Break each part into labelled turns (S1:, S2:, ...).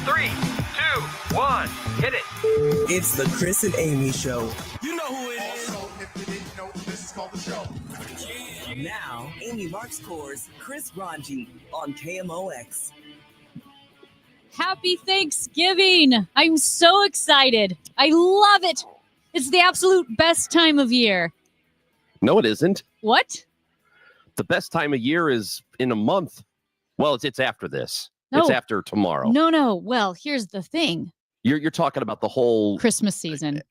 S1: 3, 2, 1, hit it.
S2: It's the Chris and Amy Show.
S3: You know who it is.
S4: Also, if you didn't know, this is called the show.
S2: Now, Amy Marks-Kors, Chris Ranji on KMOX.
S5: Happy Thanksgiving. I'm so excited. I love it. It's the absolute best time of year.
S6: No, it isn't.
S5: What?
S6: The best time of year is in a month. Well, it's after this.
S5: No.
S6: It's after tomorrow.
S5: No. Well, here's the thing.
S6: You're talking about the whole
S5: Christmas season.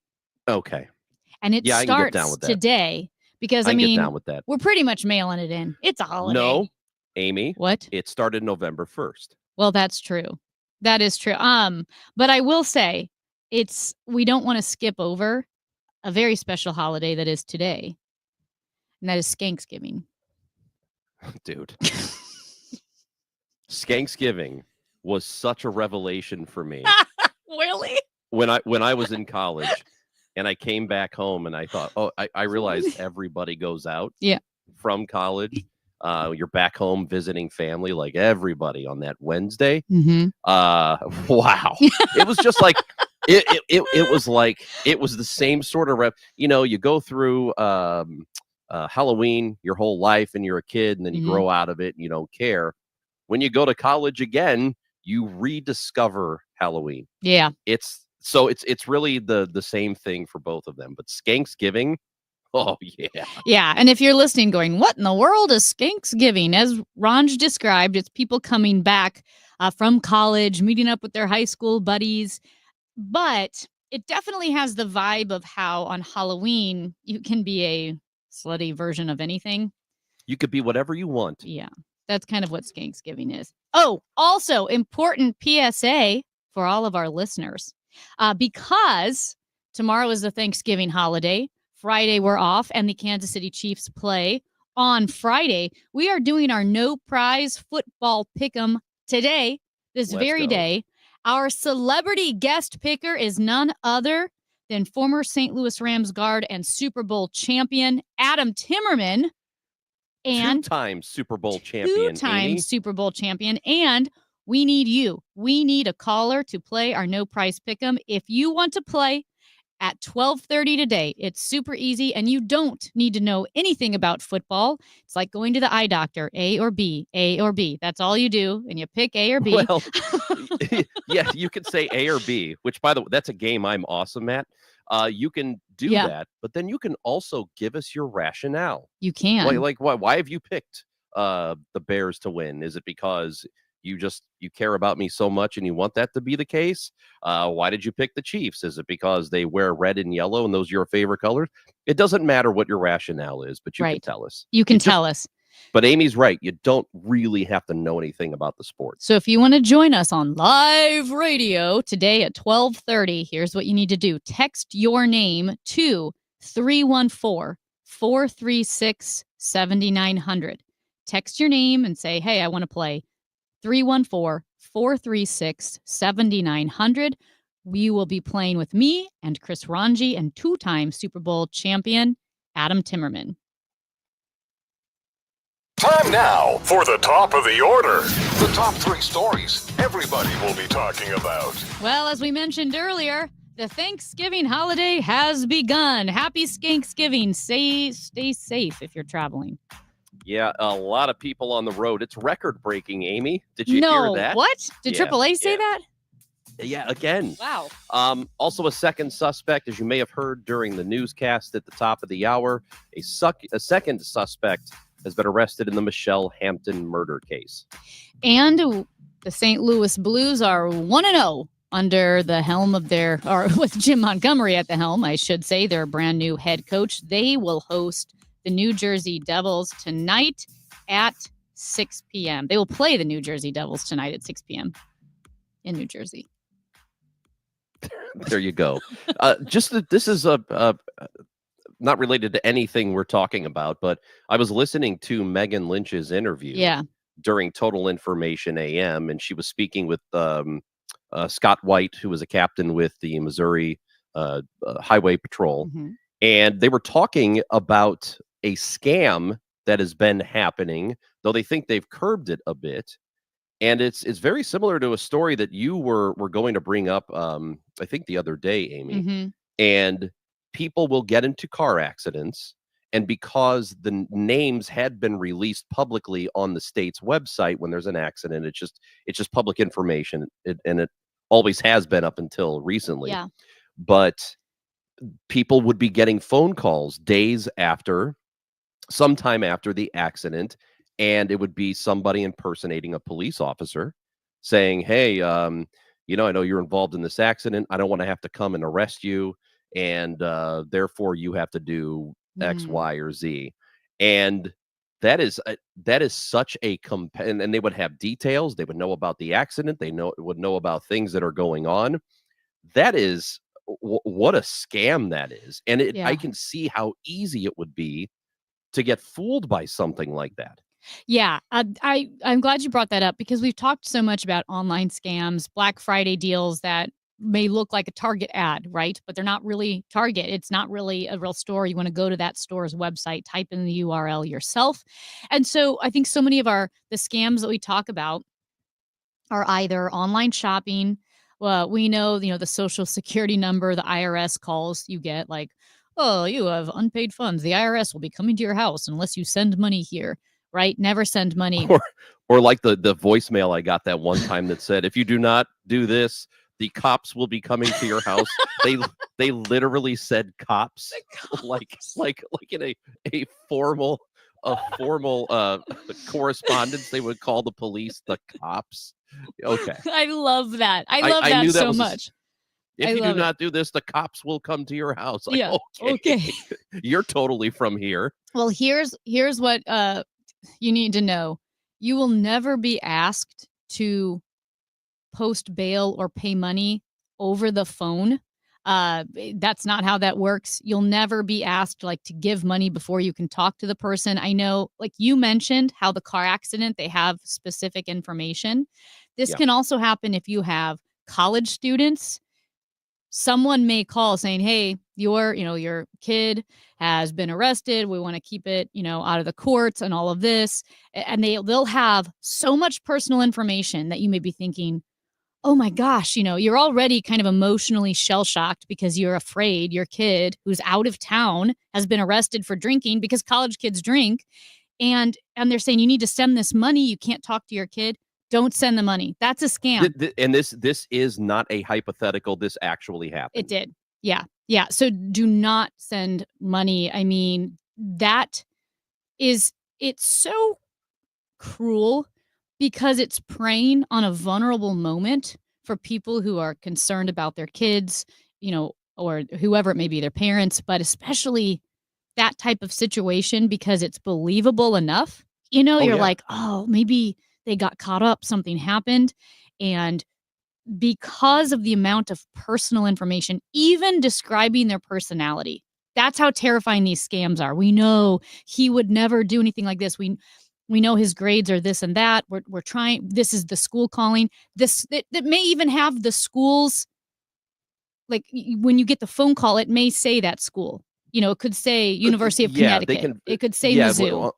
S6: Okay.
S5: And it
S6: Yeah, I can get down
S5: starts
S6: with that.
S5: today because,
S6: I
S5: I
S6: can
S5: mean,
S6: get down with that.
S5: we're pretty much mailing it in. It's a holiday.
S6: No, Amy,
S5: What?
S6: it started November 1st.
S5: Well, that's true. That is true. But I will say we don't want to skip over a very special holiday that is today. And that is Skanksgiving.
S6: Dude. Skanksgiving was such a revelation for me.
S5: Really?
S6: When I was in college and I came back home and I thought, I realized everybody goes out from college. You're back home visiting family, like everybody on that Wednesday.
S5: Mm-hmm.
S6: Wow. It was just like it was like it was the same sort of you go through Halloween your whole life and you're a kid and then you grow out of it and you don't care. When you go to college again, you rediscover Halloween.
S5: Yeah.
S6: It's really the same thing for both of them. But Skanksgiving, oh yeah.
S5: Yeah. And if you're listening going, what in the world is Skanksgiving? As Ranj described, it's people coming back from college, meeting up with their high school buddies. But it definitely has the vibe of how on Halloween you can be a slutty version of anything.
S6: You could be whatever you want.
S5: Yeah. That's kind of what Skanksgiving is. Oh, also important PSA for all of our listeners. Because tomorrow is the Thanksgiving holiday. Friday we're off and the Kansas City Chiefs play on Friday. We are doing our no prize football pick'em today, this
S6: Let's
S5: very
S6: go.
S5: day. Our celebrity guest picker is none other than former St. Louis Rams guard and Super Bowl champion Adam Timmerman. And
S6: Two-time Super Bowl champion. Amy.
S5: Super Bowl champion. And we need you. We need a caller to play our no prize pick'em. If you want to play at 12:30 today, it's super easy, and you don't need to know anything about football. It's like going to the eye doctor, A or B, A or B. That's all you do, and you pick A or B.
S6: Well, yeah, you could say A or B, which, by the way, that's a game I'm awesome at. You can do that, but then you can also give us your rationale.
S5: You can.
S6: Like why have you picked the Bears to win? Is it because you care about me so much and you want that to be the case? Why did you pick the Chiefs? Is it because they wear red and yellow and those are your favorite colors? It doesn't matter what your rationale is, but you can tell us.
S5: You can tell us.
S6: But Amy's right. You don't really have to know anything about the sport.
S5: So if you want to join us on live radio today at 12:30, here's what you need to do. Text your name to 314-436-7900. Text your name and say, hey, I want to play. 314-436-7900. We will be playing with me and Chris Ranji and two-time Super Bowl champion Adam Timmerman.
S7: Time now for the top of the order. The top 3 stories everybody will be talking about.
S5: Well, as we mentioned earlier, the Thanksgiving holiday has begun. Happy Skanksgiving. Stay safe if you're traveling.
S6: Yeah, a lot of people on the road. It's record-breaking, Amy. Did you hear that?
S5: What? Did AAA say that?
S6: Yeah, again.
S5: Wow.
S6: Also, a second suspect, as you may have heard during the newscast at the top of the hour, a second suspect has been arrested in the Michelle Hampton murder case.
S5: And the St. Louis Blues are 1-0 under the helm of with Jim Montgomery at the helm, I should say, their brand new head coach. They will host the New Jersey Devils tonight at 6 p.m. They will play the New Jersey Devils tonight at 6 p.m. in New Jersey.
S6: There you go. This is not related to anything we're talking about, but I was listening to Megan Lynch's interview during Total Information AM, and she was speaking with Scott White, who was a captain with the Missouri Highway Patrol.
S5: Mm-hmm.
S6: And they were talking about a scam that has been happening, though they think they've curbed it a bit. And it's very similar to a story that you were going to bring up, I think the other day, Amy.
S5: Mm-hmm.
S6: And people will get into car accidents, and because the names had been released publicly on the state's website when there's an accident, it's just public information, and it always has been up until recently.
S5: Yeah.
S6: But people would be getting phone calls days after, sometime after the accident, and it would be somebody impersonating a police officer saying, hey, I know you're involved in this accident. I don't want to have to come and arrest you, and therefore you have to do X, Y, or Z. And that is such a and they would have details. They would know about the accident. They would know about things that are going on. That is what a scam that is. And I can see how easy it would be to get fooled by something like that.
S5: Yeah, I'm glad you brought that up, because we've talked so much about online scams, Black Friday deals that may look like a Target ad, right? But they're not really Target. It's not really a real store. You want to go to that store's website, type in the URL yourself. And so I think so many of the scams that we talk about are either online shopping. Well, we know, the Social Security number the IRS calls, you get like, oh, you have unpaid funds. The IRS will be coming to your house unless you send money here, right? Never send money.
S6: Or like the voicemail I got that one time that said, if you do not do this, the cops will be coming to your house. They literally said cops, like in a formal correspondence. They would call the police the cops. Okay.
S5: I love that. I love that so much.
S6: If you do not do this, the cops will come to your house. Like,
S5: yeah. Okay.
S6: You're totally from here.
S5: Well, here's what you need to know. You will never be asked to post bail or pay money over the phone. That's not how that works. You'll never be asked to give money before you can talk to the person. I know, like you mentioned, how the car accident, they have specific information. This can also happen if you have college students. Someone may call saying, hey, your kid has been arrested. We want to keep it, out of the courts and all of this. And they'll have so much personal information that you may be thinking, oh my gosh, you're already kind of emotionally shell-shocked because you're afraid your kid who's out of town has been arrested for drinking, because college kids drink. And they're saying you need to send this money. You can't talk to your kid. Don't send the money. That's a scam.
S6: And this is not a hypothetical. This actually happened.
S5: It did. Yeah. Yeah. So do not send money. I mean, it's so cruel, because it's preying on a vulnerable moment for people who are concerned about their kids, or whoever it may be, their parents, but especially that type of situation, because it's believable enough. You're like, oh, maybe they got caught up, something happened. And because of the amount of personal information, even describing their personality, that's how terrifying these scams are. We know he would never do anything like this. We know his grades are this and that. We're trying. This is the school calling. That may even have the schools. Like when you get the phone call, it may say that school. It could say University of Connecticut. It could say Mizzou.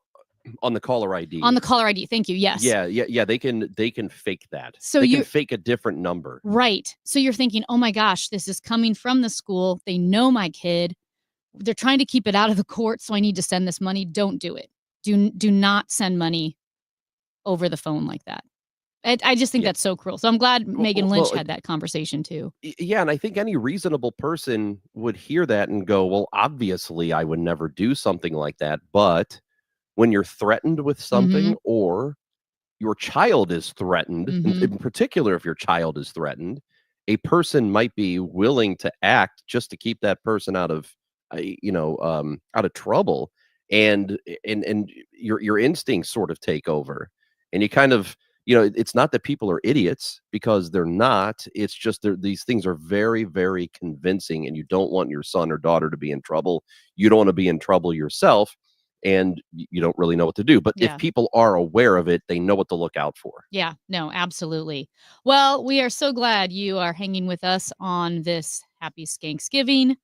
S6: On the caller ID.
S5: On the caller ID. Thank you. Yes.
S6: Yeah. They can fake that.
S5: So
S6: they can fake a different number.
S5: Right. So you're thinking, oh my gosh, this is coming from the school. They know my kid. They're trying to keep it out of the court, so I need to send this money. Don't do it. Do not send money over the phone like that. I just think that's so cruel. So I'm glad Megan Lynch had that conversation too.
S6: Yeah, and I think any reasonable person would hear that and go, well, obviously I would never do something like that. But when you're threatened with something, or your child is threatened, in particular, if your child is threatened, a person might be willing to act just to keep that person out of trouble. And your instincts sort of take over, and you kind of, it's not that people are idiots, because they're not. It's just these things are very, very convincing, and you don't want your son or daughter to be in trouble. You don't want to be in trouble yourself, and you don't really know what to do. But if people are aware of it, they know what to look out for.
S5: Yeah, no, absolutely. Well, we are so glad you are hanging with us on this happy Thanksgiving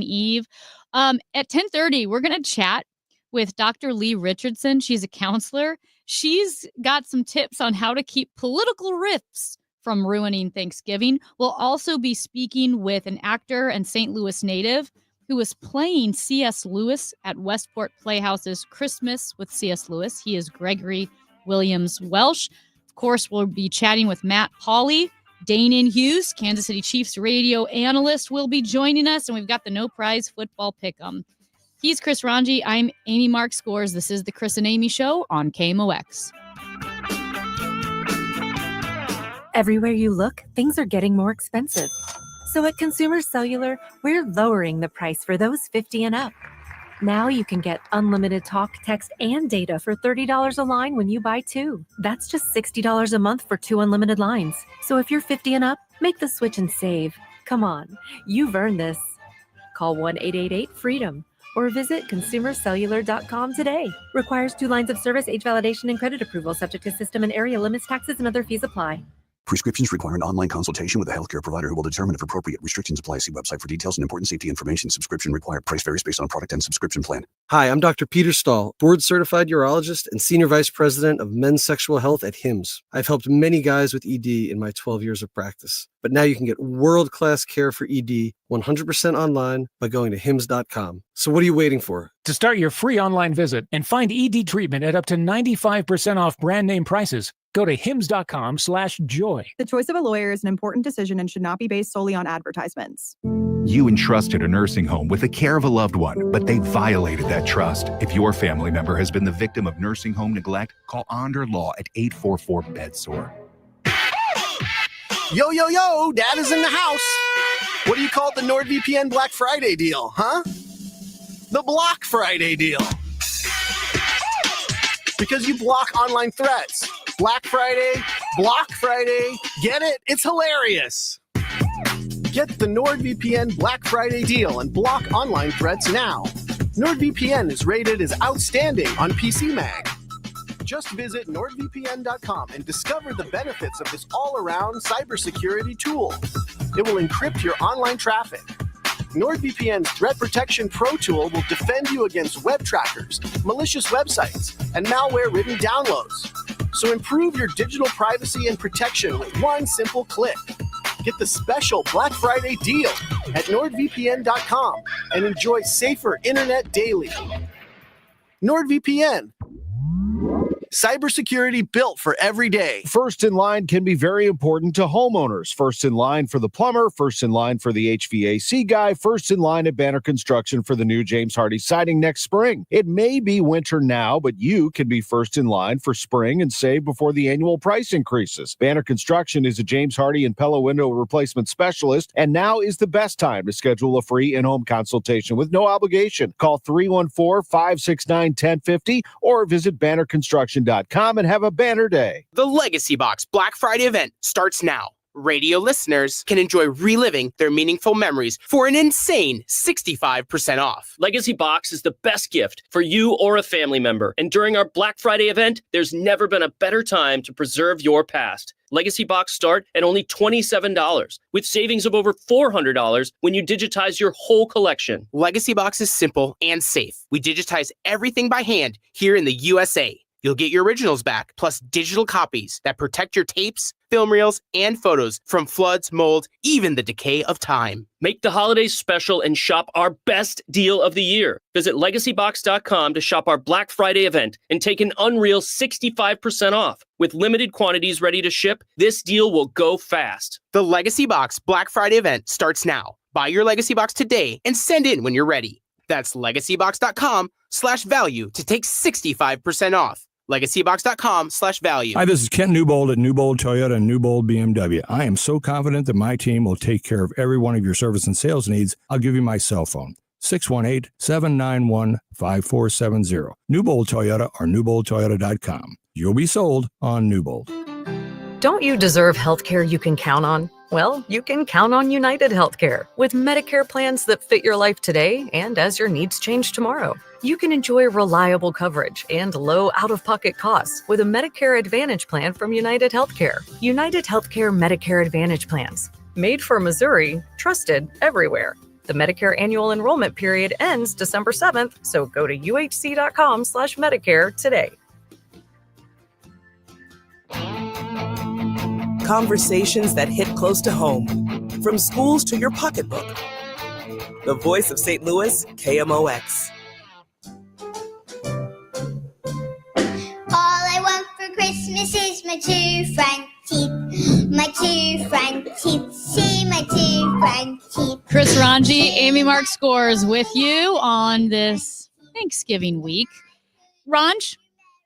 S5: Eve. At 10:30, we're going to chat with Dr. Lee Richardson. She's a counselor. She's got some tips on how to keep political rifts from ruining Thanksgiving. We'll also be speaking with an actor and St. Louis native who was playing C.S. Lewis at Westport Playhouse's Christmas with C.S. Lewis. He is Gregory Williams Welsh. Of course, we'll be chatting with Matt Pauley. Danon Hughes, Kansas City Chiefs radio analyst, will be joining us, and we've got the No Prize Football Pick'em. He's Chris Ranji. I'm Amy Mark Scores. This is the Chris and Amy Show on KMOX.
S3: Everywhere you look, things are getting more expensive. So at Consumer Cellular, we're lowering the price for those 50 and up. Now you can get unlimited talk, text, and data for $30 a line when you buy two. That's just $60 a month for 2 unlimited lines. So if you're 50 and up, make the switch and save. Come on, you've earned this. Call 1-888-FREEDOM or visit consumercellular.com today. Requires 2 lines of service, age validation, and credit approval, subject to system and area limits, taxes, and other fees apply.
S8: Prescriptions require an online consultation with a healthcare provider who will determine if appropriate restrictions apply. See website for details and important safety information. Subscription required. Price varies based on product and subscription plan.
S9: Hi, I'm Dr. Peter Stahl, board-certified urologist and senior vice president of men's sexual health at HIMSS. I've helped many guys with ED in my 12 years of practice. But now you can get world-class care for ED 100% online by going to hims.com. So what are you waiting for?
S10: To start your free online visit and find ED treatment at up to 95% off brand name prices, go to hims.com/joy.
S11: The choice of a lawyer is an important decision and should not be based solely on advertisements.
S12: You entrusted a nursing home with the care of a loved one, but they violated that trust. If your family member has been the victim of nursing home neglect, call Onder Law at 844-BED-SORE.
S13: Yo, yo, yo, Dad is in the house. What do you call the NordVPN Black Friday deal, huh? The Block Friday deal. Because you block online threats. Black Friday, Block Friday. Get it? It's hilarious. Get the NordVPN Black Friday deal and block online threats now. NordVPN is rated as outstanding on PCMag. Just visit NordVPN.com and discover the benefits of this all-around cybersecurity tool. It will encrypt your online traffic. NordVPN's Threat Protection Pro tool will defend you against web trackers, malicious websites, and malware-ridden downloads. So improve your digital privacy and protection with one simple click. Get the special Black Friday deal at NordVPN.com and enjoy safer internet daily. NordVPN. Cybersecurity built for every day.
S14: First in line can be very important to homeowners. First in line for the plumber, first in line for the HVAC guy, first in line at Banner Construction for the new James Hardie siding next spring. It may be winter now, but you can be first in line for spring and save before the annual price increases. Banner Construction is a James Hardie and Pella window replacement specialist, and now is the best time to schedule a free in-home consultation with no obligation. Call 314-569-1050 or visit bannerconstruction.com and have a banner day.
S15: The Legacy Box Black Friday event starts now. Radio listeners can enjoy reliving their meaningful memories for an insane 65% off.
S16: Legacy Box is the best gift for you or a family member. And during our Black Friday event, there's never been a better time to preserve your past. Legacy Box start at only $27, with savings of over $400 when you digitize your whole collection.
S15: Legacy Box is simple and safe. We digitize everything by hand here in the USA. You'll get your originals back, plus digital copies that protect your tapes, film reels, and photos from floods, mold, even the decay of time.
S16: Make the holidays special and shop our best deal of the year. Visit legacybox.com to shop our Black Friday event and take an unreal 65% off. With limited quantities ready to ship, this deal will go fast.
S15: The Legacy Box Black Friday event starts now. Buy your Legacy Box today and send in when you're ready. That's legacybox.com/value to take 65% off. LegacyBox.com/value.
S17: Hi, this is Ken Newbold at Newbold Toyota and Newbold BMW. I am so confident that my team will take care of every one of your service and sales needs. I'll give you my cell phone, 618-791-5470. Newbold Toyota or newboldtoyota.com. You'll be sold on Newbold.
S18: Don't you deserve health care you can count on? Well, you can count on United Healthcare with Medicare plans that fit your life today and as your needs change tomorrow. You can enjoy reliable coverage and low out-of-pocket costs with a Medicare Advantage plan from United Healthcare. United Healthcare Medicare Advantage plans. Made for Missouri, trusted everywhere. The Medicare annual enrollment period ends December 7th, so go to uhc.com/Medicare today.
S2: Conversations that hit close to home, from schools to your pocketbook. The voice of St. Louis, KMOX.
S19: All I want for Christmas is my 2 front teeth. My 2 front teeth. See my 2 front teeth.
S5: Chris Ranji, Amy Mark Scores with you on this Thanksgiving week. Ranj,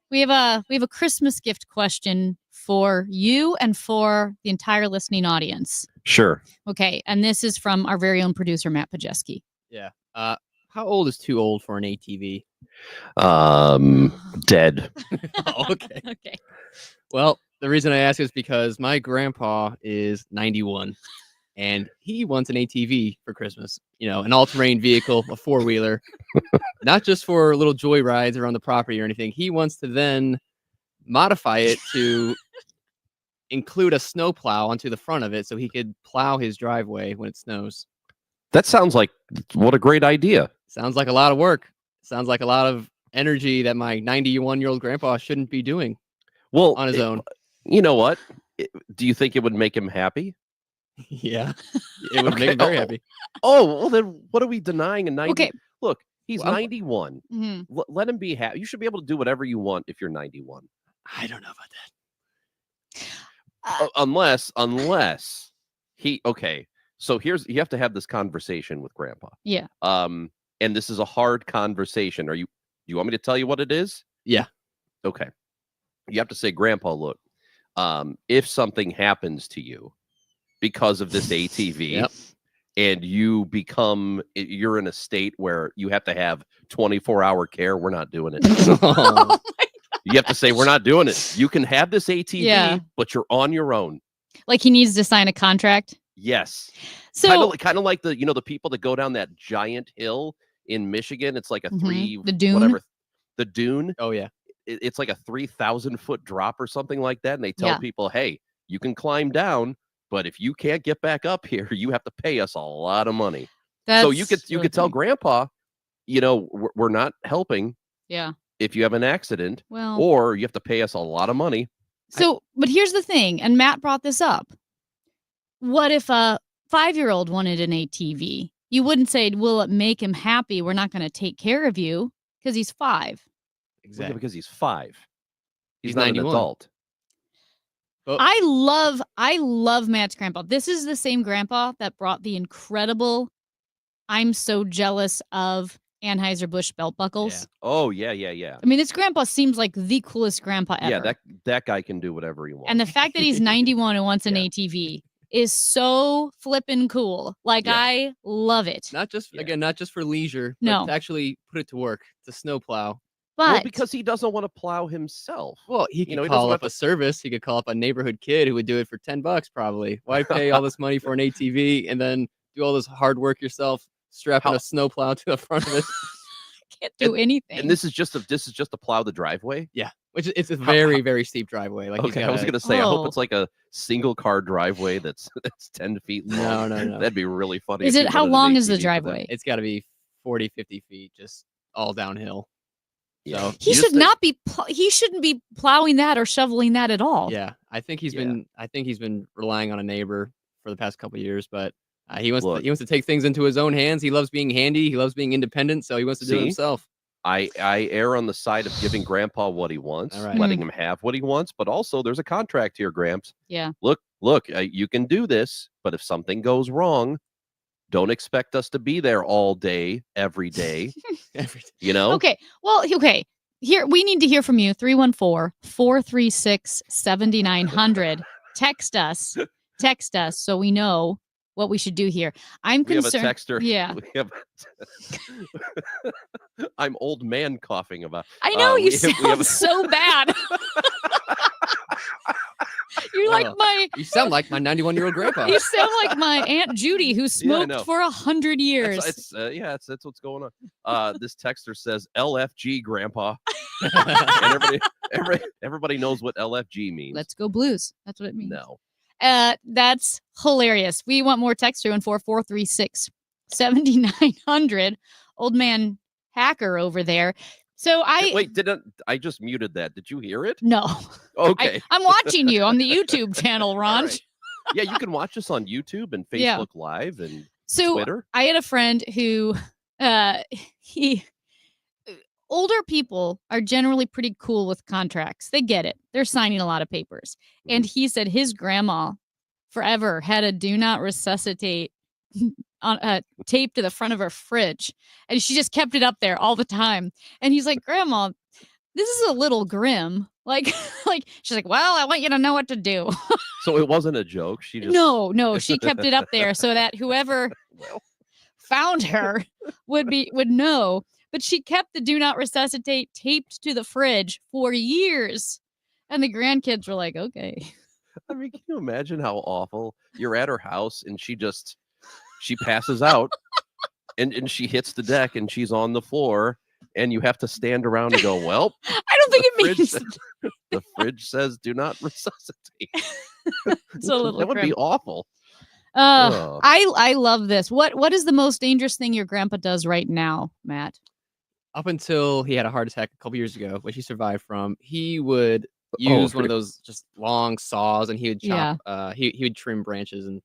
S5: we have a Christmas gift question for you and for the entire listening audience.
S6: Sure.
S5: Okay, and this is from our very own producer, Matt Pajeski.
S20: Yeah. How old is too old for an ATV?
S6: Dead.
S20: Okay.
S5: Okay.
S20: Well, the reason I ask is because my grandpa is 91, and he wants an ATV for Christmas. You know, an all-terrain vehicle, a four-wheeler, not just for little joy rides around the property or anything. He wants to then modify it to include a snow plow onto the front of it so he could plow his driveway when it snows.
S6: That sounds like what a great idea.
S20: Sounds like a lot of work. Sounds like a lot of energy that my 91-year-old grandpa shouldn't be doing on his own.
S6: You know what? Do you think it would make him happy?
S20: Yeah, it would make him very happy.
S6: Oh, well, then what are we denying a 90?
S5: Okay.
S6: Look, he's
S20: Well,
S6: 91.
S5: Mhm.
S6: Let him be happy. You should be able to do whatever you want if you're 91.
S20: I don't know about that.
S6: Unless he, okay. So you have to have this conversation with Grandpa.
S5: Yeah.
S6: And this is a hard conversation. You want me to tell you what it is?
S20: Yeah.
S6: Okay. You have to say, Grandpa, look, if something happens to you because of this ATV,
S20: Yep.
S6: and you're in a state where you have to have 24-hour care, we're not doing it.
S20: Oh,
S6: You have to say, we're not doing it. You can have this ATV,
S5: Yeah.
S6: but you're on your own.
S5: Like he needs to sign a contract.
S6: Yes.
S5: So
S6: kind of like the people that go down that giant hill in Michigan. It's like a
S5: The dune?
S6: whatever. The dune.
S20: Oh yeah.
S6: It's like a 3,000-foot drop or something like that. And they tell
S5: Yeah.
S6: people, hey, you can climb down, but if you can't get back up here, you have to pay us a lot of money. So you
S5: That's
S6: could
S5: really
S6: tell
S5: funny.
S6: Grandpa, we're not helping
S5: Yeah.
S6: if you have an accident,
S5: Well-
S6: or you have to pay us a lot of money.
S5: So, but here's the thing, and Matt brought this up. What if a 5-year-old wanted an ATV? You wouldn't say, will it make him happy? We're not going to take care of you because he's 5.
S6: Yeah, because he's 5. He's
S20: He's
S6: not
S20: 91.
S6: an adult.
S5: I love Matt's grandpa. This is the same grandpa that brought the incredible I'm so jealous of Anheuser-Busch belt buckles.
S6: Oh, yeah.
S5: I mean, this grandpa seems like the coolest grandpa ever.
S6: Yeah, that guy can do whatever he wants.
S5: And the fact that he's 91 and wants an ATV is so flippin' cool. Like, I love it.
S20: Not just for leisure,
S5: No.
S20: but to actually put it to work. It's a snowplow.
S5: But
S6: because he doesn't want to plow himself.
S20: Well, he could
S6: he doesn't
S20: call
S6: have
S20: up a service. He could call up a neighborhood kid who would do it for $10 probably. Why pay all this money for an ATV and then do all this hard work yourself, strapping a snowplow to the front of it?
S5: Can't do anything.
S6: And this is just to plow the driveway.
S20: Yeah, which it's a very, very steep driveway. Like, he's
S6: Okay, I was
S20: gotta-
S6: gonna say, I hope
S5: Oh.
S6: it's like a single car driveway that's 10 feet long.
S20: No.
S6: That'd be really funny.
S5: Is
S6: if
S5: it
S6: you
S5: how
S6: wanted an
S5: long is the
S6: ATV for that.
S5: driveway?
S20: It's got to be 40, 50 feet, just all downhill.
S6: Yeah.
S20: So
S5: He should not be. He shouldn't be plowing that or shoveling that at all.
S20: yeah, I think he's been relying on a neighbor for the past couple of years, but he wants to take things into his own hands. He loves being handy. He loves being independent, so he wants to do it
S6: See?
S20: himself.
S6: I err on the side of giving Grandpa what he wants,
S20: All right.
S6: letting him have what he wants, but also there's a contract here, Gramps.
S5: Yeah.
S6: Look, you can do this, but if something goes wrong, don't expect us to be there all day, every day. You know?
S5: Okay. Well, okay. Here we need to hear from you. 314-436-7900. Text us so we know what we should do here. I'm
S6: We have a
S5: concerned.
S6: texter.
S5: Yeah.
S6: We have I'm old man coughing about.
S5: I know
S6: we
S5: you
S6: have- we
S5: sound
S6: have a-
S5: so bad. You're like
S20: Oh,
S5: my.
S20: You sound like my 91-year-old grandpa.
S5: You sound like my Aunt Judy, who smoked
S6: know.
S5: for 100 years.
S6: That's what's going on. This texter says LFG, Grandpa, and everybody knows what LFG means.
S5: Let's go Blues. That's what it means.
S6: No.
S5: That's hilarious. We want more text 314-436 7,900. Old man hacker over there. So
S6: wait, I just muted that. Did you hear it?
S5: No.
S6: Okay.
S5: I'm watching you on the YouTube channel, Ron.
S6: Right. Yeah, you can watch us on YouTube and Facebook Live and Twitter.
S5: I had a friend who older people are generally pretty cool with contracts. They get it. They're signing a lot of papers. And he said his grandma forever had a do not resuscitate on tape to the front of her fridge. And she just kept it up there all the time. And he's like, Grandma, this is a little grim. Like she's like, well, I want you to know what to do.
S6: So it wasn't a joke. She just
S5: No, she kept it up there so that whoever found her would know. But she kept the do not resuscitate taped to the fridge for years. And the grandkids were like, okay.
S6: I mean, can you imagine how awful? You're at her house and she passes out and she hits the deck and she's on the floor and you have to stand around and go, well,
S5: I don't think it means
S6: the fridge says do not resuscitate.
S5: It's a little
S6: that would be awful.
S5: I love this. What is the most dangerous thing your grandpa does right now, Matt?
S20: Up until he had a heart attack a couple years ago, which he survived from, he would use one of those just long saws and he would chop he would trim branches and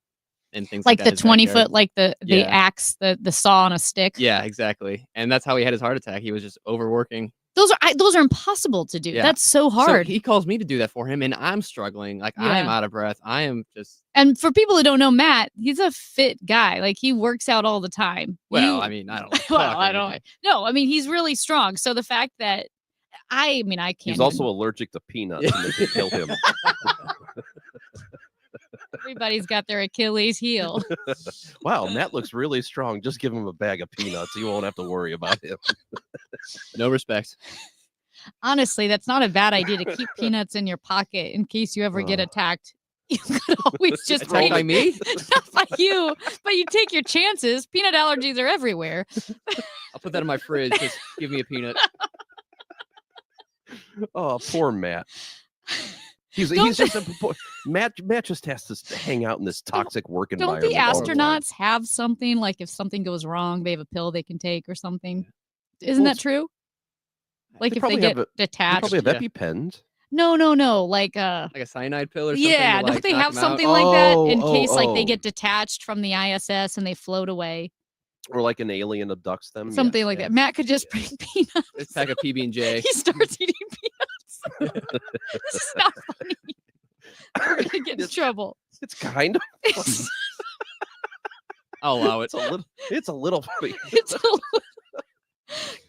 S20: things like that.
S5: Like the 20-foot, like the axe, the saw on a stick.
S20: Yeah, exactly. And that's how he had his heart attack. He was just overworking.
S5: Those are impossible to do.
S20: Yeah.
S5: That's so hard.
S20: So he calls me to do that for him, and I'm struggling. Like I'm out of breath. I am just.
S5: And for people who don't know Matt, he's a fit guy. Like he works out all the time.
S20: Well, I mean, I don't.
S5: Well, I don't. No, I mean he's really strong. So the fact that I can't.
S6: He's also allergic to peanuts, and they could kill him.
S5: Everybody's got their Achilles heel.
S6: Wow, Matt looks really strong. Just give him a bag of peanuts. You won't have to worry about him.
S20: No respect.
S5: Honestly, that's not a bad idea to keep peanuts in your pocket in case you ever get attacked. You could always just
S20: attacked by me?
S5: Not by you, but you take your chances. Peanut allergies are everywhere.
S20: I'll put that in my fridge. Just give me a peanut.
S6: Oh, poor Matt. Matt just has to hang out in this toxic work environment.
S5: Don't the astronauts have something like if something goes wrong, they have a pill they can take or something? Isn't that true? Like if they get detached,
S6: they probably have EpiPens.
S5: No. Like a
S20: cyanide pill or something.
S5: Yeah,
S20: to, like,
S5: don't they
S20: knock
S5: have
S20: them
S5: something
S20: out?
S5: like that in case like they get detached from the ISS and they float away?
S6: Or like an alien abducts them.
S5: Something like that. Matt could just bring peanuts.
S20: Let's pack a PB&J.
S5: He starts eating peanuts. This is not funny. We're gonna get in trouble.
S6: It's kind of funny.
S20: I'll allow it.
S6: It's a little funny.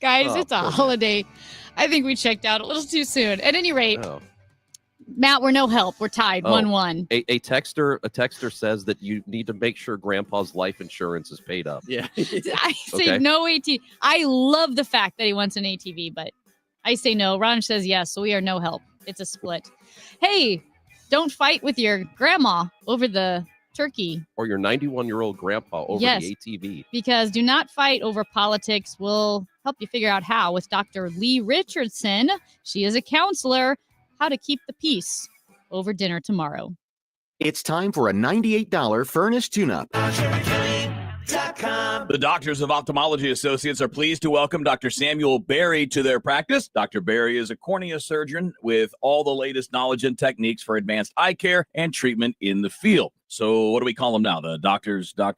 S5: Guys, it's a holiday. I think we checked out a little too soon. At any rate, Matt, we're no help. We're tied 1-1.
S6: A texter says that you need to make sure Grandpa's life insurance is paid up.
S20: Yeah.
S5: I say no ATV. I love the fact that he wants an ATV, but I say no. Ron says yes, so we are no help. It's a split. Hey, don't fight with your grandma over the turkey.
S6: Or your 91-year-old grandpa over the ATV.
S5: Because do not fight over politics. We'll help you figure out how with Dr. Lee Richardson. She is a counselor. How to keep the peace over dinner tomorrow.
S21: It's time for a $98 furnace tune-up.
S22: The Doctors of Ophthalmology Associates are pleased to welcome Dr. Samuel Berry to their practice. Dr. Berry is a cornea surgeon with all the latest knowledge and techniques for advanced eye care and treatment in the field. So what do we call them now? The doctors? No,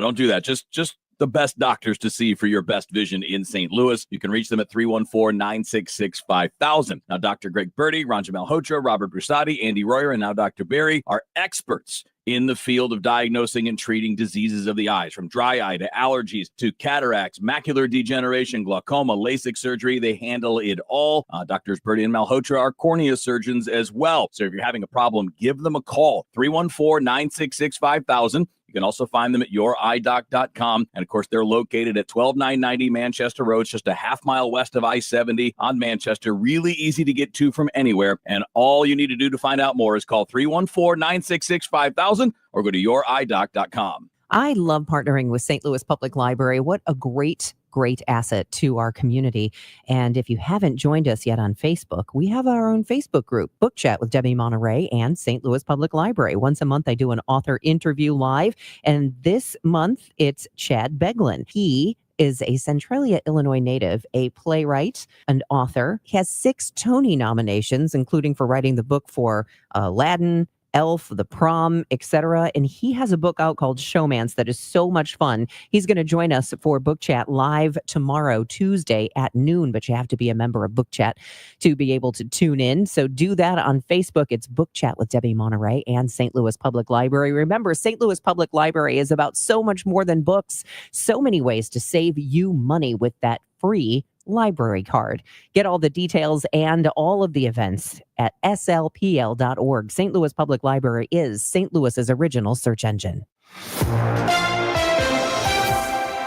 S22: don't do that. Just the best doctors to see for your best vision in St. Louis. You can reach them at 314-966-5000. Now, Dr. Greg Birdie, Ranjan Malhotra, Robert Brusati, Andy Royer, and now Dr. Berry are experts in the field of diagnosing and treating diseases of the eyes, from dry eye to allergies to cataracts, macular degeneration, glaucoma, LASIK surgery. They handle it all. Doctors Birdie and Malhotra are cornea surgeons as well. So if you're having a problem, give them a call, 314-966-5000. You can also find them at youridoc.com. And, of course, they're located at 12990 Manchester Road, just a half mile west of I-70 on Manchester. Really easy to get to from anywhere. And all you need to do to find out more is call 314-966-5000 or go to youridoc.com.
S23: I love partnering with St. Louis Public Library. What a great
S1: great asset to our community. And if you haven't joined us yet on Facebook, we have our own Facebook group, Book Chat with Debbie Monterey and St. Louis Public Library. Once a month, I do an author interview live. And this month, it's Chad Beglin. He is a Centralia, Illinois native, a playwright and author. He has 6 Tony nominations, including for writing the book for Aladdin, Elf, The Prom, etc. And he has a book out called Showmance that is so much fun. He's going to join us for Book Chat live tomorrow, Tuesday at noon, but you have to be a member of Book Chat to be able to tune in. So do that on Facebook. It's Book Chat with Debbie Monterey and St. Louis Public Library. Remember, St. Louis Public Library is about so much more than books. So many ways to save you money with that free library card. Get all the details and all of the events at slpl.org. St. Louis Public Library is St. Louis's original search engine.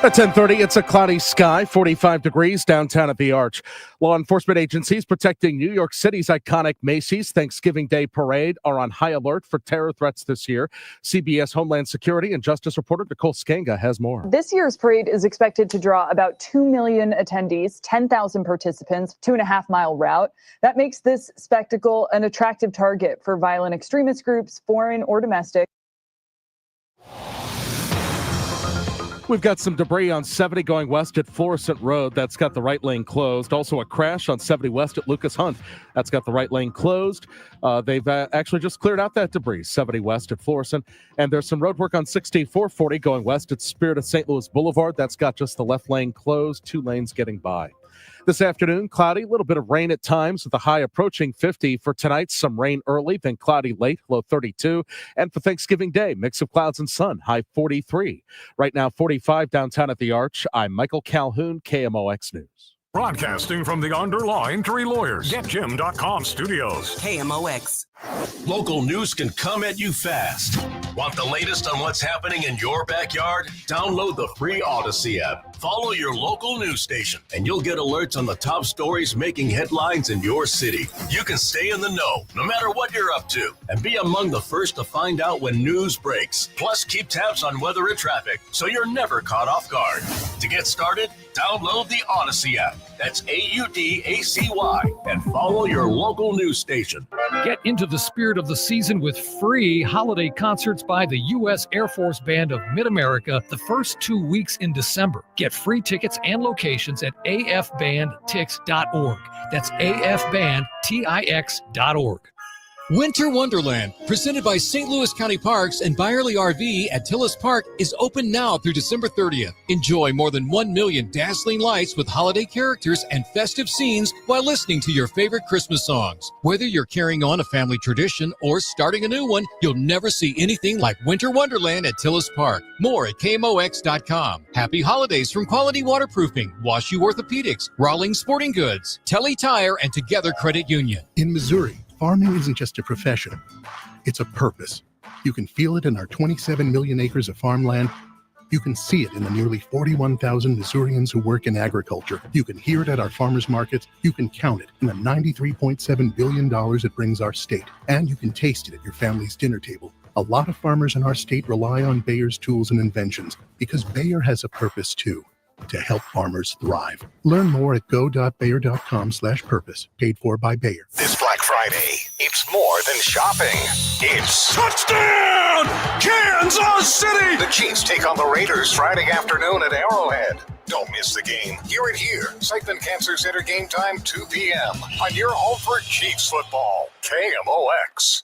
S14: At 10:30, it's a cloudy sky, 45 degrees downtown at the Arch. Law enforcement agencies protecting New York City's iconic Macy's Thanksgiving Day Parade are on high alert for terror threats this year. CBS Homeland Security and Justice reporter Nicole Skenga has more.
S4: This year's parade is expected to draw about 2 million attendees, 10,000 participants, 2.5-mile route. That makes this spectacle an attractive target for violent extremist groups, foreign or domestic.
S14: We've got some debris on 70 going west at Florissant Road. That's got the right lane closed. Also a crash on 70 west at Lucas Hunt. That's got the right lane closed. They've actually just cleared out that debris, 70 west at Florissant. And there's some road work on 6440 going west at Spirit of St. Louis Boulevard. That's got just the left lane closed, 2 lanes getting by. This afternoon, cloudy, a little bit of rain at times with a high approaching 50. For tonight, some rain early, then cloudy late, low 32. And for Thanksgiving Day, mix of clouds and sun, high 43. Right now, 45 downtown at the Arch. I'm Michael Calhoun, KMOX News.
S7: Broadcasting from the Underline Three Lawyers. GetJim.com studios.
S2: KMOX.
S23: Local news can come at you fast. Want the latest on what's happening in your backyard? Download the free Odyssey app. Follow your local news station, and you'll get alerts on the top stories making headlines in your city. You can stay in the know, no matter what you're up to, and be among the first to find out when news breaks. Plus, keep tabs on weather and traffic, so you're never caught off guard. To get started, download the Odyssey app. That's AUDACY, and follow your local news station.
S10: Get into the spirit of the season with free holiday concerts by the U.S. Air Force Band of Mid-America the first 2 weeks in December. Get free tickets and locations at afbandtix.org. That's afbandtix.org.
S24: Winter Wonderland, presented by St. Louis County Parks and Byerly RV at Tillis Park, is open now through December 30th. Enjoy more than 1 million dazzling lights with holiday characters and festive scenes while listening to your favorite Christmas songs. Whether you're carrying on a family tradition or starting a new one, you'll never see anything like Winter Wonderland at Tillis Park. More at KMOX.com. Happy holidays from Quality Waterproofing, Wash U Orthopedics, Rawlings Sporting Goods, Telly Tire, and Together Credit Union.
S25: In Missouri, farming isn't just a profession, it's a purpose. You can feel it in our 27 million acres of farmland. You can see it in the nearly 41,000 Missourians who work in agriculture. You can hear it at our farmers markets. You can count it in the $93.7 billion it brings our state. And you can taste it at your family's dinner table. A lot of farmers in our state rely on Bayer's tools and inventions because Bayer has a purpose too. To help farmers thrive. Learn more at go.bayer.com/purpose. Paid for by Bayer.
S7: This Black Friday, it's more than shopping. It's touchdown, Kansas City! The Chiefs take on the Raiders Friday afternoon at Arrowhead. Don't miss the game. Hear it here. Siphon Cancer Center game time, 2 p.m. on your home for Chiefs football. KMOX.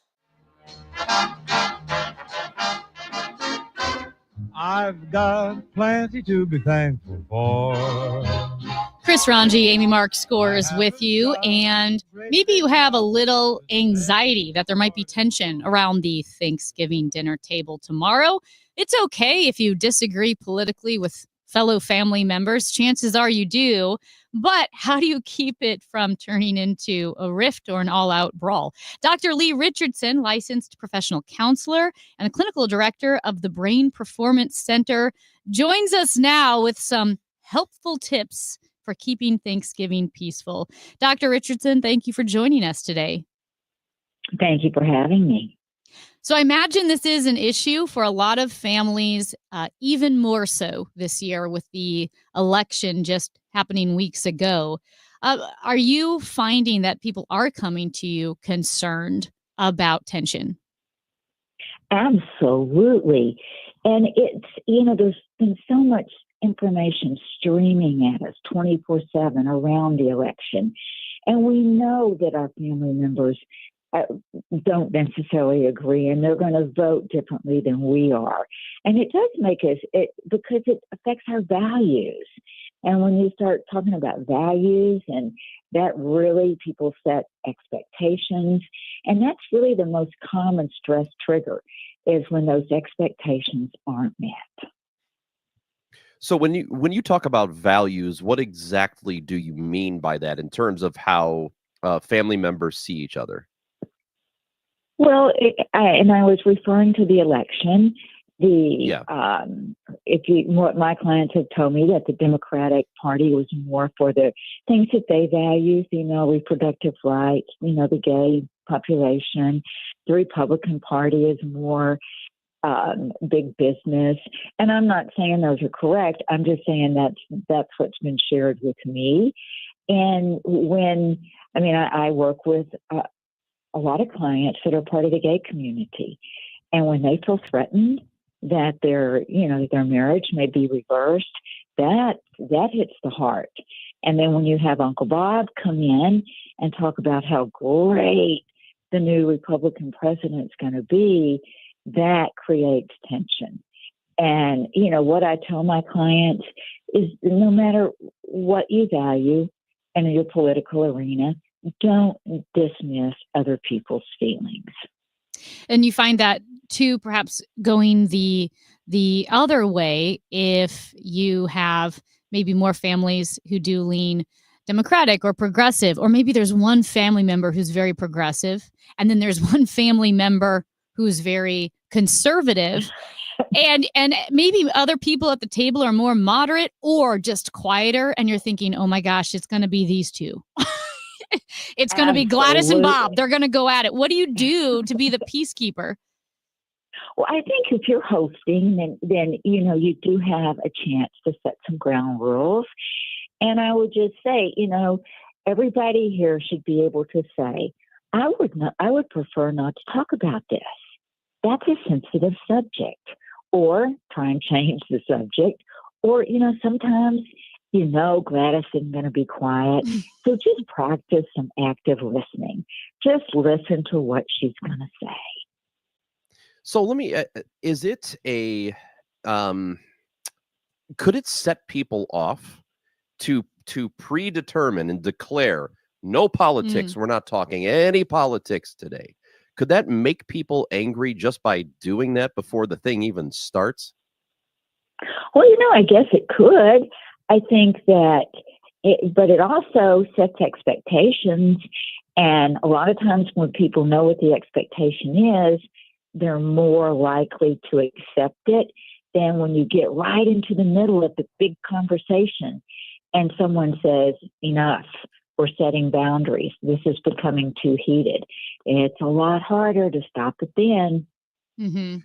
S26: I've got plenty to be thankful for.
S5: Chris Ranji, Amy Mark scores with you, and maybe you have a little anxiety that there might be tension around the Thanksgiving dinner table tomorrow. It's okay if you disagree politically with fellow family members. Chances are you do. But how do you keep it from turning into a rift or an all-out brawl? Dr. Lee Richardson, licensed professional counselor and a clinical director of the Brain Performance Center, joins us now with some helpful tips for keeping Thanksgiving peaceful. Dr. Richardson, thank you for joining us today.
S27: Thank you for having me.
S5: So I imagine this is an issue for a lot of families, even more so this year with the election just happening weeks ago. Are you finding that people are coming to you concerned about tension?
S3: Absolutely. And it's, there's been so much information streaming at us 24/7 around the election. And we know that our family members don't necessarily agree, and they're going to vote differently than we are. And it does make us, because it affects our values. And when you start talking about values, and that really, people set expectations, and that's really the most common stress trigger, is when those expectations aren't met.
S6: So when you talk about values, what exactly do you mean by that in terms of how family members see each other?
S3: Well, I was referring to the election. What my clients have told me, that the Democratic Party was more for the things that they value, female reproductive rights, the gay population. The Republican Party is more big business. And I'm not saying those are correct. I'm just saying that's what's been shared with me. And I work with a lot of clients that are part of the gay community. And when they feel threatened that their marriage may be reversed, that hits the heart. And then when you have Uncle Bob come in and talk about how great the new Republican president's going to be, that creates tension. And, what I tell my clients is, no matter what you value in your political arena, don't dismiss other people's feelings.
S5: And you find that too, perhaps going the other way, if you have maybe more families who do lean Democratic or progressive, or maybe there's one family member who's very progressive, and then there's one family member who's very conservative, and maybe other people at the table are more moderate or just quieter, and you're thinking, oh my gosh, it's going to be these two. It's going to be Gladys and Bob. They're going to go at it. What do you do to be the peacekeeper?
S3: Well, I think if you're hosting, then you do have a chance to set some ground rules. And I would just say, everybody here should be able to say, I would prefer not to talk about this. That's a sensitive subject. Or try and change the subject. Or, sometimes Gladys isn't going to be quiet. So just practice some active listening. Just listen to what she's going to say.
S6: So let me, is it could it set people off to predetermine and declare no politics? We're not talking any politics today. Could that make people angry just by doing that before the thing even starts?
S3: Well, I guess it could. I think that, but it also sets expectations. And a lot of times when people know what the expectation is, they're more likely to accept it than when you get right into the middle of the big conversation and someone says, enough, we're setting boundaries. This is becoming too heated. It's a lot harder to stop it then.
S5: Mm-hmm.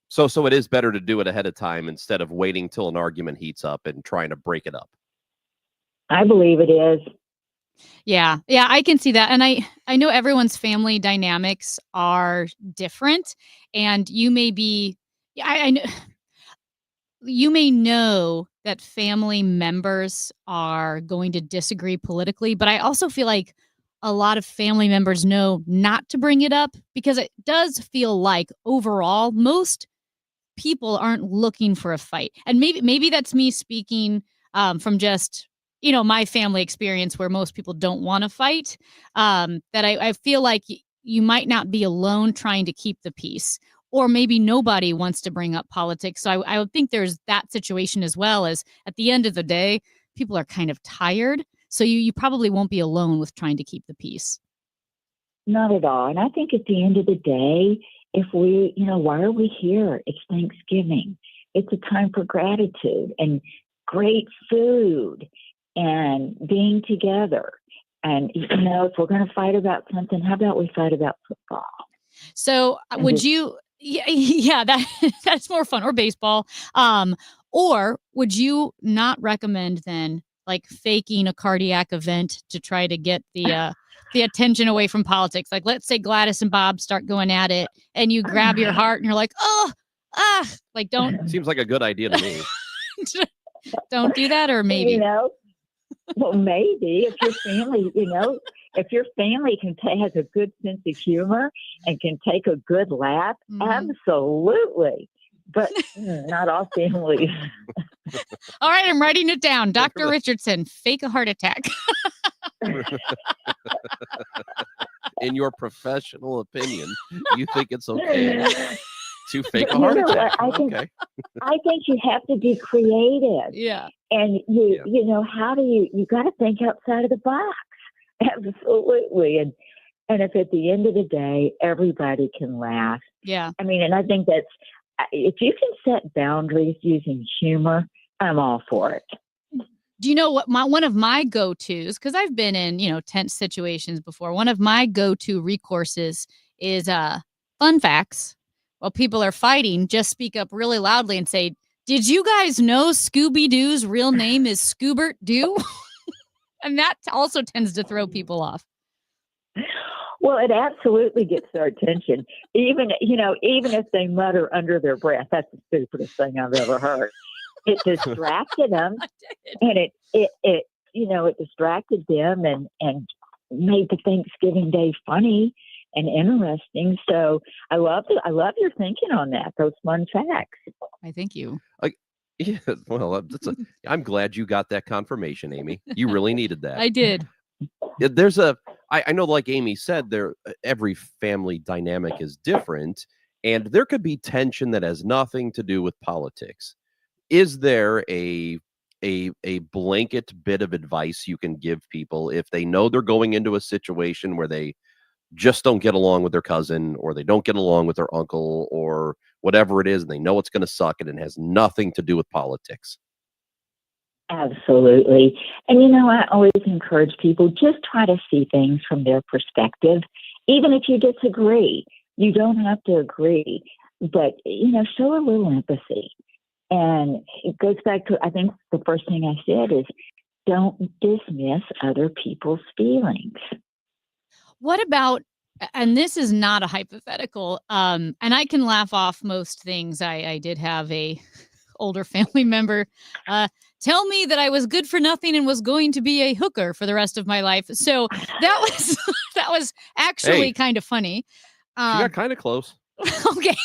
S6: So it is better to do it ahead of time instead of waiting till an argument heats up and trying to break it up.
S3: I believe it is.
S5: Yeah, I can see that. And I know everyone's family dynamics are different, and you may be, I know, you may know that family members are going to disagree politically, but I also feel like a lot of family members know not to bring it up, because it does feel like overall most people aren't looking for a fight. And maybe that's me speaking from just, my family experience, where most people don't want to fight, that I feel like you might not be alone trying to keep the peace, or maybe nobody wants to bring up politics. So I would think there's that situation as well. As at the end of the day, people are kind of tired. So you probably won't be alone with trying to keep the peace.
S3: Not at all. And I think at the end of the day, if we, why are we here? It's Thanksgiving. It's a time for gratitude and great food and being together. And, if we're going to fight about something, how about we fight about football?
S5: So would you? Yeah, that's more fun. Or baseball. Or would you not recommend then, like, faking a cardiac event to try to get the attention away from politics? Like, let's say Gladys and Bob start going at it, and you grab your heart, and you're like, like, don't.
S6: Seems like a good idea to me.
S5: Don't do that, or maybe.
S3: Well, maybe if your family, if your family has a good sense of humor and can take a good laugh, absolutely. But not all families.
S5: All right, I'm writing it down. Dr. Richardson, fake a heart attack.
S6: In your professional opinion, you think it's okay to fake a heart attack?
S3: I think you have to be creative.
S5: Yeah.
S3: And how do you got to think outside of the box. Absolutely. And if at the end of the day, everybody can laugh.
S5: Yeah.
S3: I mean, and I think that's, if you can set boundaries using humor, I'm all for it.
S5: Do you know what one of my go-tos, because I've been in, tense situations before, one of my go-to recourses is fun facts. While people are fighting, just speak up really loudly and say, did you guys know Scooby-Doo's real name is Scoobert Doo? And that also tends to throw people off.
S3: Well, it absolutely gets their attention. Even if they mutter under their breath, that's the stupidest thing I've ever heard. It distracted them, and it distracted them and made the Thanksgiving Day funny and interesting. So I love your thinking on that. Those fun facts.
S5: I thank you.
S6: Yeah, well, I'm glad you got that confirmation, Amy. You really needed that.
S5: I did.
S6: There's I know, like Amy said, every family dynamic is different, and there could be tension that has nothing to do with politics. Is there a blanket bit of advice you can give people if they know they're going into a situation where they just don't get along with their cousin, or they don't get along with their uncle, or whatever it is, and they know it's going to suck and it has nothing to do with politics?
S3: Absolutely. And, I always encourage people, just try to see things from their perspective. Even if you disagree, you don't have to agree, but, show a little empathy. And it goes back to, I think the first thing I said is, don't dismiss other people's feelings.
S5: What about, and this is not a hypothetical, and I can laugh off most things. I did have a older family member tell me that I was good for nothing and was going to be a hooker for the rest of my life. So that was actually kind of funny.
S6: You got kind of close.
S5: Okay.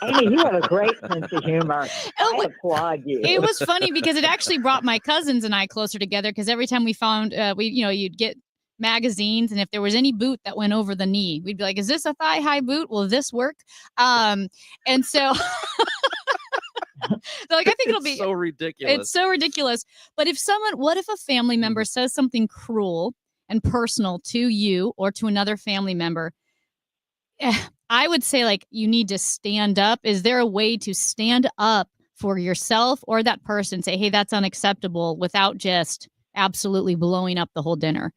S3: Amy, you have a great sense of humor. I applaud you.
S5: It was funny because it actually brought my cousins and I closer together, because every time we found, you'd get magazines, and if there was any boot that went over the knee, we'd be like, is this a thigh-high boot? Will this work? And so... I think it'll be
S6: so ridiculous.
S5: It's so ridiculous. But what if a family member says something cruel and personal to you or to another family member? I would say, you need to stand up. Is there a way to stand up for yourself or that person? Say, hey, that's unacceptable, without just absolutely blowing up the whole dinner.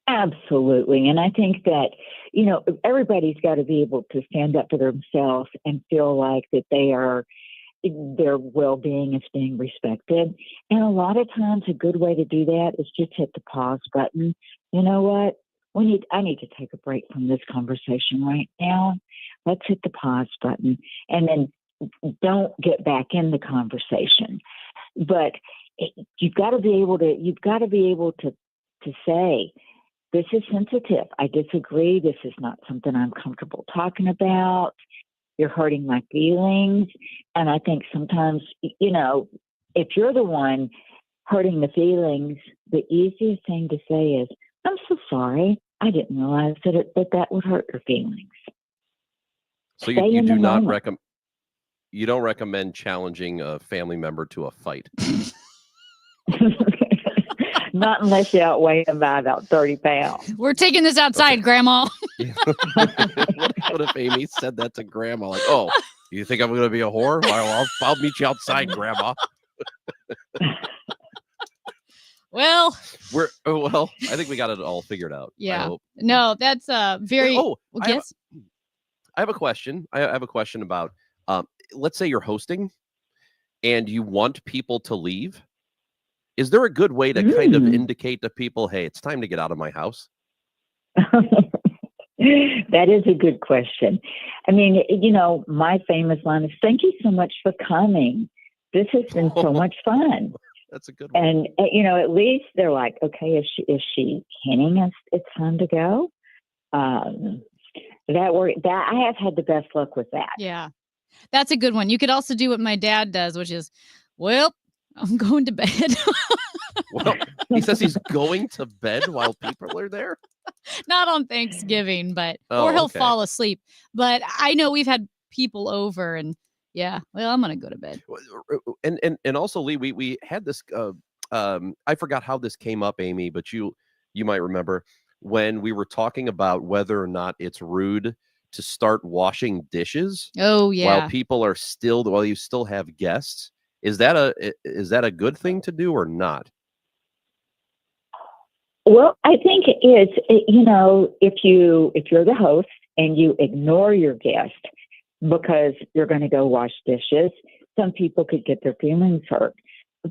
S3: Absolutely. And I think that, everybody's got to be able to stand up for themselves and feel like that their well-being is being respected. And a lot of times a good way to do that is just hit the pause button. You know what? I need to take a break from this conversation right now. Let's hit the pause button, and then don't get back in the conversation. But you've got to be able to say, this is sensitive. I disagree. This is not something I'm comfortable talking about. You're hurting my feelings. And I think sometimes, if you're the one hurting the feelings, the easiest thing to say is, I'm so sorry. I didn't realize that would hurt your feelings.
S6: So you do not recommend. You don't recommend challenging a family member to a fight.
S3: Not unless you outweigh them by about 30 pounds.
S5: We're taking this outside, Grandma.
S6: What if Amy said that to Grandma? Like, oh, you think I'm going to be a whore? Well, I'll meet you outside, Grandma.
S5: Well,
S6: I think we got it all figured out.
S5: Yeah. No, that's very.
S6: Well,
S5: yes.
S6: I have a question. I have a question about, let's say you're hosting and you want people to leave. Is there a good way to kind of indicate to people, hey, it's time to get out of my house?
S3: That is a good question. I mean, my famous line is, thank you so much for coming. This has been so much fun.
S6: That's a good one.
S3: And, at least they're like, okay, is she hinting us it's time to go? That I have had the best luck with that.
S5: Yeah, that's a good one. You could also do what my dad does, which is, well, I'm going to bed.
S6: Well, he says he's going to bed while people are there.
S5: Not on Thanksgiving, but or he'll fall asleep. But I know we've had people over, and yeah, well, I'm gonna go to bed.
S6: And also, Lee, we had this. I forgot how this came up, Amy, but you might remember when we were talking about whether or not it's rude to start washing dishes.
S5: Oh yeah,
S6: while you still have guests. Is that a good thing to do or not?
S3: Well, I think it's, if you're the host and you ignore your guest because you're going to go wash dishes, some people could get their feelings hurt.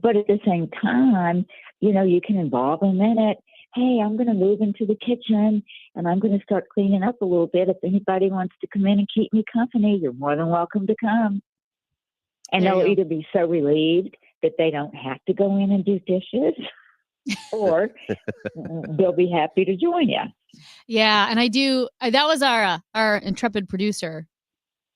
S3: But at the same time, you can involve them in it. Hey, I'm going to move into the kitchen and I'm going to start cleaning up a little bit. If anybody wants to come in and keep me company, you're more than welcome to come. And they'll either be so relieved that they don't have to go in and do dishes, or they'll be happy to join you.
S5: Yeah, and I do. That was our intrepid producer,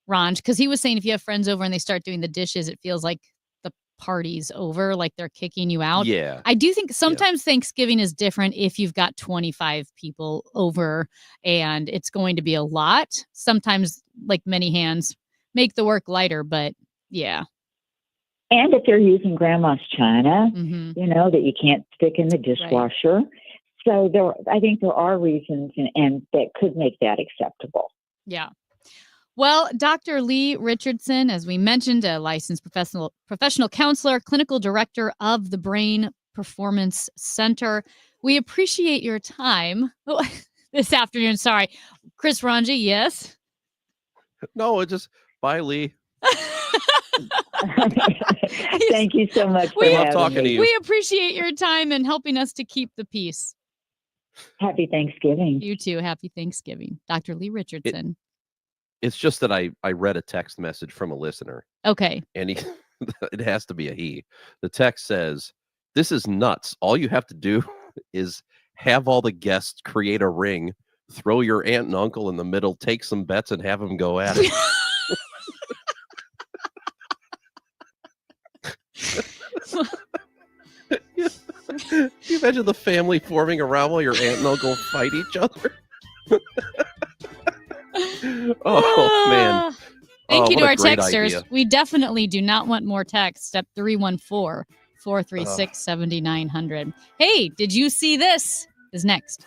S5: Ranj, because he was saying if you have friends over and they start doing the dishes, it feels like the party's over, like they're kicking you out.
S6: Yeah.
S5: I do think sometimes Thanksgiving is different if you've got 25 people over and it's going to be a lot. Sometimes, like many hands, make the work lighter, but yeah.
S3: And if they're using grandma's china, that you can't stick in the dishwasher. Right. So I think there are reasons and that could make that acceptable.
S5: Yeah. Well, Dr. Lee Richardson, as we mentioned, a licensed professional counselor, clinical director of the Brain Performance Center. We appreciate your time this afternoon. Sorry. Chris Ranji, yes?
S6: No, just bye, Lee.
S3: Thank you so much for having me.
S5: We appreciate your time and helping us to keep the peace.
S3: Happy Thanksgiving.
S5: You too. Happy Thanksgiving. Dr. Lee Richardson.
S6: It's just that I read a text message from a listener.
S5: Okay.
S6: And it has to be a he. The text says, "This is nuts. All you have to do is have all the guests create a ring, throw your aunt and uncle in the middle, take some bets, and have them go at it." Can you imagine the family forming around while your aunt and uncle fight each other? Oh, man.
S5: Thank you to our texters.
S6: Idea.
S5: We definitely do not want more texts at 314-436-7900. Hey, did you see this? Is next.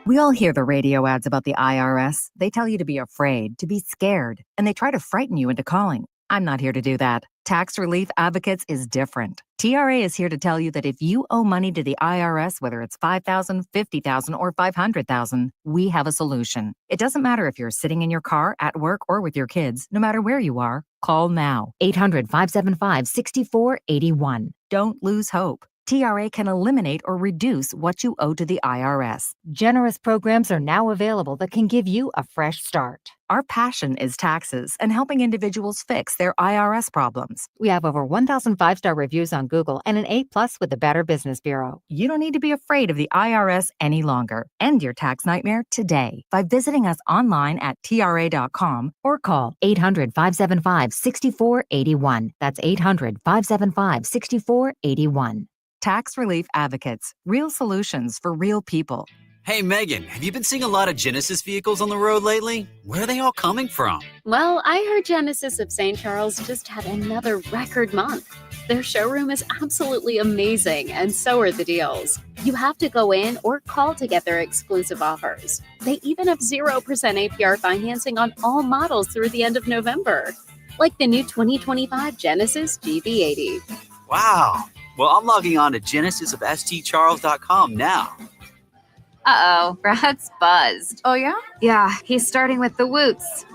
S8: We all hear the radio ads about the IRS. They tell you to be afraid, to be scared, and they try to frighten you into calling. I'm not here to do that. Tax Relief Advocates is different. TRA is here to tell you that if you owe money to the IRS, whether it's $5,000, $50,000, or $500,000, we have a solution. It doesn't matter if you're sitting in your car, at work, or with your kids. No matter where you are, call now. 800-575-6481. Don't lose hope. TRA can eliminate or reduce what you owe to the IRS. Generous programs are now available that can give you a fresh start. Our passion is taxes and helping individuals fix their IRS problems. We have over 1,000 5-star reviews on Google and an A+ with the Better Business Bureau. You don't need to be afraid of the IRS any longer. End your tax nightmare today by visiting us online at TRA.com or call 800-575-6481. That's 800-575-6481. Tax Relief Advocates. Real solutions for real people.
S9: Hey, Megan, have you been seeing a lot of Genesis vehicles on the road lately? Where are they all coming from?
S11: Well, I heard Genesis of St. Charles just had another record month. Their showroom is absolutely amazing, and so are the deals. You have to go in or call to get their exclusive offers. They even have 0% APR financing on all models through the end of November. like the new 2025 Genesis GV80.
S9: Wow. Well, I'm logging on to genesisofstcharles.com now.
S12: Uh-oh, Brad's buzzed.
S13: Oh, yeah?
S12: Yeah, he's starting with the woots.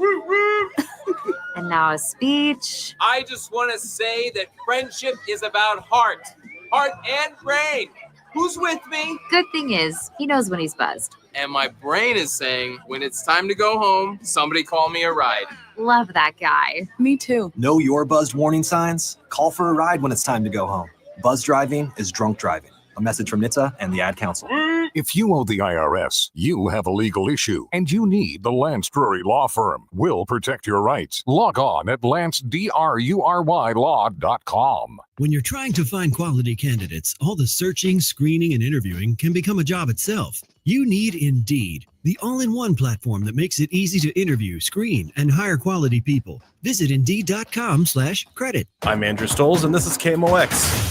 S12: And now a speech.
S15: I just want to say that friendship is about heart and brain. Who's with me?
S12: Good thing is, he knows when he's buzzed.
S15: And my brain is saying, when it's time to go home, somebody call me a ride.
S12: Love that guy.
S13: Me too.
S16: Know your buzzed warning signs? Call for a ride when it's time to go home. Buzz driving is drunk driving. A message from NHTSA and the Ad Council.
S17: If you owe the IRS, you have a legal issue, and you need the Lance Drury Law Firm. We'll protect your rights. Log on at lancedrurylaw.com.
S18: When you're trying to find quality candidates, all the searching, screening, and interviewing can become a job itself. You need Indeed, the all-in-one platform that makes it easy to interview, screen, and hire quality people. Visit Indeed.com/credit.
S27: I'm Andrew Stoles, and this is KMOX.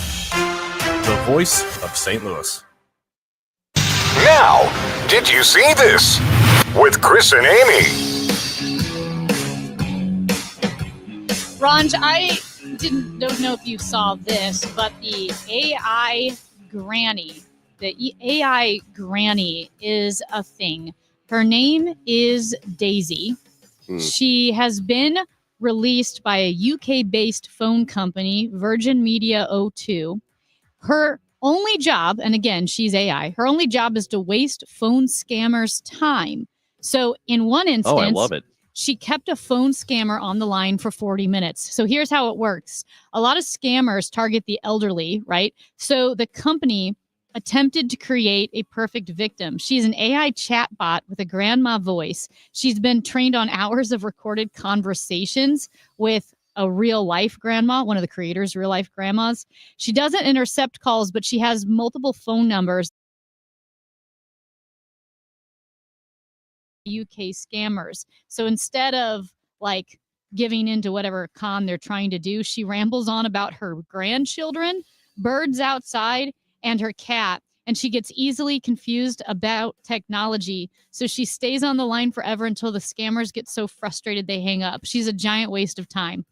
S27: The voice of St. Louis.
S7: Now, did you see this? With Chris and Amy.
S5: Ronj, I don't know if you saw this, but the AI granny is a thing. Her name is Daisy. She has been released by a UK-based phone company, Virgin Media O2. Her only job, and again, she's AI, her only job is to waste phone scammers' time. So in one instance,
S6: I love it.
S5: She kept a phone scammer on the line for 40 minutes. So here's how it works. A lot of scammers target the elderly, right? So the company attempted to create a perfect victim. She's an AI chatbot with a grandma voice. She's been trained on hours of recorded conversations with a real life grandma, one of the creators' real life grandmas. She doesn't intercept calls, but she has multiple phone numbers. UK scammers. So instead of like giving into whatever con they're trying to do, she rambles on about her grandchildren, birds outside, and her cat. And she gets easily confused about technology. So she stays on the line forever until the scammers get so frustrated they hang up. She's a giant waste of time.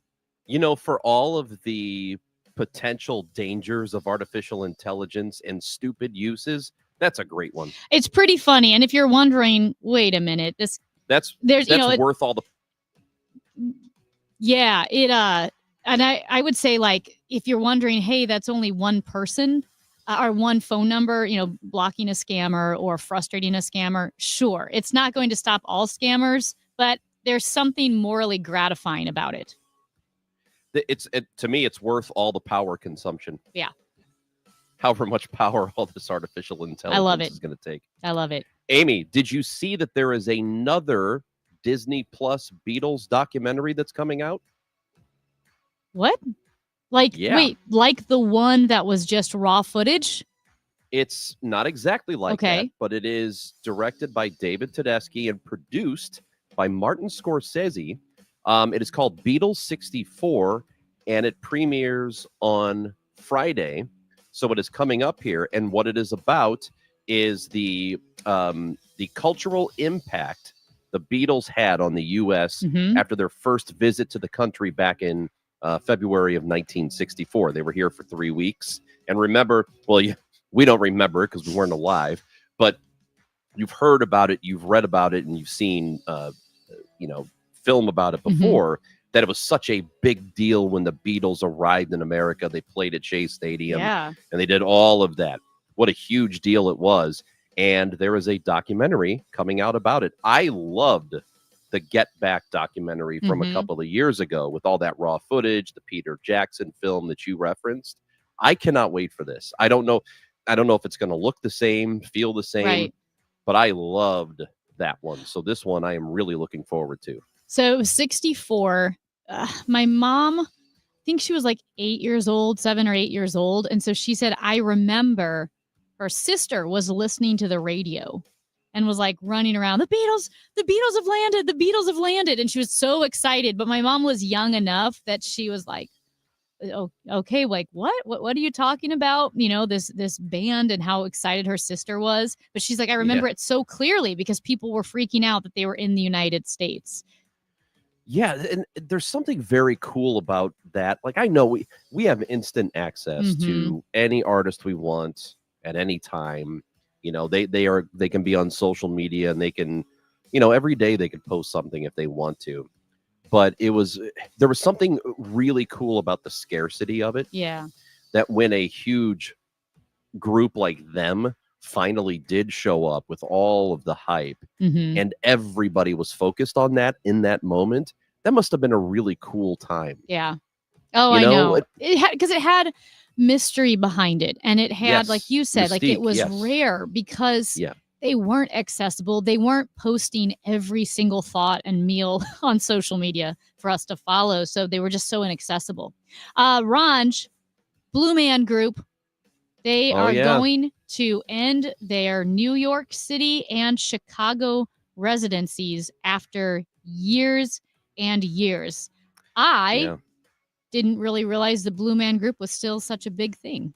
S6: You know, for all of the potential dangers of artificial intelligence and stupid uses, that's a great one.
S5: It's pretty funny. And if you're wondering, wait a minute,
S6: that's worth all the.
S5: Yeah, and I would say, like, if you're wondering, hey, that's only one person or one phone number, blocking a scammer or frustrating a scammer. Sure, it's not going to stop all scammers, but there's something morally gratifying about it.
S6: To me, it's worth all the power consumption.
S5: Yeah.
S6: However much power all this artificial intelligence is going to take.
S5: I love it.
S6: Amy, did you see that there is another Disney Plus Beatles documentary that's coming out?
S5: What? Wait, like the one that was just raw footage?
S6: It's not exactly like that, but it is directed by David Tedeschi and produced by Martin Scorsese. It is called Beatles 64, and it premieres on Friday. So it is coming up here, and what it is about is the cultural impact the Beatles had on the U.S. After their first visit to the country back in February of 1964. They were here for 3 weeks. And remember, we don't remember it because we weren't alive, but you've heard about it, you've read about it, and you've seen, film about it before, that it was such a big deal when the Beatles arrived in America. They played at Shea Stadium, and they did all of that. What a huge deal it was. And there is a documentary coming out about it. I loved the Get Back documentary from a couple of years ago with all that raw footage, the Peter Jackson film that you referenced. I cannot wait for this. I don't know if it's going to look the same, feel the same, but I loved that one. So this one I am really looking forward to.
S5: So 64, my mom, I think she was like 7 or 8 years old. And so she said, I remember her sister was listening to the radio and was like running around, the Beatles have landed, the Beatles have landed. And she was so excited. But my mom was young enough that she was like, oh, okay, like what are you talking about? This band, and how excited her sister was. But she's like, I remember it so clearly because people were freaking out that they were in the United States.
S6: Yeah, and there's something very cool about that. Like, I know we have instant access to any artist we want at any time. You know, they can be on social media, and they can, you know, every day they could post something if they want to. But there was something really cool about the scarcity of it.
S5: Yeah.
S6: That when a huge group like them finally did show up with all of the hype, and everybody was focused on that in that moment, that must have been a really cool time.
S5: Yeah. Oh, I know. Because it had mystery behind it, and it had, like you said, like it was rare because they weren't accessible. They weren't posting every single thought and meal on social media for us to follow, so they were just so inaccessible. Ranj, Blue Man Group, they are going to end their New York City and Chicago residencies after years and years. I didn't really realize the Blue Man Group was still such a big thing.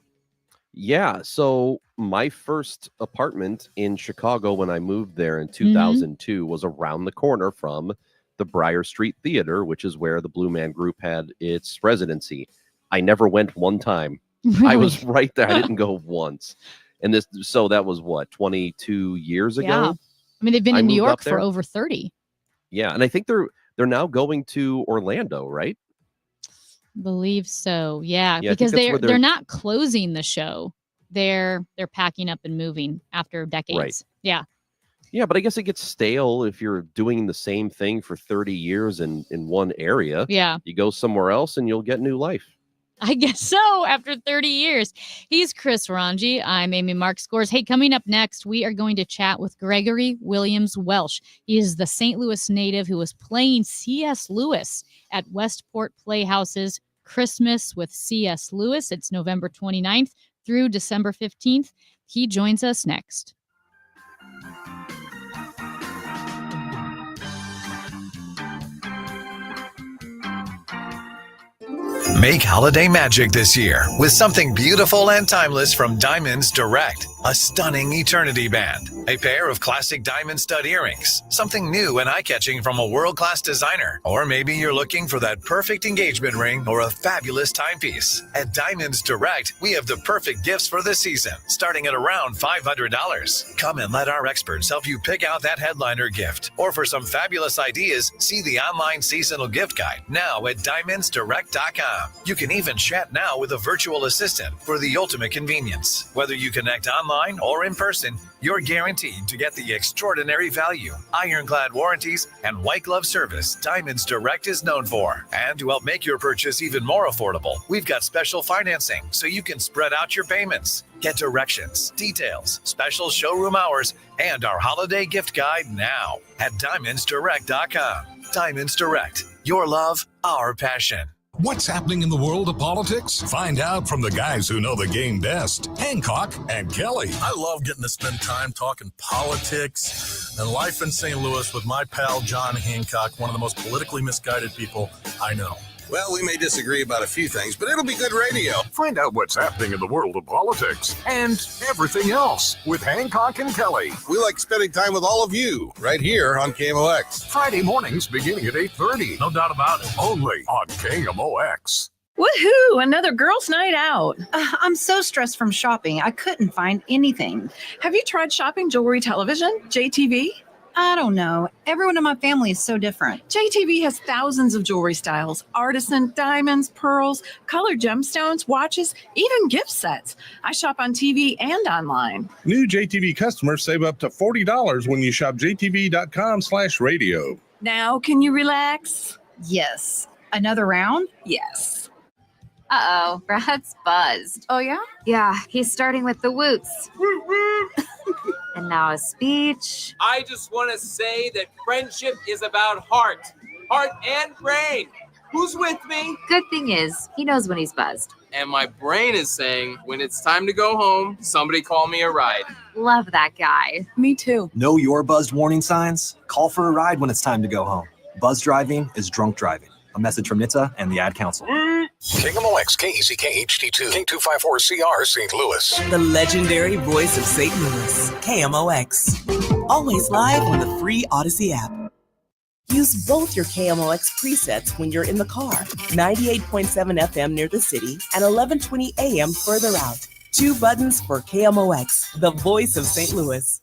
S6: Yeah, so my first apartment in Chicago when I moved there in 2002 was around the corner from the Briar Street Theater, which is where the Blue Man Group had its residency. I never went one time.
S5: Really?
S6: I was right there. I didn't go once. And so that was what, 22 years ago?
S5: Yeah. I mean, they've been in New York for over 30.
S6: Yeah, and I think they're now going to Orlando, right?
S5: Believe so. Yeah, because they're not closing the show. They're packing up and moving after decades.
S6: Right.
S5: Yeah.
S6: Yeah, but I guess it gets stale if you're doing the same thing for 30 years in one area.
S5: Yeah.
S6: You go somewhere else and you'll get new life.
S5: I guess so, after 30 years. He's Chris Ranji. I'm Amy Mark Scores. Hey, coming up next, we are going to chat with Gregory Williams Welsh. He is the St. Louis native who was playing C.S. Lewis at Westport Playhouse's Christmas with C.S. Lewis. It's November 29th through December 15th. He joins us next.
S1: Make holiday magic this year with something beautiful and timeless from Diamonds Direct. A stunning eternity band, a pair of classic diamond stud earrings, something new and eye-catching from a world-class designer, or maybe you're looking for that perfect engagement ring or a fabulous timepiece. At Diamonds Direct, we have the perfect gifts for the season, starting at around $500. Come and let our experts help you pick out that headliner gift, or for some fabulous ideas, see the online seasonal gift guide now at diamondsdirect.com. You can even chat now with a virtual assistant for the ultimate convenience. Whether you connect online or in person, you're guaranteed to get the extraordinary value, ironclad warranties, and white glove service Diamonds Direct is known for. And to help make your purchase even more affordable, we've got special financing so you can spread out your payments. Get directions, details, special showroom hours, and our holiday gift guide now at diamondsdirect.com. Diamonds Direct, your love, our passion.
S17: What's happening in the world of politics? Find out from the guys who know the game best, Hancock and Kelly.
S4: I love getting to spend time talking politics and life in St. Louis with my pal John Hancock, one of the most politically misguided people I know.
S13: Well, we may disagree about a few things, but it'll be good radio.
S17: Find out what's happening in the world of politics and everything else with Hancock and Kelly.
S13: We like spending time with all of you right here on KMOX.
S17: Friday mornings beginning at 8:30.
S4: No doubt about it.
S17: Only on KMOX.
S19: Woohoo! Another girls' night out. I'm so stressed from shopping. I couldn't find anything.
S20: Have you tried shopping jewelry television, JTV?
S19: I don't know. Everyone in my family is so different.
S20: JTV has thousands of jewelry styles, artisan, diamonds, pearls, colored gemstones, watches, even gift sets. I shop on TV and online.
S4: New JTV customers save up to $40 when you shop jtv.com/radio.
S20: Now, can you relax?
S19: Yes. Another round?
S20: Yes.
S12: Uh-oh, Brad's buzzed.
S19: Oh, yeah?
S12: Yeah, he's starting with the woots. And now a speech.
S15: I just want to say that friendship is about heart and brain. Who's with me?
S12: Good thing is, he knows when he's buzzed.
S15: And my brain is saying, when it's time to go home, somebody call me a ride.
S12: Love that guy.
S20: Me too.
S16: Know your buzzed warning signs? Call for a ride when it's time to go home. Buzz driving is drunk driving. A message from NHTSA and the Ad Council.
S7: KMOX, KECK HD2, K254CR, St. Louis.
S2: The legendary voice of St. Louis, KMOX. Always live on the free Odyssey app. Use both your KMOX presets when you're in the car. 98.7 FM near the city and 1120 AM further out. 2 buttons for KMOX, the voice of St. Louis.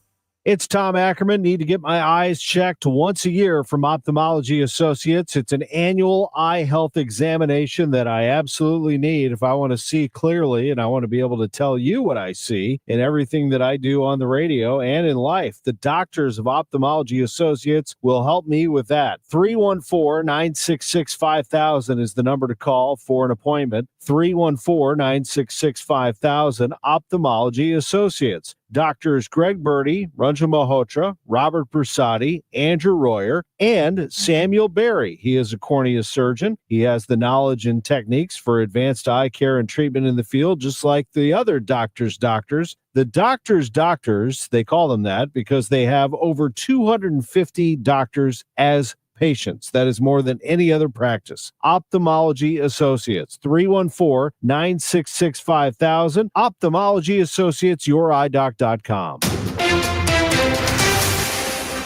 S10: It's Tom Ackerman. Need to get my eyes checked once a year from Ophthalmology Associates. It's an annual eye health examination that I absolutely need if I want to see clearly, and I want to be able to tell you what I see in everything that I do on the radio and in life. The doctors of Ophthalmology Associates will help me with that. 314-966-5000 is the number to call for an appointment. 314-966-5000, Ophthalmology Associates. Doctors Greg Birdie, Ranjan Malhotra, Robert Brusati, Andrew Royer, and Samuel Berry. He is a cornea surgeon. He has the knowledge and techniques for advanced eye care and treatment in the field, just like the other doctors. The doctors, they call them that because they have over 250 doctors as patients. That is more than any other practice. Ophthalmology Associates, 314-966-5000. Ophthalmology Associates, yourEyeDoc.com.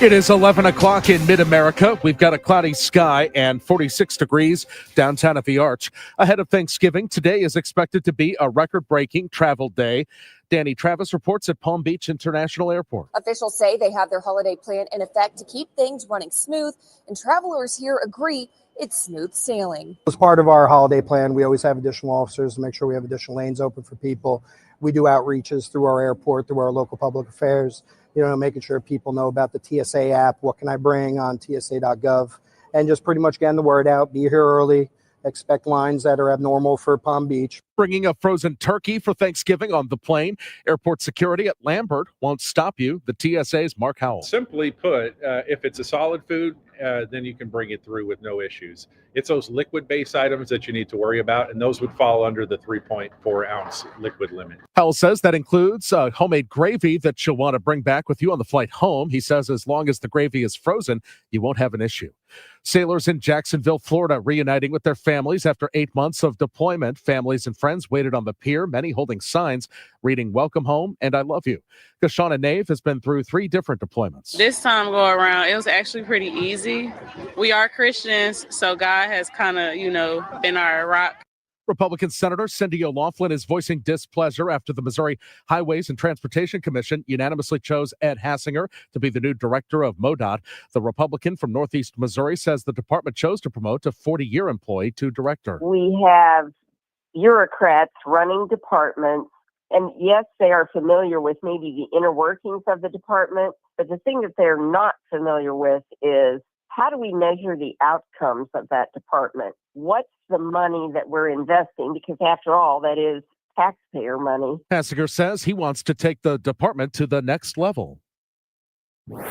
S14: It is 11 o'clock in mid-America. We've got a cloudy sky and 46 degrees downtown at the Arch. Ahead of Thanksgiving, today is expected to be a record-breaking travel day. Danny Travis reports at Palm Beach International Airport.
S21: Officials say they have their holiday plan in effect to keep things running smooth, and travelers here agree it's smooth sailing.
S22: As part of our holiday plan, we always have additional officers to make sure we have additional lanes open for people. We do outreaches through our airport, through our local public affairs, making sure people know about the TSA app, what can I bring on tsa.gov, and just pretty much getting the word out, be here early, expect lines that are abnormal for Palm Beach.
S14: Bringing a frozen turkey for Thanksgiving on the plane. Airport security at Lambert won't stop you. The TSA's Mark Howell.
S23: Simply put, if it's a solid food, then you can bring it through with no issues. It's those liquid-based items that you need to worry about, and those would fall under the 3.4-ounce liquid limit.
S14: Howell says that includes homemade gravy that you'll want to bring back with you on the flight home. He says as long as the gravy is frozen, you won't have an issue. Sailors in Jacksonville, Florida, reuniting with their families after 8 months of deployment. Families and friends waited on the pier, many holding signs reading "Welcome home" and "I love you." Kashana Nave has been through 3 different deployments.
S24: This time go around, it was actually pretty easy. We are Christians, so God has kind of, been our rock.
S14: Republican Senator Cindy O'Laughlin is voicing displeasure after the Missouri Highways and Transportation Commission unanimously chose Ed Hassinger to be the new director of MoDOT. The Republican from Northeast Missouri says the department chose to promote a 40-year employee to director.
S25: We have bureaucrats running departments, and yes, they are familiar with maybe the inner workings of the department, but the thing that they're not familiar with is how do we measure the outcomes of that department? What's the money that we're investing? Because after all, that is taxpayer money.
S14: Hassinger says he wants to take the department to the next level. The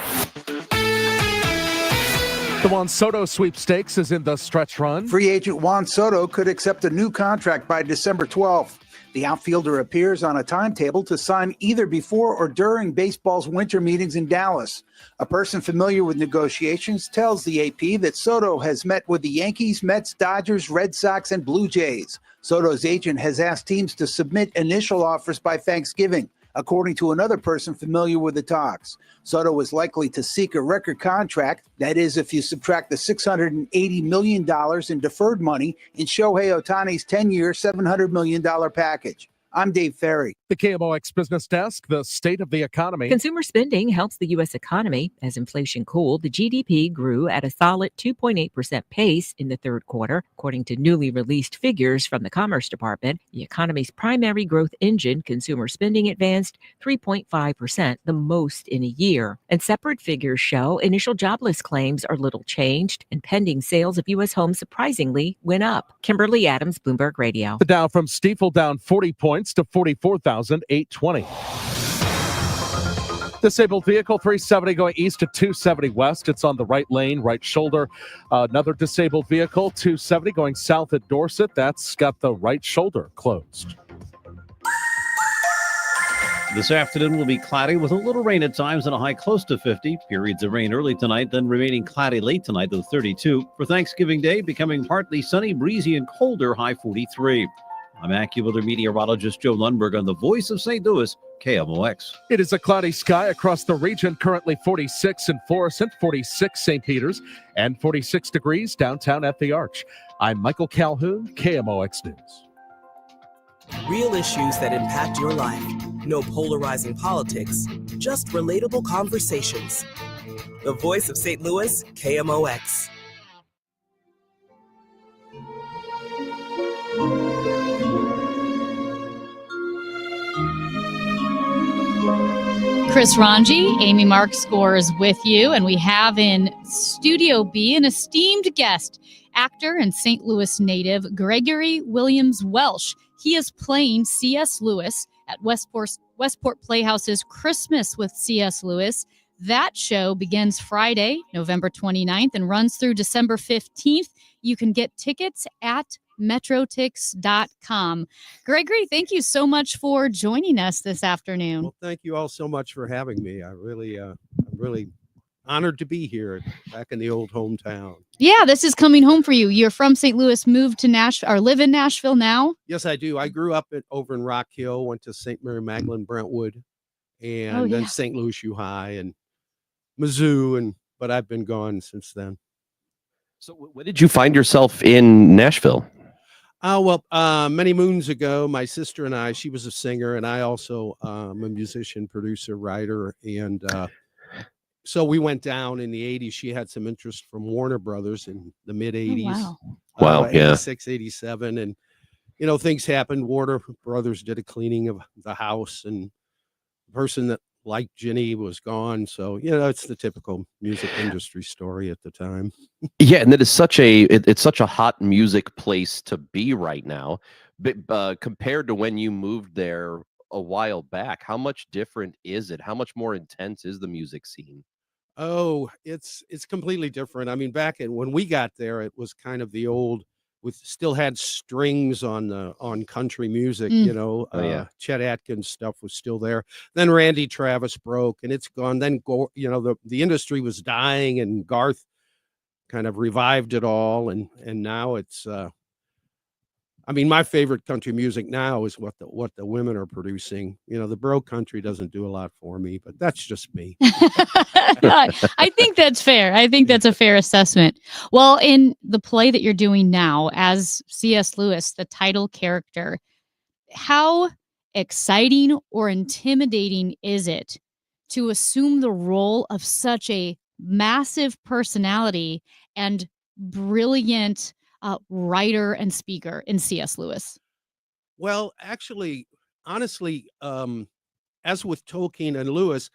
S14: Juan Soto sweepstakes is in the stretch run.
S28: Free agent Juan Soto could accept a new contract by December 12th. The outfielder appears on a timetable to sign either before or during baseball's winter meetings in Dallas. A person familiar with negotiations tells the AP that Soto has met with the Yankees, Mets, Dodgers, Red Sox, and Blue Jays. Soto's agent has asked teams to submit initial offers by Thanksgiving, according to another person familiar with the talks. Soto is likely to seek a record contract, that is, if you subtract the $680 million in deferred money in Shohei Ohtani's 10-year, $700 million package. I'm Dave Ferry.
S14: The KMOX Business Desk, the state of the economy.
S29: Consumer spending helps the U.S. economy. As inflation cooled, the GDP grew at a solid 2.8% pace in the third quarter. According to newly released figures from the Commerce Department, the economy's primary growth engine, consumer spending, advanced 3.5%, the most in a year. And separate figures show initial jobless claims are little changed, and pending sales of U.S. homes surprisingly went up. Kimberly Adams, Bloomberg Radio.
S14: The Dow from Stifel down 40 points to 44,820. Disabled vehicle 370 going east to 270 west. It's on the right lane, right shoulder. Another disabled vehicle 270 going south at Dorset. That's got the right shoulder closed.
S30: This afternoon will be cloudy with a little rain at times and a high close to 50. Periods of rain early tonight, then remaining cloudy late tonight to 32. For Thanksgiving Day, becoming partly sunny, breezy, and colder, high 43. I'm AccuWeather meteorologist Joe Lundberg on the Voice of St. Louis, KMOX.
S14: It is a cloudy sky across the region, currently 46 in Florissant, 46 St. Peters, and 46 degrees downtown at the Arch. I'm Michael Calhoun, KMOX News.
S2: Real issues that impact your life. No polarizing politics, just relatable conversations. The voice of St. Louis, KMOX.
S1: Chris Ranji, Amy Mark scores with you, and we have in Studio B an esteemed guest, actor and St. Louis native Gregory Williams Welsh. He is playing C.S. Lewis at Westport Playhouse's Christmas with C.S. Lewis. That show begins Friday, November 29th, and runs through December 15th. You can get tickets at metrotix.com. Gregory, thank you so much for joining us this afternoon.
S3: Well, thank you all so much for having me. I'm really honored to be here back in the old hometown.
S1: Yeah, this is coming home for you. You're from St. Louis, moved to Nashville, or live in Nashville now?
S3: Yes, I do. I grew up over in Rock Hill, went to St. Mary Magdalene Brentwood, and then St. Louis U High and Mizzou, but I've been gone since then.
S5: So when did you find yourself in Nashville?
S3: Many moons ago, my sister and I, she was a singer, and I also am a musician, producer, writer, and so we went down in the 80s. She had some interest from Warner Brothers in the mid 80s.
S5: Wow, yeah.
S3: 86, 87, and things happened. Warner Brothers did a cleaning of the house, and the person that liked Ginny was gone. So, it's the typical music industry story at the time.
S5: Yeah, and it's such a hot music place to be right now. But compared to when you moved there a while back, how much different is it? How much more intense is the music scene?
S3: Oh, it's completely different. I mean, when we got there, it was kind of the old, still had strings on country music, Chet Atkins stuff was still there. Then Randy Travis broke and it's gone. Then the industry was dying and Garth kind of revived it all. And now it's my favorite country music now is what the women are producing. The bro country doesn't do a lot for me, but that's just me.
S1: I think that's fair. I think that's a fair assessment. Well, in the play that you're doing now as C.S. Lewis, the title character, how exciting or intimidating is it to assume the role of such a massive personality and brilliant writer and speaker in C.S. Lewis?
S3: Well, actually, honestly, as with Tolkien and Lewis,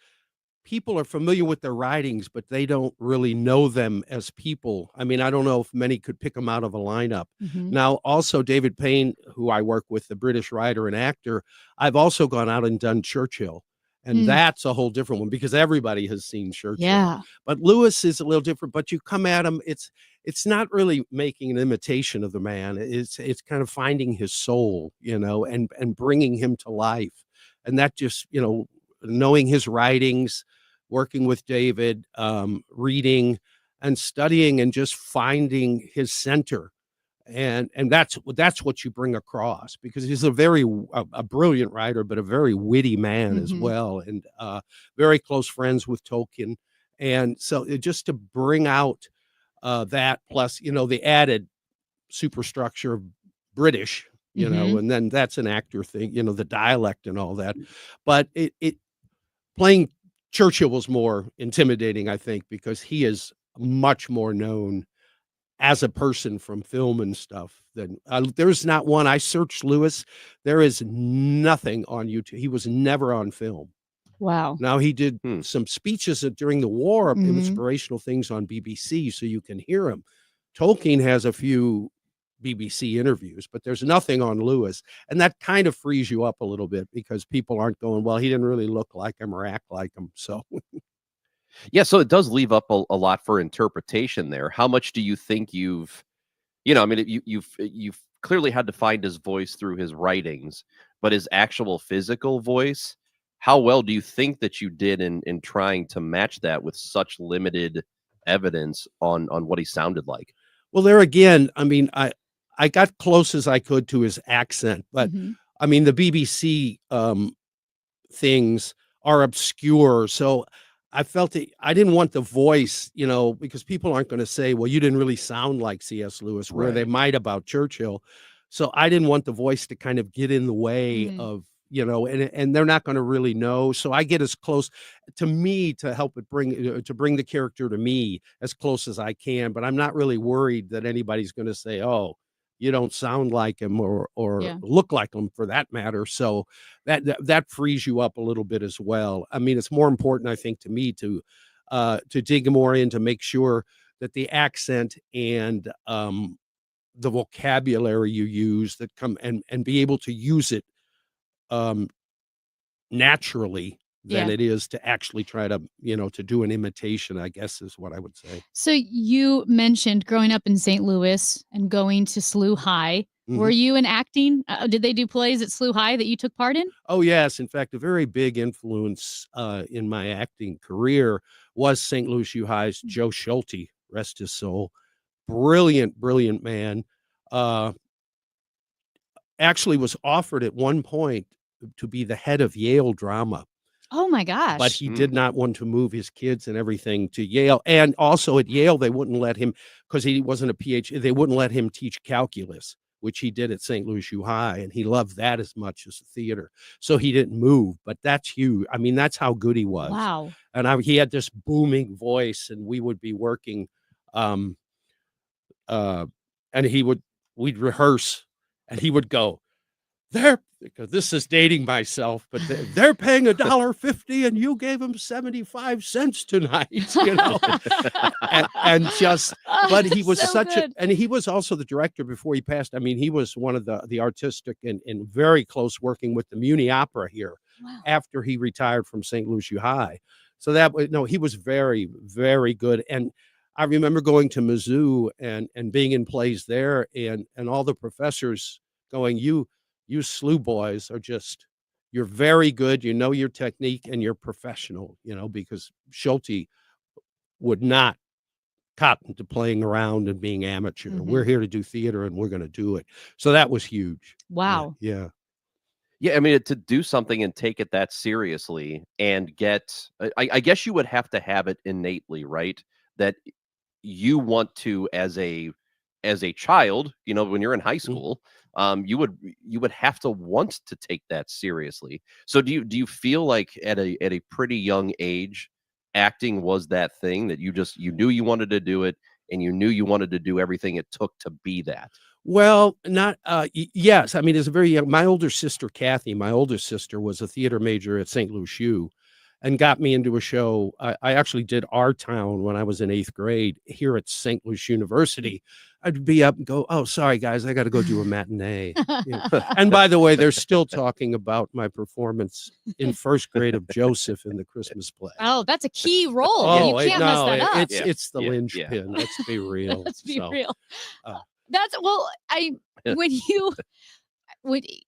S3: people are familiar with their writings, but they don't really know them as people. I mean, I don't know if many could pick them out of a lineup.
S1: Mm-hmm.
S3: Now, also David Payne, who I work with, the British writer and actor, I've also gone out and done Churchill. And that's a whole different one because everybody has seen Churchill.
S1: Yeah.
S3: But Lewis is a little different, but you come at him, it's not really making an imitation of the man. It's kind of finding his soul, and bringing him to life. And that just, knowing his writings, working with David, reading and studying and just finding his center. And that's what you bring across because he's a brilliant writer, but a very witty man as well. And very close friends with Tolkien. And so just to bring out that plus, the added superstructure of British, and then that's an actor thing, the dialect and all that. But it playing Churchill was more intimidating, I think, because he is much more known as a person from film and stuff. Than there's not one. I searched Lewis. There is nothing on YouTube. He was never on film.
S1: Wow.
S3: Now he did some speeches during the war, inspirational things on BBC, so you can hear him. Tolkien has a few BBC interviews, but there's nothing on Lewis. And that kind of frees you up a little bit because people aren't going, well, he didn't really look like him or act like him. So
S5: yeah, so it does leave up a lot for interpretation there. How much do you think you've clearly had to find his voice through his writings, but his actual physical voice, how well do you think that you did in trying to match that with such limited evidence on what he sounded like?
S3: Well, there again, I got close as I could to his accent, but the BBC things are obscure. So I felt I didn't want the voice, because people aren't going to say, well, you didn't really sound like C.S. Lewis, where they
S14: Right.
S3: might about Churchill. So I didn't want the voice to kind of get in the way
S1: Mhm.
S3: of, and they're not going to really know. So I get as close to me to help it bring the character to me as close as I can. But I'm not really worried that anybody's going to say, oh, you don't sound like him or
S1: Yeah.
S3: look like him for that matter. So that frees you up a little bit as well. I mean, it's more important, I think, to me to dig more in to make sure that the accent and the vocabulary you use that come and be able to use it um naturally than
S1: Yeah.
S3: it is to actually try to to do an imitation, I guess is what I would say.
S1: So you mentioned growing up in St. Louis and going to SLU High. Were
S3: Mhm.
S1: you in acting? Did they do plays at SLU High that you took part in?
S3: Oh yes, in fact, a very big influence in my acting career was St. Louis U High's Joe Schulte, rest his soul. Brilliant man. Uh, Actually was offered at one point to be the head of Yale drama,
S1: Oh my
S3: but
S1: gosh.
S3: he did not want to move his kids and everything to Yale. And also at Yale, they wouldn't let him because he wasn't a PhD. They wouldn't let him teach calculus, which he did at St. Louis U High, and he loved that as much as the theater. So he didn't move. But that's huge. I mean, that's how good he was.
S1: Wow.
S3: And he had this booming voice, and we would be working, um, uh, and we'd rehearse, and he would go, because this is dating myself, but they're paying $1.50 and you gave them 75 cents tonight, and just, but he was
S1: So
S3: such
S1: good.
S3: and he was also the director before he passed. I mean, he was one of the artistic and very close working with the Muni Opera here
S1: Wow.
S3: after he retired from St. Louis U High. So that was, no, he was very, very good. And I remember going to Mizzou and being in plays there and all the professors going, you SLU boys are you're very good. You know your technique and you're professional, because Schulte would not cotton to playing around and being amateur.
S1: Mhm.
S3: We're here to do theater and we're going to do it. So that was huge.
S1: Wow.
S3: Yeah.
S5: Yeah, I mean, to do something and take it that seriously and I guess you would have to have it innately, right? That you want to, as a child, when you're in high school, you would have to want to take that seriously. So do you feel like at a pretty young age, acting was that thing that you knew you wanted to do it and you knew you wanted to do everything it took to be that?
S3: Well, not yes. I mean, as a very young, my older sister, Kathy, my oldest sister was a theater major at St. Louis U and got me into a show. I actually did Our Town when I was in 8th grade here at St. Louis University. I'd be up and go, oh, sorry, guys, I got to go do a matinee. And by the way, they're still talking about my performance in 1st grade of Joseph in the Christmas play.
S1: Oh, that's a key role.
S3: Oh,
S1: You can't mess that up.
S3: it's the linchpin. Let's be real.
S1: Let's be
S3: So,
S1: real.
S3: uh,
S1: That's when you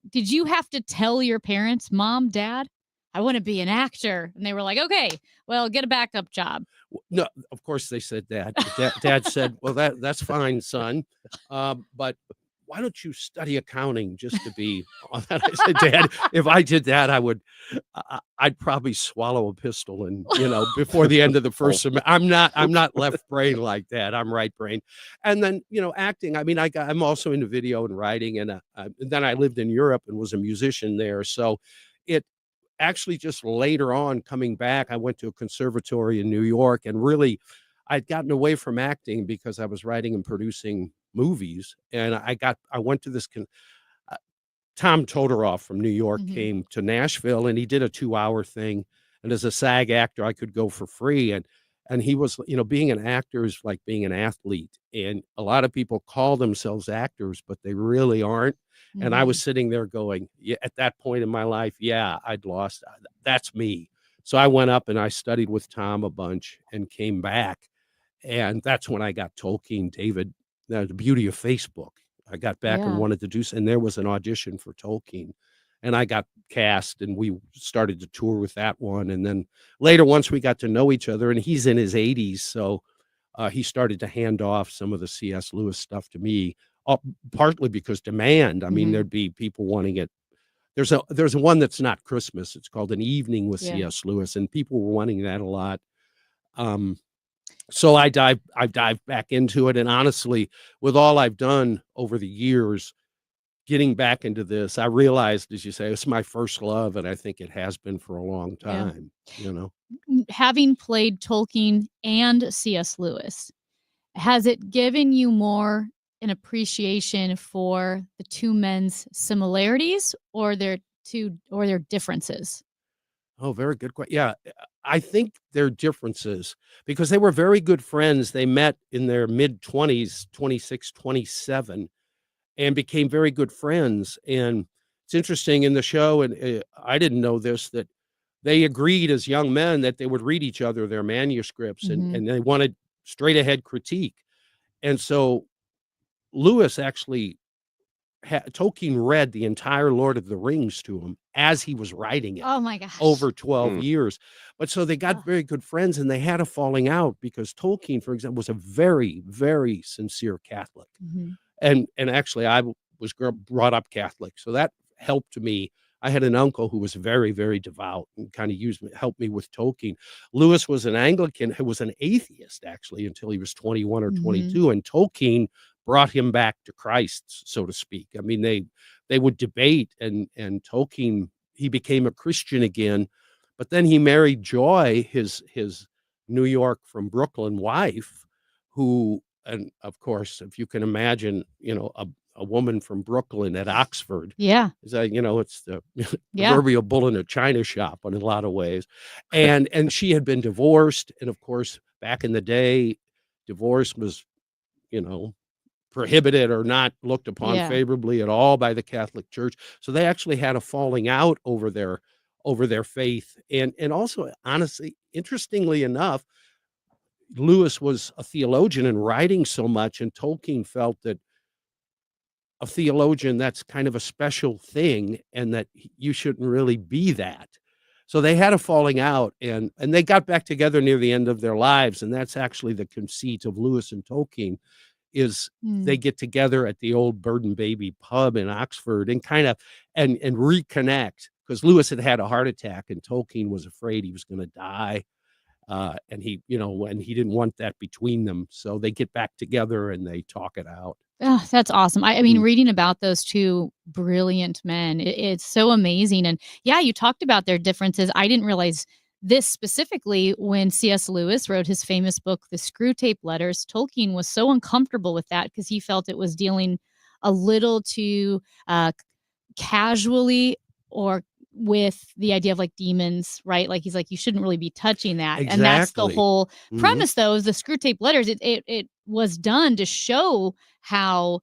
S1: did you have to tell your parents, Mom, Dad, I want to be an actor? And they were like, okay, well, get a backup job.
S3: No, of course they said that. Dad said, well, that's fine, son. But why don't you study accounting just to be on that? I said, Dad, if I did that, I'd probably swallow a pistol and, before the end of the first semester. I'm not left brain like that. I'm right brain. And then, acting, I mean, I'm also into video and writing. And then I lived in Europe and was a musician there. So it actually just later on coming back, I went to a conservatory in New York and really I'd gotten away from acting because I was writing and producing movies. And I went to this Tom Todoroff from New York came to Nashville and he did a 2-hour thing. And as a SAG actor, I could go for free. And he was, being an actor is like being an athlete. And a lot of people call themselves actors, but they really aren't. And I was sitting there going, yeah, at that point in my life, yeah, I'd lost. That's me. So I went up and I studied with Tom a bunch and came back. And that's when I got Tolkien, David, the beauty of Facebook. I got back and wanted to do, and there was an audition for Tolkien. And I got cast and we started to tour with that one. And then later, once we got to know each other, and he's in his 80s, so he started to hand off some of the C.S. Lewis stuff to me, partly because demand. I mean, there'd be people wanting it. there's one that's not Christmas. It's called An Evening with
S1: Yeah.
S3: C.S. Lewis, and people were wanting that a lot. So I dived back into it, and honestly, with all I've done over the years, getting back into this, I realized, as you say, it's my first love, and I think it has been for a long
S1: Yeah.
S3: time. You know,
S1: Having played Tolkien and C.S. Lewis, has it given you more an appreciation for the two men's similarities or their differences?
S3: oh, very good question. Yeah, I think their differences because they were very good friends. They met in their mid 20s, 26, 27, and became very good friends. And it's interesting in the show, and I didn't know this, that they agreed as young men that they would read each other their manuscripts,
S1: Mhm.
S3: and they wanted straight ahead critique. And so Lewis actually Tolkien read the entire Lord of the Rings to him as he was writing it
S1: Oh my gosh.
S3: over 12 years. But so they got very good friends, and they had a falling out because Tolkien, for example, was a very, very sincere Catholic.
S1: Mhm.
S3: And actually, I was brought up Catholic, so that helped me. I had an uncle who was very, very devout and kind of helped me with Tolkien. Lewis was an Anglican who was an atheist, actually, until he was 21 or
S1: Mhm.
S3: 22, and Tolkien brought him back to Christ, so to speak. I mean, they would debate, and Tolkien, he became a Christian again, but then he married Joy, his New York from Brooklyn wife, who, and of course, if you can imagine, you know, a woman from Brooklyn at Oxford.
S1: Yeah.
S3: Is that, you know, it's the
S1: Yeah.
S3: proverbial bull in a china shop in a lot of ways. And she had been divorced. And of course, back in the day, divorce was, you know, prohibited or not looked upon
S1: Yeah.
S3: favorably at all by the Catholic Church. So they actually had a falling out over their faith. And also, honestly, interestingly enough, Lewis was a theologian and writing so much, and Tolkien felt that a theologian, that's kind of a special thing, and that you shouldn't really be that. So they had a falling out, and they got back together near the end of their lives, and that's actually the conceit of Lewis and Tolkien, is they get together at the old Bird and Baby pub in Oxford and kind of and reconnect, because Lewis had had a heart attack and Tolkien was afraid he was going to die. And he, you know, and he didn't want that between them. So they get back together and they talk it out.
S1: Oh, that's awesome. I mean, reading about those two brilliant men, it's so amazing. And yeah, you talked about their differences. I didn't realize this specifically when C.S. Lewis wrote his famous book, The Screwtape Letters. Tolkien was so uncomfortable with that because he felt it was dealing a little too casually or with the idea of like demons, right? Like he's like, you shouldn't really be touching that. And that's the
S3: Exactly.
S1: whole
S3: Mhm.
S1: premise, though, is the Screwtape Letters. It was done to show how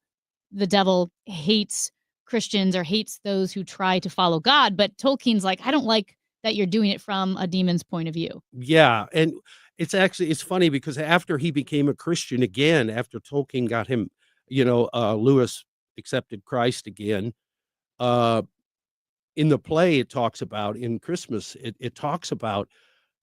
S1: the devil hates Christians or hates those who try to follow God. But Tolkien's like, I don't like that you're doing it from a demon's point of view.
S3: Yeah, and it's funny because after he became a Christian again, after Tolkien got him, you know, Lewis accepted Christ again. In the play, it talks about in Christmas, it talks about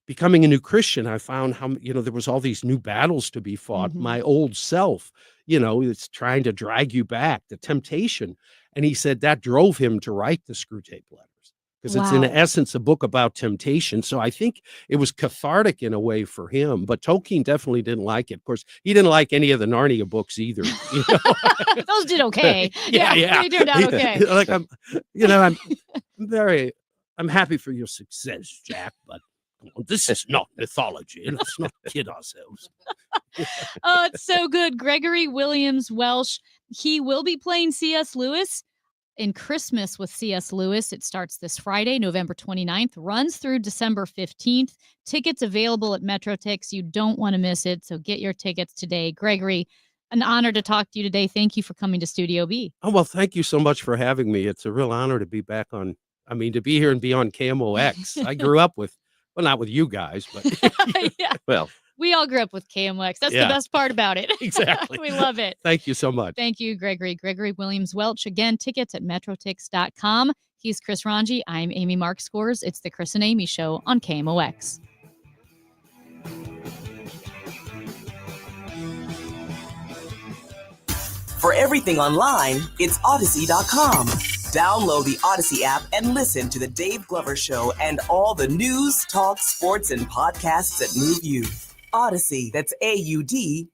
S3: becoming a new Christian. I found how, you know, there was all these new battles to be fought.
S1: Mhm.
S3: My old self, you know, it's trying to drag you back, the temptation. And he said that drove him to write the Screwtape Letters, because it's in
S1: Wow.
S3: essence a book about temptation. So I think it was cathartic in a way for him, but Tolkien definitely didn't like it. Of course, he didn't like any of the Narnia books either. You know?
S1: Those did okay.
S3: Yeah.
S1: They turned out okay.
S3: Like I'm happy for your success, Jack, but this is not mythology. Let's not kid ourselves.
S1: Oh, it's so good. Gregory Williams Welsh. He will be playing C.S. Lewis in Christmas with C.S. Lewis. It starts this Friday, November 29th, runs through December 15th. Tickets available at MetroTix. You don't want to miss it, so get your tickets today. Gregory, an honor to talk to you today. Thank you for coming to Studio B.
S3: Oh, well, thank you so much for having me. It's a real honor to be back on, to be here and be on KMOX. I grew up with, well, not with you guys, but
S1: Yeah.
S3: well,
S1: We all grew up with KMOX. That's
S3: Yeah.
S1: the best part about it.
S3: Exactly.
S1: We love it.
S3: thank you so much.
S1: Thank you, Gregory. Gregory Williams Welch. Again, tickets at metrotix.com. He's Chris Ranji. I'm Amy Mark Scores. It's the Chris and Amy Show on KMOX.
S2: For everything online, it's Odyssey.com. Download the Odyssey app and listen to The Dave Glover Show and all the news, talk, sports, and podcasts that move you. Odyssey, that's AUDACY.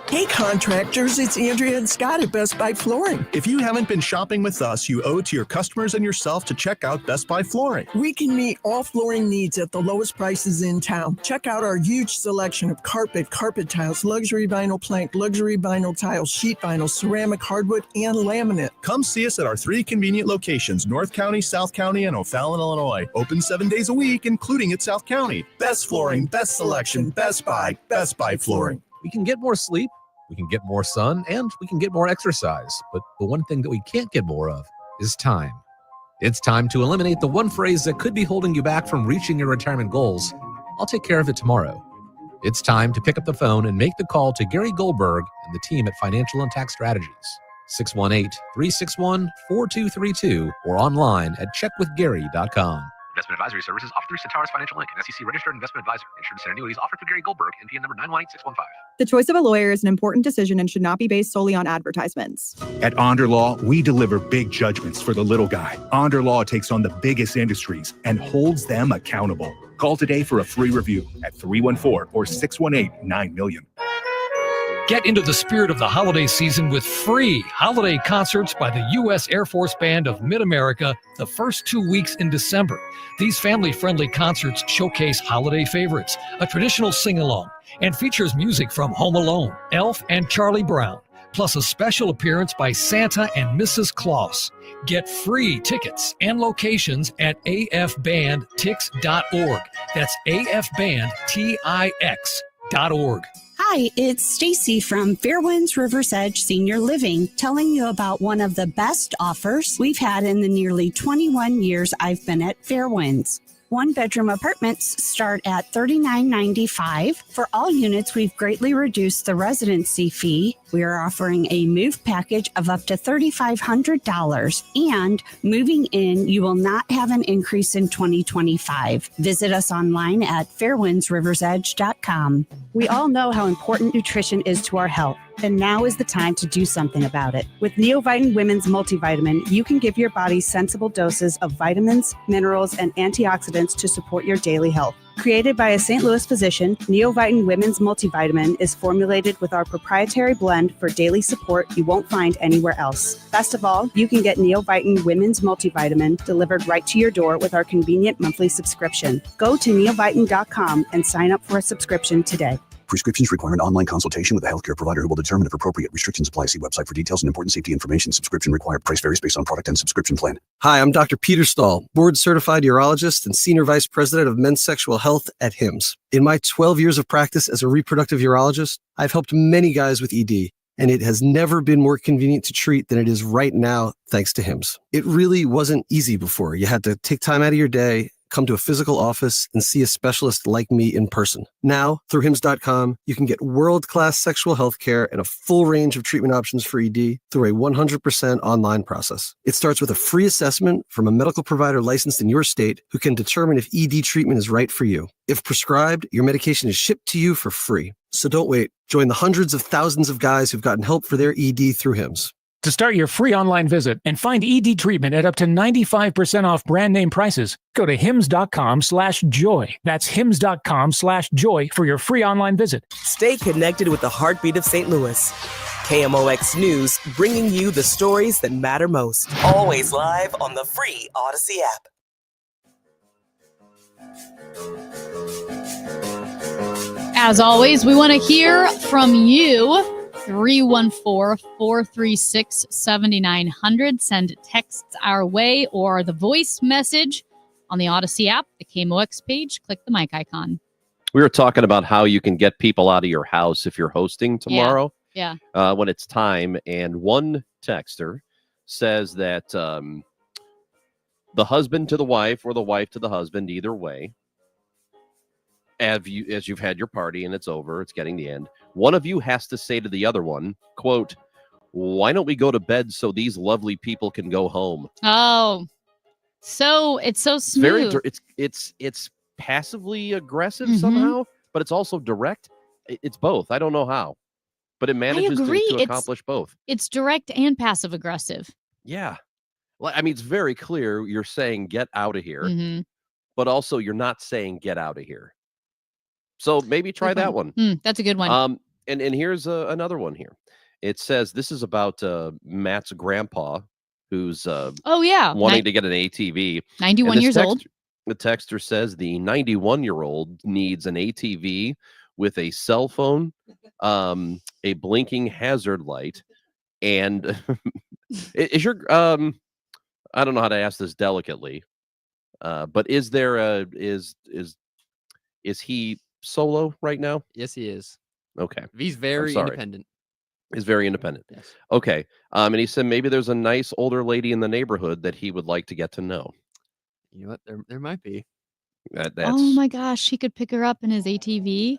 S4: Hey contractors, it's Andrea and Scott at Best Buy Flooring.
S6: If you haven't been shopping with us, you owe it to your customers and yourself to check out Best Buy Flooring.
S4: We can meet all flooring needs at the lowest prices in town. Check out our huge selection of carpet tiles, luxury vinyl plank, luxury vinyl tiles, sheet vinyl, ceramic, hardwood, and laminate.
S6: Come see us at our 3 convenient locations, North County, South County, and O'Fallon, Illinois. Open 7 days a week, including at South County. Best flooring, best selection, Best Buy Flooring.
S8: We can get more sleep, we can get more sun, and we can get more exercise. But the one thing that we can't get more of is time. It's time to eliminate the one phrase that could be holding you back from reaching your retirement goals. I'll take care of it tomorrow. It's time to pick up the phone and make the call to Gary Goldberg and the team at Financial and Tax Strategies. 618-361-4232 or online at checkwithgary.com.
S9: Investment advisory services offered through Centaurus Financial Inc., an SEC registered investment advisor. Insurance and annuities offered through Gary Goldberg, NPN number 918615.
S11: The choice of a lawyer is an important decision and should not be based solely on advertisements.
S13: At Onder Law, we deliver big judgments for the little guy. Onder Law takes on the biggest industries and holds them accountable. Call today for a free review at 314 or 618-9-MILLION.
S17: Get into the spirit of the holiday season with free holiday concerts by the U.S. Air Force Band of Mid-America the first 2 weeks in December. These family-friendly concerts showcase holiday favorites, a traditional sing-along, and features music from Home Alone, Elf, and Charlie Brown, plus a special appearance by Santa and Mrs. Claus. Get free tickets and locations at afbandtix.org. That's afbandtix.org.
S18: Hi, it's Stacy from Fairwinds Rivers Edge Senior Living, telling you about one of the best offers we've had in the nearly 21 years I've been at Fairwinds. 1-bedroom apartments start at $39.95. For all units, we've greatly reduced the residency fee. We are offering a move package of up to $3,500. And moving in, you will not have an increase in 2025. Visit us online at fairwindsriversedge.com. We all know how important nutrition is to our health, and now is the time to do something about it. With Neoviten Women's Multivitamin, you can give your body sensible doses of vitamins, minerals, and antioxidants to support your daily health. Created by a St. Louis physician, Neoviten Women's Multivitamin is formulated with our proprietary blend for daily support you won't find anywhere else. Best of all, you can get Neoviten Women's Multivitamin delivered right to your door with our convenient monthly subscription. Go to neoviten.com and sign up for a subscription today.
S26: Prescriptions require an online consultation with a healthcare provider who will determine if appropriate. Restrictions apply. See website for details and important safety information. Subscription required. Price varies based on product and subscription plan.
S27: Hi, I'm Dr. Peter Stahl, board-certified urologist and senior vice president of men's sexual health at HIMSS. In my 12 years of practice as a reproductive urologist, I've helped many guys with ED, and it has never been more convenient to treat than it is right now, thanks to HIMSS. It really wasn't easy before. You had to take time out of your day, come to a physical office, and see a specialist like me in person. Now, through HIMSS.com, you can get world-class sexual health care and a full range of treatment options for ED through a 100% online process. It starts with a free assessment from a medical provider licensed in your state who can determine if ED treatment is right for you. If prescribed, your medication is shipped to you for free. So don't wait. Join the hundreds of thousands of guys who've gotten help for their ED through HIMSS.
S31: To start your free online visit and find ED treatment at up to 95% off brand name prices, go to hims.com/joy. That's hims.com/joy for your free online visit.
S2: Stay connected with the heartbeat of St. Louis. KMOX News, bringing you the stories that matter most. Always live on the free Odyssey app.
S1: As always, we want to hear from you. 314-436-7900. Send texts our way or the voice message on the Odyssey app, the KMOX page. Click the mic icon.
S5: We were talking about how you can get people out of your house if you're hosting tomorrow.
S1: Yeah.
S5: When it's time. And one texter says that the husband to the wife or the wife to the husband, either way, as you've had your party and it's over, it's getting the end, one of you has to say to the other one, quote, "Why don't we go to bed so these lovely people can go home?"
S1: Oh, so it's so smooth.
S5: It's passively aggressive somehow, but it's also direct. It's both. I don't know how. but it manages
S1: agree.
S5: to
S1: It's-
S5: accomplish both.
S1: It's direct and passive aggressive.
S5: Yeah. I mean, it's very clear you're saying get out of here,
S1: Mhm.
S5: but also you're not saying get out of here. So maybe try
S1: Good
S5: that one.
S1: That's a good one.
S5: And here's another one here. It says this is about Matt's grandpa, who's
S1: oh yeah,
S5: wanting to get an ATV.
S1: 91
S5: And this
S1: years old.
S5: The texter says the 91-year-old needs an ATV with a cell phone, a blinking hazard light, and is your I don't know how to ask this delicately, but is there is he solo right now?
S7: Yes, he is.
S5: Okay.
S7: He's
S5: I'm
S7: very
S5: sorry.
S7: independent.
S5: Is very independent.
S7: Yes.
S5: Okay. And he said maybe there's a nice older lady in the neighborhood that he would like to get to know.
S7: You know what? There might be.
S5: That's
S1: Oh my gosh, he could pick her up in his ATV.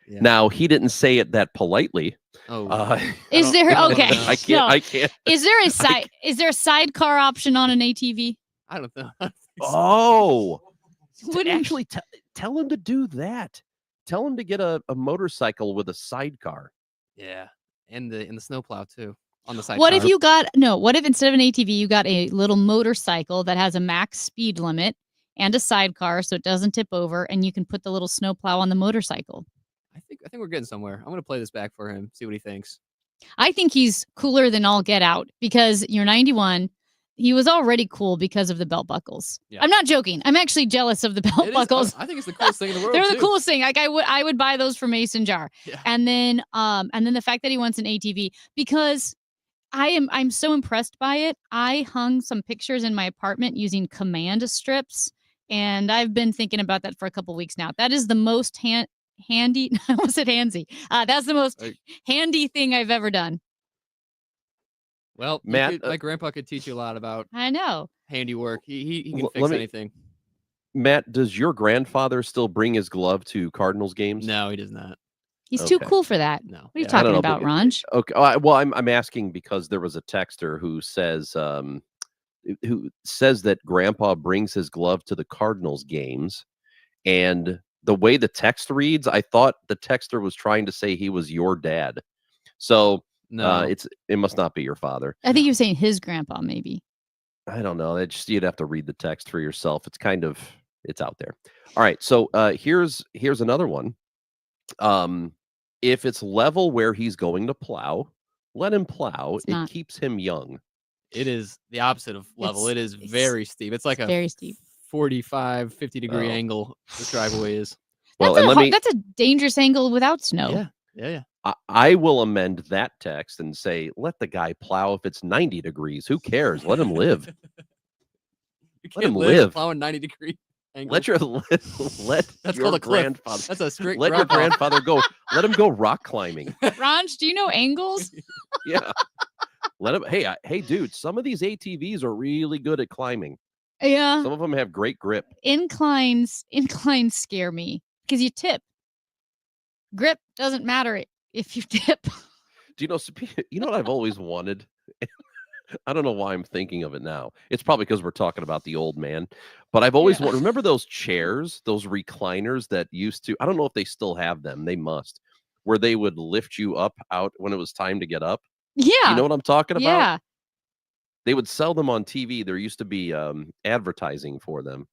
S5: Now he didn't say it that politely.
S7: Oh.
S1: Is there okay?
S5: I can't.
S1: no.
S5: I can't.
S1: Is there a side? Is there a sidecar option on an ATV?
S7: I don't know.
S5: Oh,
S1: Wouldn't-
S5: actually, tell him to do that. Tell him to get a motorcycle with a sidecar.
S7: Yeah, and the snowplow too on the side.
S1: What if you got no? What if instead of an ATV, you got a little motorcycle that has a max speed limit and a sidecar, so it doesn't tip over, and you can put the little snowplow on the motorcycle?
S7: I think we're getting somewhere. I'm gonna play this back for him, see what he thinks.
S1: I think he's cooler than all get out because you're 91. He was already cool because of the belt buckles.
S7: Yeah.
S1: I'm not joking. I'm actually jealous of the belt
S7: It is-
S1: buckles.
S7: I think it's the coolest thing in the world.
S1: They're the
S7: too.
S1: coolest thing. Like I would buy those for Mason Jar.
S7: Yeah.
S1: And then the fact that he wants an ATV because I'm so impressed by it. I hung some pictures in my apartment using command strips, and I've been thinking about that for a couple weeks now. That is the most handy. I almost said handsy. That's the most handy thing I've ever done.
S7: Well,
S5: Matt,
S7: my grandpa could teach you a lot about
S1: I know.
S7: handiwork. He can
S5: L-
S7: fix
S5: let me-
S7: anything.
S5: Matt, does your grandfather still bring his glove to Cardinals games?
S7: No, he does not.
S1: He's too
S5: Okay.
S1: cool for that.
S7: No.
S1: What are you
S5: I don't
S1: talking
S5: know,
S1: about,
S5: but-
S1: Ranj?
S5: Okay. Well, I'm asking because there was a texter who says that Grandpa brings his glove to the Cardinals games, and the way the text reads, I thought the texter was trying to say he was your dad. So
S7: No.
S5: it must not be your father.
S1: I think you were saying his grandpa, maybe.
S5: I don't know. You'd have to read the text for yourself. It's out there. All right. So here's another one. If it's level where he's going to plow, let him plow.
S1: It's
S5: It
S1: not.
S5: keeps him young.
S7: It is the opposite of level.
S1: It's-
S7: It is very steep. It's like a
S1: very steep.
S7: 45, 50 degree
S5: Oh.
S7: angle this driveway is.
S5: Well,
S1: That's,
S5: and
S1: a,
S5: let
S1: hard-
S5: me.
S1: that's a dangerous angle without snow.
S7: Yeah. Yeah.
S5: I will amend that text and say, let the guy plow if it's 90 degrees. Who cares? Let him live.
S7: You
S5: Let him
S7: can't
S5: live.
S7: plowing 90-degree angle.
S5: Let your
S7: That's
S5: your
S7: called a cliff.
S5: grandfather.
S7: That's a strict
S5: Let your
S7: drop-off.
S5: grandfather go. Let him go rock climbing.
S1: Ranj, do you know angles?
S5: Yeah. Let him. Hey, dude. Some of these ATVs are really good at climbing.
S1: Yeah.
S5: Some of them have great grip.
S1: Inclines scare me because you tip. Grip doesn't matter if you tip.
S5: Do you know? You know what I've always wanted. I don't know why I'm thinking of it now. It's probably because we're talking about the old man. But I've always wanted. Remember those chairs, those recliners that used to? I don't know if they still have them. They must. Where they would lift you up out when it was time to get up.
S1: Yeah.
S5: You know what I'm talking about?
S1: Yeah.
S5: They would sell them on TV. There used to be advertising for them.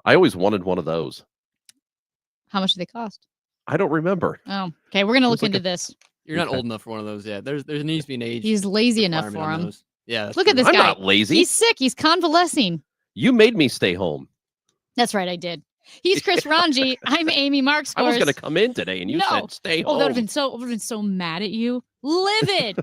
S5: I always wanted one of those.
S1: How much do they cost?
S5: I don't remember.
S1: Oh, okay. We're gonna
S5: It
S1: look
S5: was like
S1: into
S5: a-
S1: this.
S7: You're not
S5: Okay.
S7: old enough for one of those yet. There needs to be an age.
S1: He's lazy enough
S7: requirement
S1: for
S7: on
S1: him.
S7: those. Yeah. that's
S1: Look at
S7: true.
S1: this
S5: I'm
S1: guy.
S5: not lazy.
S1: He's sick. He's convalescing.
S5: You made me stay home.
S1: That's right. I did. He's Chris Ranji. I'm Amy Marks.
S5: I was going to come in today, and you
S1: No.
S5: said stay
S1: Oh,
S5: home.
S1: that would have been so mad at you. Livid.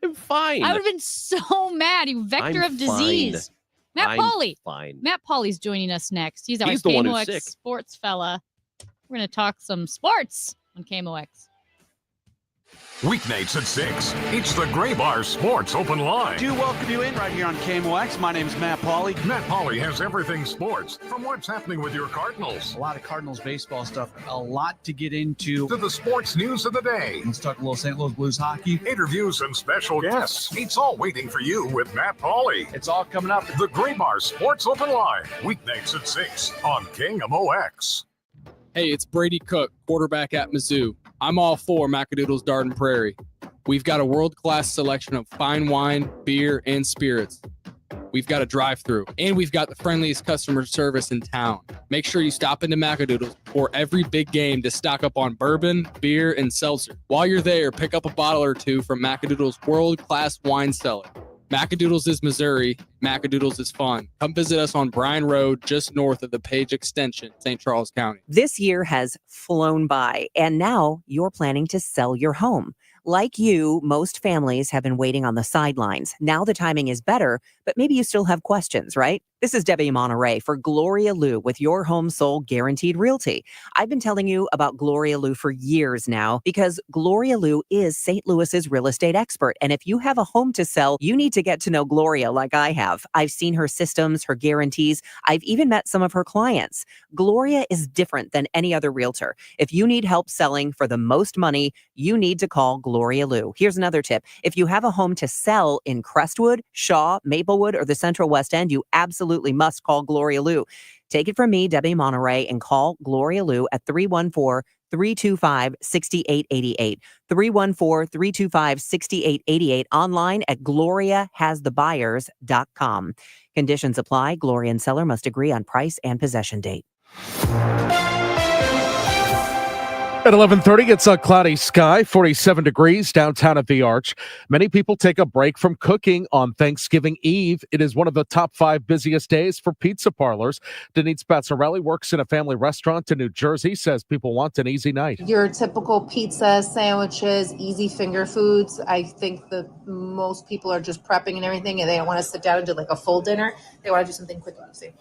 S5: I'm fine.
S1: I would have been so mad. You vector
S5: I'm
S1: of disease.
S5: fine.
S1: Matt
S5: I'm
S1: Pauley.
S5: Fine.
S1: Matt Pauley's joining us next. He's our
S5: He's the one who's
S1: KMOX
S5: sick.
S1: sports fella. We're going to talk some sports on KMOX.
S10: Weeknights at 6. It's the Gray Bar Sports Open Line.
S12: Do welcome you in right here on KMOX. My name's Matt Pauley.
S10: Matt Pauley has everything sports, from what's happening with your Cardinals
S12: A lot of Cardinals baseball stuff. A lot to get into.
S10: to the sports news of the day,
S12: Let's talk a little St. Louis Blues hockey.
S10: interviews and special guests. It's all waiting for you with Matt Pauley.
S12: It's all coming up.
S10: The Gray Bar Sports Open Line. Weeknights at 6 on KMOX.
S15: Hey, it's Brady Cook, quarterback at Mizzou. I'm all for Macadoodle's Garden Prairie. We've got a world-class selection of fine wine, beer, and spirits. We've got a drive-thru, and we've got the friendliest customer service in town. Make sure you stop into Macadoodles before every big game to stock up on bourbon, beer, and seltzer. While you're there, pick up a bottle or two from Macadoodles' world-class wine cellar. Macadoodles is Missouri. Macadoodles is fun. Come visit us on Bryan Road, just north of the Page Extension, St. Charles County.
S16: This year has flown by, and now you're planning to sell your home. Like you, most families have been waiting on the sidelines. Now the timing is better, but maybe you still have questions, right? This is Debbie Monterey for Gloria Lou with Your Home Sold Guaranteed Realty. I've been telling you about Gloria Lou for years now because Gloria Lou is St. Louis's real estate expert. And if you have a home to sell, you need to get to know Gloria like I have. I've seen her systems, her guarantees. I've even met some of her clients. Gloria is different than any other realtor. If you need help selling for the most money, you need to call Gloria Lou. Here's another tip. If you have a home to sell in Crestwood, Shaw, Maplewood, or the Central West End, you absolutely must call Gloria Lou. Take it from me, Debbie Monterey, and call Gloria Lou at 314-325-6888. 314-325-6888. Online at gloriahasthebuyers.com. Conditions apply. Gloria and seller must agree on price and possession date.
S14: At 11:30, it's a cloudy sky, 47 degrees downtown at the Arch. Many people take a break from cooking on Thanksgiving Eve. It is one of the top 5 busiest days for pizza parlors. Denise Bazzarelli works in a family restaurant in New Jersey, says people want an easy night.
S15: Your typical pizza, sandwiches, easy finger foods. I think that most people are just prepping and everything, and they don't want to sit down and do like a full dinner. They want to do something quick and easy.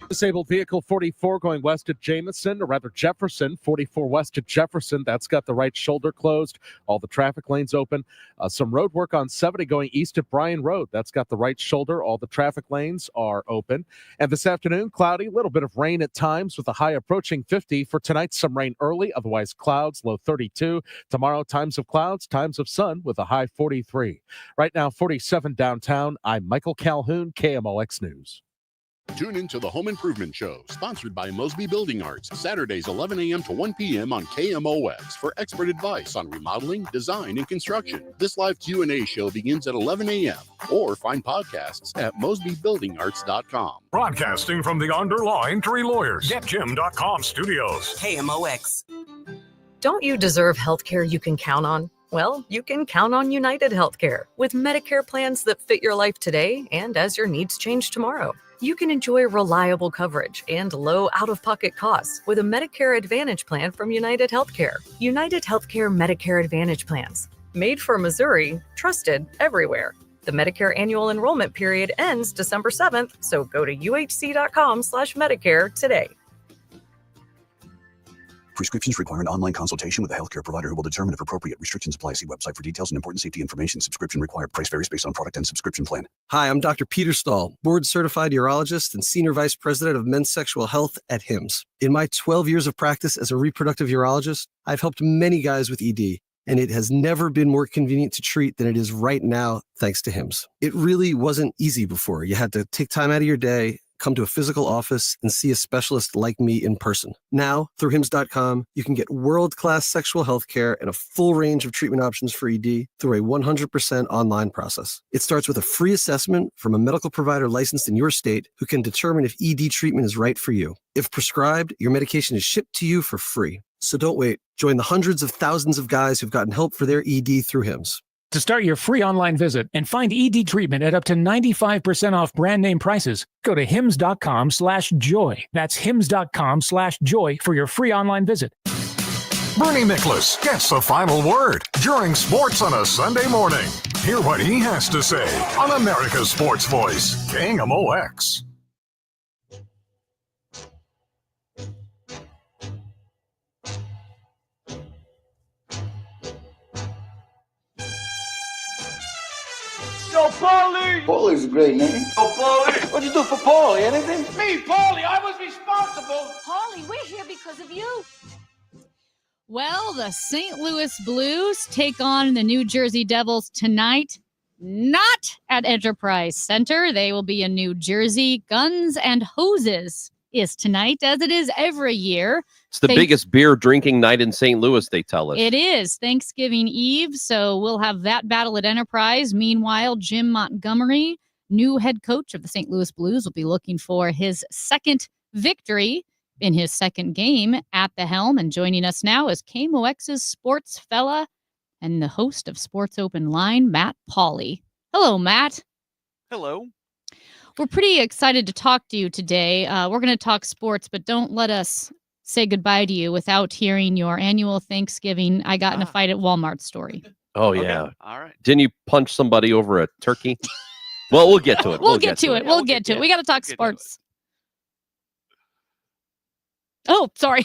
S14: Disabled vehicle 44 going west at Jamison, or rather Jefferson, 44 west at Jefferson. That's got the right shoulder closed. All the traffic lanes open. Some road work on 70 going east at Bryan Road. That's got the right shoulder. All the traffic lanes are open. And this afternoon, cloudy, a little bit of rain at times with a high approaching 50. For tonight, some rain early, otherwise clouds, low 32. Tomorrow, times of clouds, times of sun with a high 43. Right now, 47 downtown. I'm Michael Calhoun, KMOX News.
S19: Tune in to the Home Improvement Show, sponsored by Mosby Building Arts, Saturdays 11 a.m. to 1 p.m. on KMOX for expert advice on remodeling, design, and construction. This live Q&A show begins at 11 a.m. or find podcasts at mosbybuildingarts.com.
S10: Broadcasting from the Underline Three Lawyers, GetJim.com studios.
S2: KMOX.
S20: Don't you deserve healthcare you can count on? Well, you can count on United Healthcare with Medicare plans that fit your life today and as your needs change tomorrow. You can enjoy reliable coverage and low out-of-pocket costs with a Medicare Advantage plan from United Healthcare. United Healthcare Medicare Advantage plans. Made for Missouri, trusted everywhere. The Medicare annual enrollment period ends December 7th, so go to uhc.com/Medicare today.
S26: Prescriptions require an online consultation with a healthcare provider who will determine if appropriate. Restrictions apply. See website for details and important safety information. Subscription required. Price varies based on product and subscription plan.
S27: Hi, I'm Dr. Peter Stahl, board-certified urologist and senior vice president of men's sexual health at HIMSS. In my 12 years of practice as a reproductive urologist, I've helped many guys with ED, and it has never been more convenient to treat than it is right now, thanks to HIMSS. It really wasn't easy before. You had to take time out of your day, come to a physical office, and see a specialist like me in person. Now, through HIMSS.com, you can get world-class sexual health care and a full range of treatment options for ED through a 100% online process. It starts with a free assessment from a medical provider licensed in your state who can determine if ED treatment is right for you. If prescribed, your medication is shipped to you for free. So don't wait. Join the hundreds of thousands of guys who've gotten help for their ED through HIMSS.
S31: To start your free online visit and find ED treatment at up to 95% off brand name prices, go to hims.com/joy. That's hims.com/joy for your free online visit.
S10: Bernie Nicholas gets the final word during sports on a Sunday morning. Hear what he has to say on America's Sports Voice, KMOX.
S21: Yo, Paulie!
S26: Paulie's a great name.
S21: Yo, Paulie!
S26: What'd you do for Paulie? Anything?
S21: Me, Paulie! I was responsible!
S1: Paulie, we're here because of you. Well, the St. Louis Blues take on the New Jersey Devils tonight. Not at Enterprise Center. They will be in New Jersey. Guns and Hoses is tonight, as it is every year.
S5: It's the biggest beer drinking night in St. Louis, they tell us.
S1: It is Thanksgiving Eve, so we'll have that battle at Enterprise. Meanwhile, Jim Montgomery, new head coach of the St. Louis Blues, will be looking for his second victory in his second game at the helm. And joining us now is KMOX's sports fella and the host of Sports Open Line, Matt Pauley. Hello, Matt.
S3: Hello.
S1: We're pretty excited to talk to you today. We're going to talk sports, but don't let us say goodbye to you without hearing your annual Thanksgiving I got in a fight at Walmart story.
S5: Oh, yeah.
S3: All right.
S5: Didn't you punch somebody over a turkey? Well, we'll get to it.
S1: We'll get to it. We'll get to it. We got to talk sports. Oh, sorry.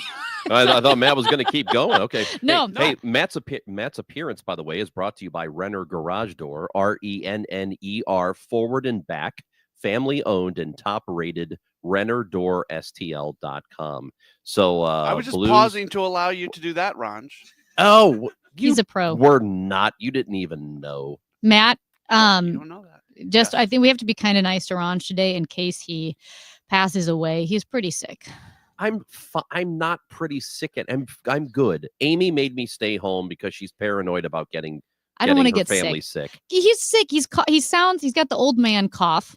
S5: I thought Matt was going to keep going. Okay.
S1: No.
S5: Hey, Matt's appearance, by the way, is brought to you by Renner Garage Door, RENNER, forward and back, family owned and top rated, RennerDoorSTL.com. So
S3: I was just
S5: Blues...
S3: pausing to allow you to do that, Ranj.
S5: Oh,
S1: he's a pro.
S5: We're not. You didn't even know.
S1: Matt,
S3: you don't know that.
S1: Just I think we have to be kind of nice to Ranj today in case he passes away. He's pretty sick.
S5: I'm not pretty sick, and I'm good. Amy made me stay home because she's paranoid about getting.
S1: I don't want to
S5: her
S1: get
S5: family sick.
S1: He's sick. He's got the old man cough.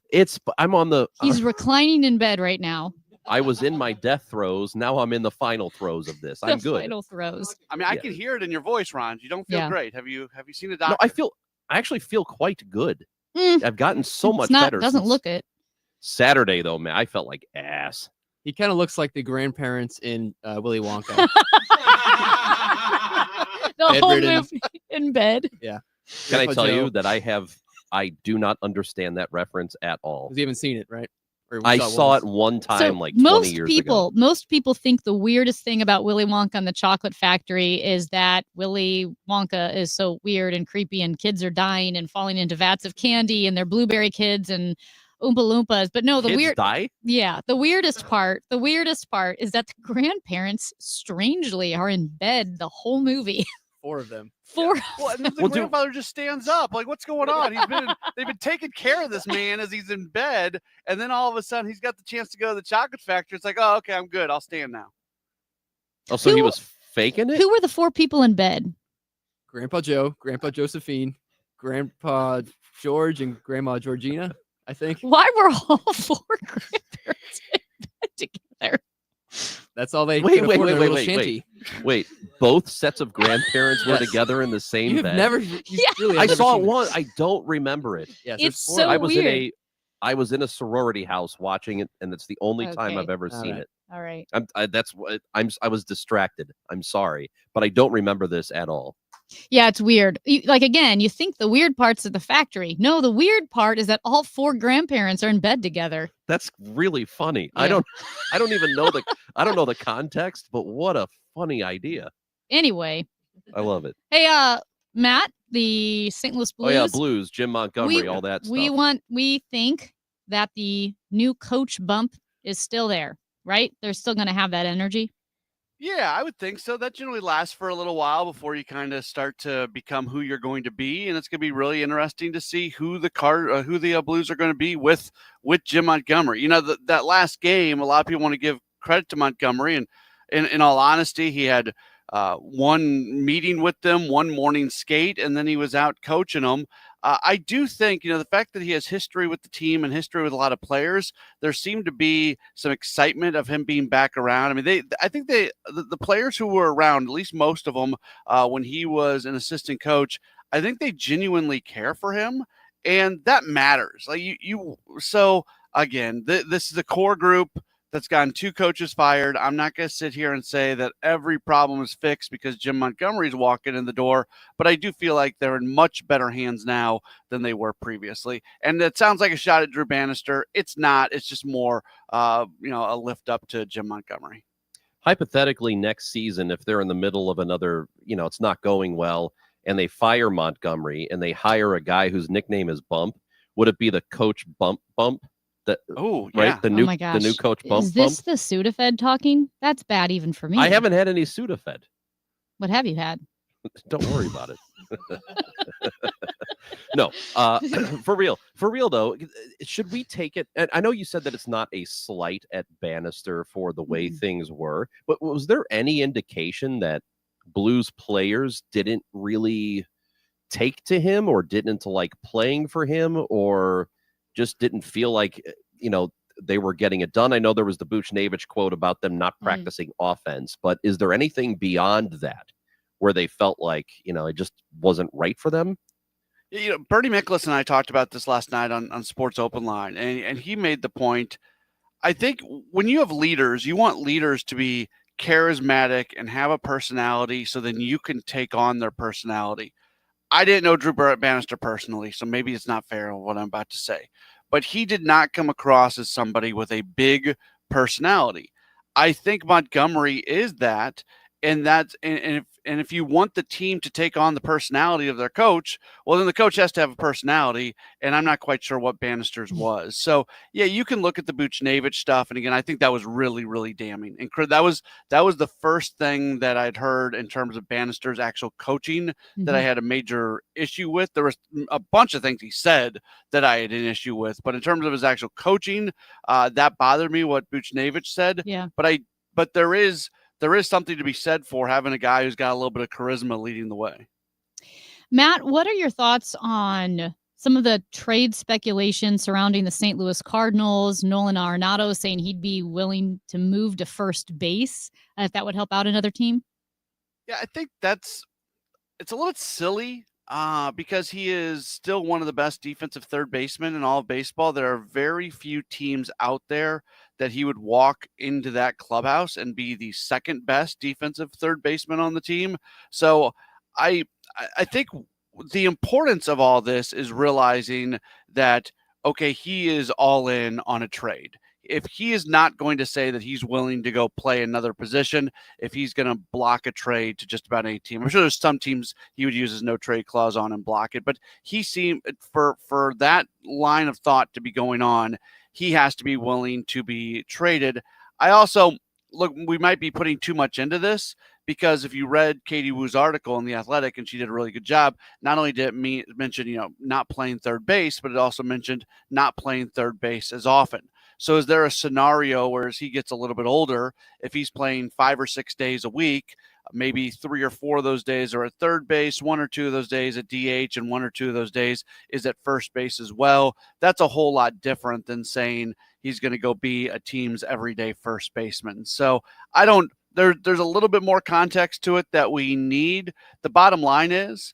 S5: I'm on the.
S1: He's reclining in bed right now.
S5: I was in my death throes. Now I'm in the final throes of this. I'm good.
S1: Final throes.
S3: I mean, I can hear it in your voice, Ranj. You don't feel great. Have you seen a doctor?
S5: No, I actually feel quite good. I've gotten so much better.
S1: Doesn't
S5: since
S1: look it.
S5: Saturday though, man, I felt like ass.
S7: He kind of looks like the grandparents in Willy Wonka.
S1: The whole movie in bed.
S7: Yeah.
S5: Can I tell you that I do not understand that reference at all.
S7: You haven't seen it, right?
S5: I saw it one time, like 20 years ago.
S1: Most people think the weirdest thing about Willy Wonka and the Chocolate Factory is that Willy Wonka is so weird and creepy, and kids are dying and falling into vats of candy, and they're blueberry kids and Oompa Loompas. But no,
S5: Kids die?
S1: Yeah, the weirdest part is that the grandparents strangely are in bed the whole movie.
S7: 4 of them.
S3: Well, and then the grandfather just stands up. Like, what's going on? They've been taking care of this man as he's in bed, and then all of a sudden he's got the chance to go to the chocolate factory. It's like, oh, okay, I'm good. I'll stand now.
S5: Oh, so he was faking it?
S1: Who were the 4 people in bed?
S7: Grandpa Joe, Grandpa Josephine, Grandpa George, and Grandma Georgina, I think.
S1: Why were all 4 grandparents in bed together?
S7: That's all they
S5: Wait. Both sets of grandparents were together in the same bed. I saw it once. I don't remember it.
S7: Yes,
S1: it's so weird.
S5: I was in a sorority house watching it, and it's the only time I've ever seen it.
S1: All right.
S5: I was distracted. I'm sorry, but I don't remember this at all.
S1: Yeah, it's weird. Again, you think the weird part's at the factory. No, the weird part is that all 4 grandparents are in bed together.
S5: That's really funny.
S1: Yeah.
S5: I don't even know I don't know the context, but what a funny idea.
S1: Anyway.
S5: I love it.
S1: Hey, Matt, the St. Louis Blues.
S5: Oh yeah, Blues, Jim Montgomery, all that stuff.
S1: We think that the new coach bump is still there, right? They're still going to have that energy.
S3: Yeah, I would think so. That generally lasts for a little while before you kind of start to become who you're going to be, and it's going to be really interesting to see who the Blues are going to be with Jim Montgomery. You know, that last game, a lot of people want to give credit to Montgomery, and in all honesty, he had one meeting with them, one morning skate, and then he was out coaching them. I do think, the fact that he has history with the team and history with a lot of players, there seemed to be some excitement of him being back around. I mean, I think the players who were around, at least most of them, when he was an assistant coach, I think they genuinely care for him, and that matters. Like so again, this is a core group that's gotten 2 coaches fired. I'm not going to sit here and say that every problem is fixed because Jim Montgomery's walking in the door, but I do feel like they're in much better hands now than they were previously. And it sounds like a shot at Drew Bannister. It's not. It's just more, a lift up to Jim Montgomery.
S5: Hypothetically, next season, if they're in the middle of another, it's not going well, and they fire Montgomery and they hire a guy whose nickname is Bump, would it be the coach Bump? Right? The new coach Bump.
S1: Is this the Sudafed talking? That's bad even for me.
S5: I haven't had any Sudafed.
S1: What have you had?
S5: Don't worry about it. No, for real though, should we take it? And I know you said that it's not a slight at Bannister for the way things were, but was there any indication that Blues players didn't really take to him or didn't like playing for him or just didn't feel like, they were getting it done? I know there was the Buchnevich quote about them not practicing offense, but is there anything beyond that where they felt like, it just wasn't right for them?
S3: Bernie Miklasz and I talked about this last night on Sports Open Line, and he made the point. I think when you have leaders, you want leaders to be charismatic and have a personality so then you can take on their personality. I didn't know Drew Bannister personally, so maybe it's not fair what I'm about to say. But he did not come across as somebody with a big personality. I think Montgomery is that, and if you want the team to take on the personality of their coach, well, then the coach has to have a personality, and I'm not quite sure what Bannister's was. So, yeah, you can look at the Buchnevich stuff, and again, I think that was really, really damning. And that was the first thing that I'd heard in terms of Bannister's actual coaching that I had a major issue with. There was a bunch of things he said that I had an issue with, but in terms of his actual coaching, that bothered me, what Buchnevich said.
S1: Yeah.
S3: But there is something to be said for having a guy who's got a little bit of charisma leading the way.
S1: Matt, what are your thoughts on some of the trade speculation surrounding the St. Louis Cardinals? Nolan Arenado saying he'd be willing to move to first base if that would help out another team.
S3: Yeah, I think it's a little bit silly because he is still one of the best defensive third basemen in all of baseball. There are very few teams out there that he would walk into that clubhouse and be the second best defensive third baseman on the team. So I think the importance of all this is realizing that, okay, he is all in on a trade. If he is not going to say that he's willing to go play another position, if he's going to block a trade to just about any team, I'm sure there's some teams he would use his no trade clause on and block it, but he seemed for that line of thought to be going on, he has to be willing to be traded. I also look, we might be putting too much into this because if you read Katie Woo's article in The Athletic, and she did a really good job, not only did it mention, not playing third base, but it also mentioned not playing third base as often. So is there a scenario where as he gets a little bit older, if he's playing 5 or 6 days a week, maybe 3 or 4 of those days are at third base, 1 or 2 of those days at DH, and 1 or 2 of those days is at first base as well? That's a whole lot different than saying he's going to go be a team's everyday first baseman. So there's a little bit more context to it that we need. The bottom line is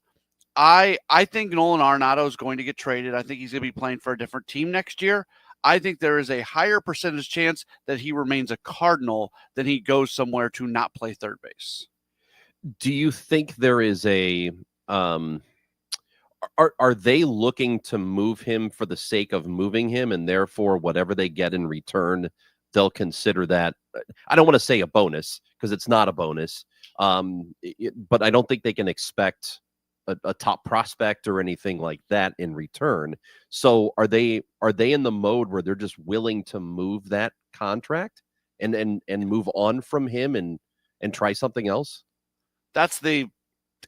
S3: I think Nolan Arenado is going to get traded. I think he's going to be playing for a different team next year. I think there is a higher percentage chance that he remains a Cardinal than he goes somewhere to not play third base.
S5: Do you think there is a are they looking to move him for the sake of moving him, and therefore whatever they get in return, they'll consider that? I don't want to say a bonus because it's not a bonus, but I don't think they can expect a top prospect or anything like that in return. So are they in the mode where they're just willing to move that contract and move on from him and try something else?
S3: That's the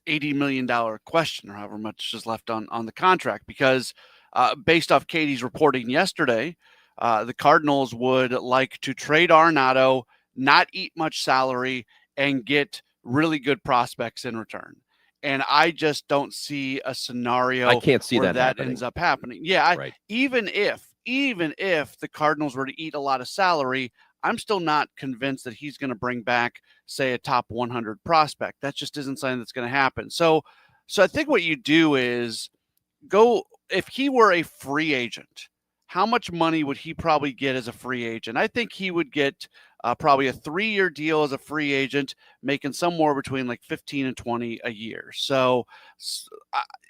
S3: $80 million question, or however much is left on the contract, because based off Katie's reporting yesterday, the Cardinals would like to trade Arenado, not eat much salary, and get really good prospects in return. And I just don't see a scenario
S5: I can't see
S3: where
S5: that
S3: ends up happening. Yeah,
S5: right.
S3: Even if the Cardinals were to eat a lot of salary, I'm still not convinced that he's going to bring back, say, a top 100 prospect. That just isn't something that's going to happen. So I think what you do is go, if he were a free agent, how much money would he probably get as a free agent? I think he would get probably a 3-year deal as a free agent, making somewhere between like 15 and 20 a year. So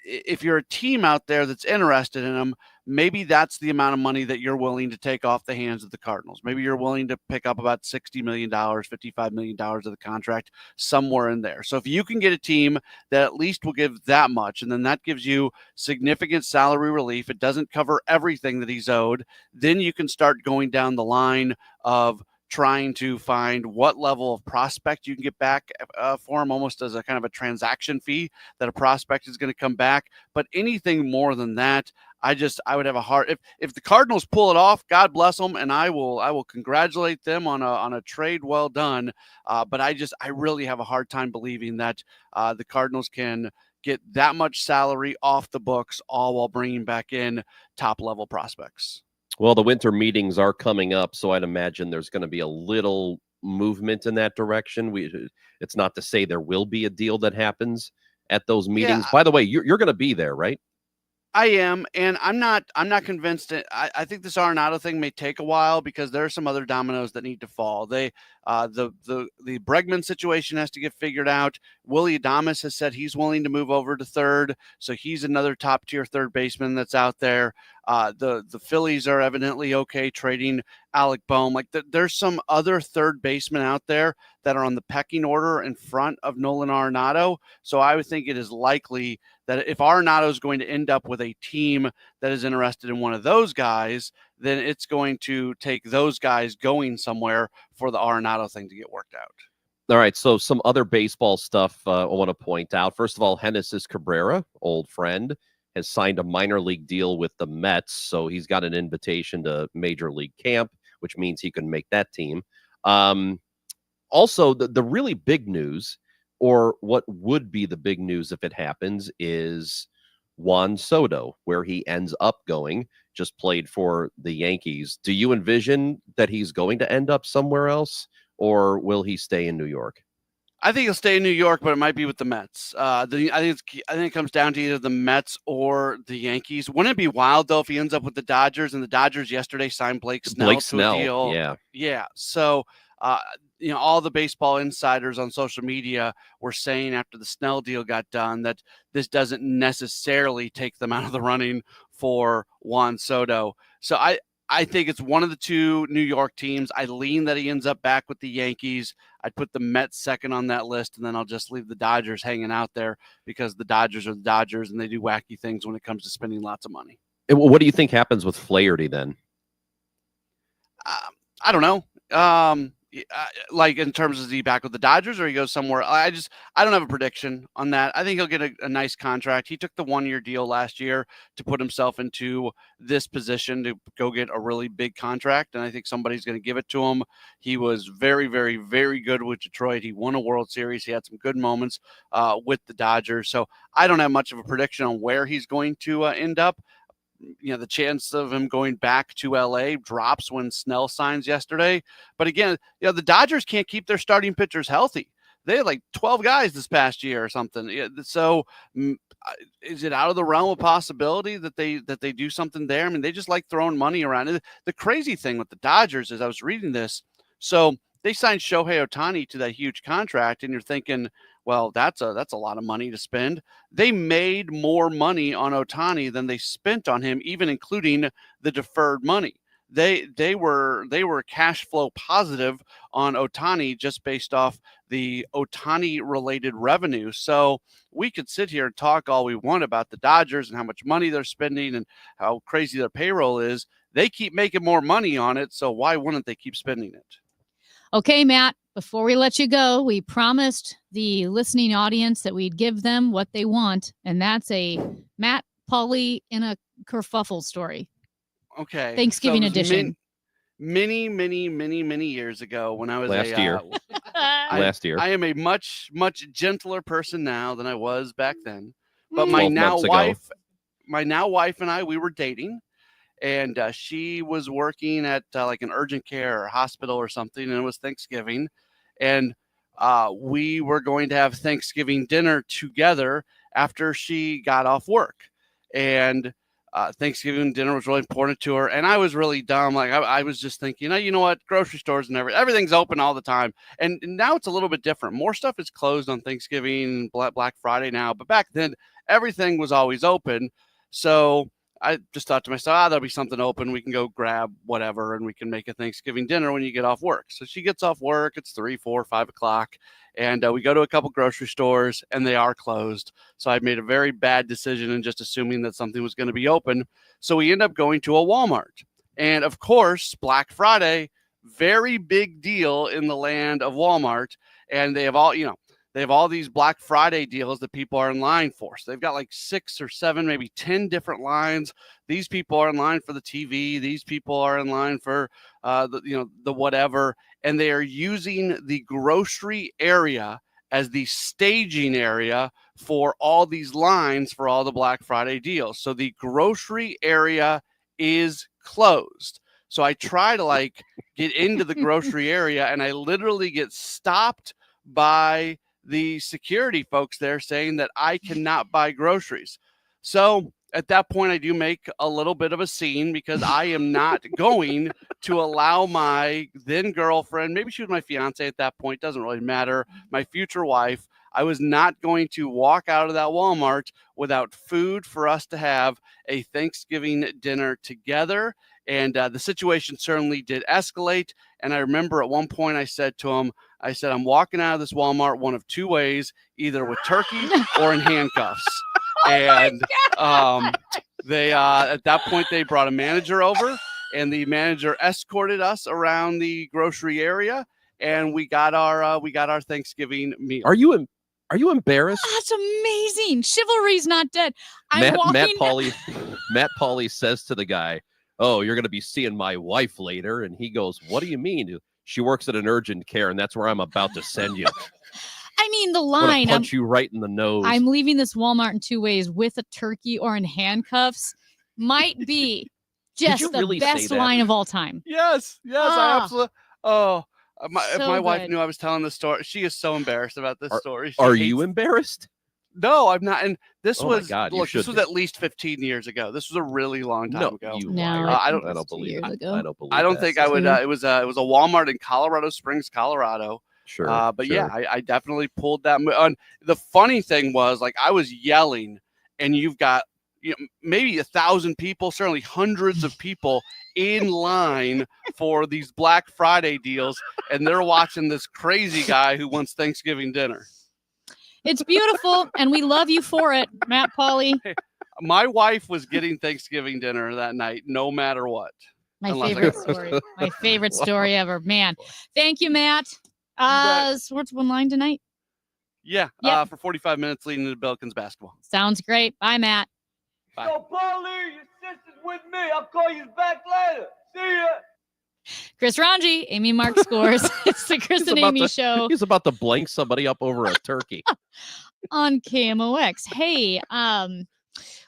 S3: if you're a team out there that's interested in him, maybe that's the amount of money that you're willing to take off the hands of the Cardinals. Maybe you're willing to pick up about $60 million, $55 million of the contract, somewhere in there. So if you can get a team that at least will give that much, and then that gives you significant salary relief, it doesn't cover everything that he's owed, then you can start going down the line of trying to find what level of prospect you can get back for him, almost as a kind of a transaction fee that a prospect is going to come back. But anything more than that, I would have a hard, if the Cardinals pull it off, God bless them, and I will congratulate them on a trade well done. But I really have a hard time believing that the Cardinals can get that much salary off the books, all while bringing back in top level prospects.
S5: Well, the winter meetings are coming up, so I'd imagine there's going to be a little movement in that direction. It's not to say there will be a deal that happens at those meetings.
S3: Yeah.
S5: By the way, you're going to be there, right?
S3: I am, and I'm not convinced. I think this Arenado thing may take a while because there are some other dominoes that need to fall. The Bregman situation has to get figured out. Willy Adames has said he's willing to move over to third, so he's another top tier third baseman that's out there. The Phillies are evidently okay trading Alec Bohm. Like there's some other third basemen out there that are on the pecking order in front of Nolan Arenado. So I would think it is likely that if Arenado is going to end up with a team that is interested in one of those guys, then it's going to take those guys going somewhere for the Arenado thing to get worked out.
S5: All right, so some other baseball stuff I want to point out. First of all, Genesis Cabrera, old friend, has signed a minor league deal with the Mets, so he's got an invitation to Major League Camp, which means he can make that team. Also, the really big news, or what would be the big news if it happens, is Juan Soto, where he ends up going, just played for the Yankees. Do you envision that he's going to end up somewhere else, or will he stay in New York?
S3: I think he'll stay in New York, but it might be with the Mets. I think it comes down to either the Mets or the Yankees. Wouldn't it be wild though if he ends up with the Dodgers? And the Dodgers yesterday signed Blake Snell to a deal. Yeah. So all the baseball insiders on social media were saying after the Snell deal got done that this doesn't necessarily take them out of the running for Juan Soto. So I think it's one of the two New York teams. I lean that he ends up back with the Yankees. I'd put the Mets second on that list, and then I'll just leave the Dodgers hanging out there because the Dodgers are the Dodgers, and they do wacky things when it comes to spending lots of money.
S5: What do you think happens with Flaherty then?
S3: I don't know. Like in terms of, is he back with the Dodgers or he goes somewhere? I don't have a prediction on that. I think he'll get a nice contract. He took the 1-year deal last year to put himself into this position to go get a really big contract. And I think somebody's going to give it to him. He was very, very, very good with Detroit. He won a World Series. He had some good moments with the Dodgers. So I don't have much of a prediction on where he's going to end up. The chance of him going back to LA drops when Snell signs yesterday. But again, the Dodgers can't keep their starting pitchers healthy. They had like 12 guys this past year or something. So is it out of the realm of possibility that they do something there? I mean, they just like throwing money around. The crazy thing with the Dodgers is I was reading this. So they signed Shohei Ohtani to that huge contract, and you're thinking, well, that's a lot of money to spend. They made more money on Ohtani than they spent on him, even including the deferred money. They were cash flow positive on Ohtani just based off the Ohtani related revenue. So we could sit here and talk all we want about the Dodgers and how much money they're spending and how crazy their payroll is. They keep making more money on it, so why wouldn't they keep spending it?
S1: Okay, Matt, before we let you go, we promised the listening audience that we'd give them what they want, and that's a Matt Pauley in a kerfuffle story.
S3: Okay.
S1: Thanksgiving edition.
S3: Many years ago when I was
S5: last year.
S3: I am a much gentler person now than I was back then. But
S5: 12 months ago.
S3: my now wife and I, we were dating. And she was working at like an urgent care or hospital or something, and it was Thanksgiving. And we were going to have Thanksgiving dinner together after she got off work. And Thanksgiving dinner was really important to her. And I was really dumb. Like I was just thinking, you know what? Grocery stores and everything's open all the time. And now it's a little bit different. More stuff is closed on Thanksgiving, Black Friday now. But back then, everything was always open. So I just thought to myself, there'll be something open. We can go grab whatever, and we can make a Thanksgiving dinner when you get off work. So she gets off work. It's 3, 4, 5 o'clock. And we go to a couple grocery stores, and they are closed. So I made a very bad decision in just assuming that something was going to be open. So we end up going to a Walmart. And, of course, Black Friday, very big deal in the land of Walmart. And they have all these Black Friday deals that people are in line for. So they've got like 6 or 7, maybe 10 different lines. These people are in line for the TV. These people are in line for the whatever. And they are using the grocery area as the staging area for all these lines for all the Black Friday deals. So the grocery area is closed. So I try to get into the grocery area, and I literally get stopped by the security folks there saying that I cannot buy groceries. So at that point, I do make a little bit of a scene because I am not going to allow my then girlfriend, maybe she was my fiance at that point, doesn't really matter, my future wife, I was not going to walk out of that Walmart without food for us to have a Thanksgiving dinner together. And the situation certainly did escalate. And I remember at one point I said to him, I'm walking out of this Walmart one of 2 ways, either with turkey or in handcuffs. And they at that point, they brought a manager over, and the manager escorted us around the grocery area, and we got our Thanksgiving meal.
S5: Are you embarrassed?
S1: Oh, that's amazing. Chivalry's not dead.
S5: Matt Pauley says to the guy, "Oh, you're going to be seeing my wife later." And he goes, "What do you mean? She works at an urgent care, and that's where I'm about to send you."
S1: I mean, the
S5: I'm gonna
S1: line.
S5: punch you right in the nose.
S1: I'm leaving this Walmart in 2 ways, with a turkey or in handcuffs, might be just
S5: you
S1: the
S5: really say
S1: best
S5: that?
S1: line of all time.
S3: Yes, I absolutely. Oh, if
S1: So
S3: my wife
S1: good.
S3: knew I was telling this story, she is so embarrassed about this story. She
S5: Are
S3: hates-
S5: you embarrassed?
S3: No, I'm not. And this
S5: Oh my
S3: was
S5: God, you
S3: look. This
S5: should
S3: was
S5: be.
S3: at least 15 years ago. This was a really long time ago.
S5: You
S1: No,
S5: liar.
S1: I
S3: I
S1: think
S3: don't.
S5: I don't believe
S1: years
S5: it.
S1: ago.
S5: I don't believe
S3: I don't
S5: that.
S3: think I would. It was a Walmart in Colorado Springs, Colorado.
S5: Sure.
S3: But
S5: sure.
S3: yeah, I definitely pulled that. And the funny thing was, I was yelling, and you've got maybe 1,000 people, certainly hundreds of people in line for these Black Friday deals, and they're watching this crazy guy who wants Thanksgiving dinner.
S1: It's beautiful, and we love you for it, Matt Pauley.
S3: My wife was getting Thanksgiving dinner that night, no matter what.
S1: My
S3: Unless I
S1: favorite
S3: got-
S1: story. My favorite story ever. Man, thank you, Matt. Sports One Line tonight.
S3: Yeah,
S1: Yep.
S3: for 45 minutes leading into Billikens basketball.
S1: Sounds great. Bye, Matt.
S3: Bye.
S21: So, Paulie, your sister's with me. I'll call you back later. See ya.
S1: Chris Ranji, Amy Mark Scores. It's the Chris and Amy show
S5: He's about to blank somebody up over a turkey.
S1: on KMOX. Hey,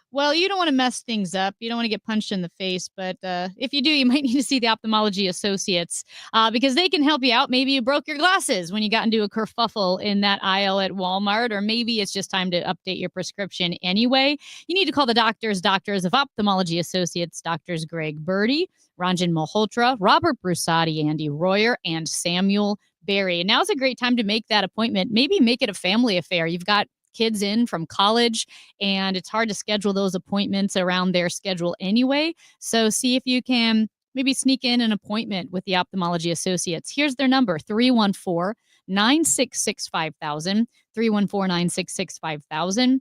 S1: well, you don't want to mess things up. You don't want to get punched in the face, but if you do, you might need to see the Ophthalmology Associates because they can help you out. Maybe you broke your glasses when you got into a kerfuffle in that aisle at Walmart, or maybe it's just time to update your prescription anyway. You need to call the doctors of Ophthalmology Associates, Doctors Greg Birdie, Ranjan Malhotra, Robert Brusati, Andy Royer, and Samuel Berry. And now's a great time to make that appointment. Maybe make it a family affair. You've got kids in from college, and it's hard to schedule those appointments around their schedule anyway. So see if you can maybe sneak in an appointment with the Ophthalmology Associates. Here's their number, 314-966-5000, 314-966-5000.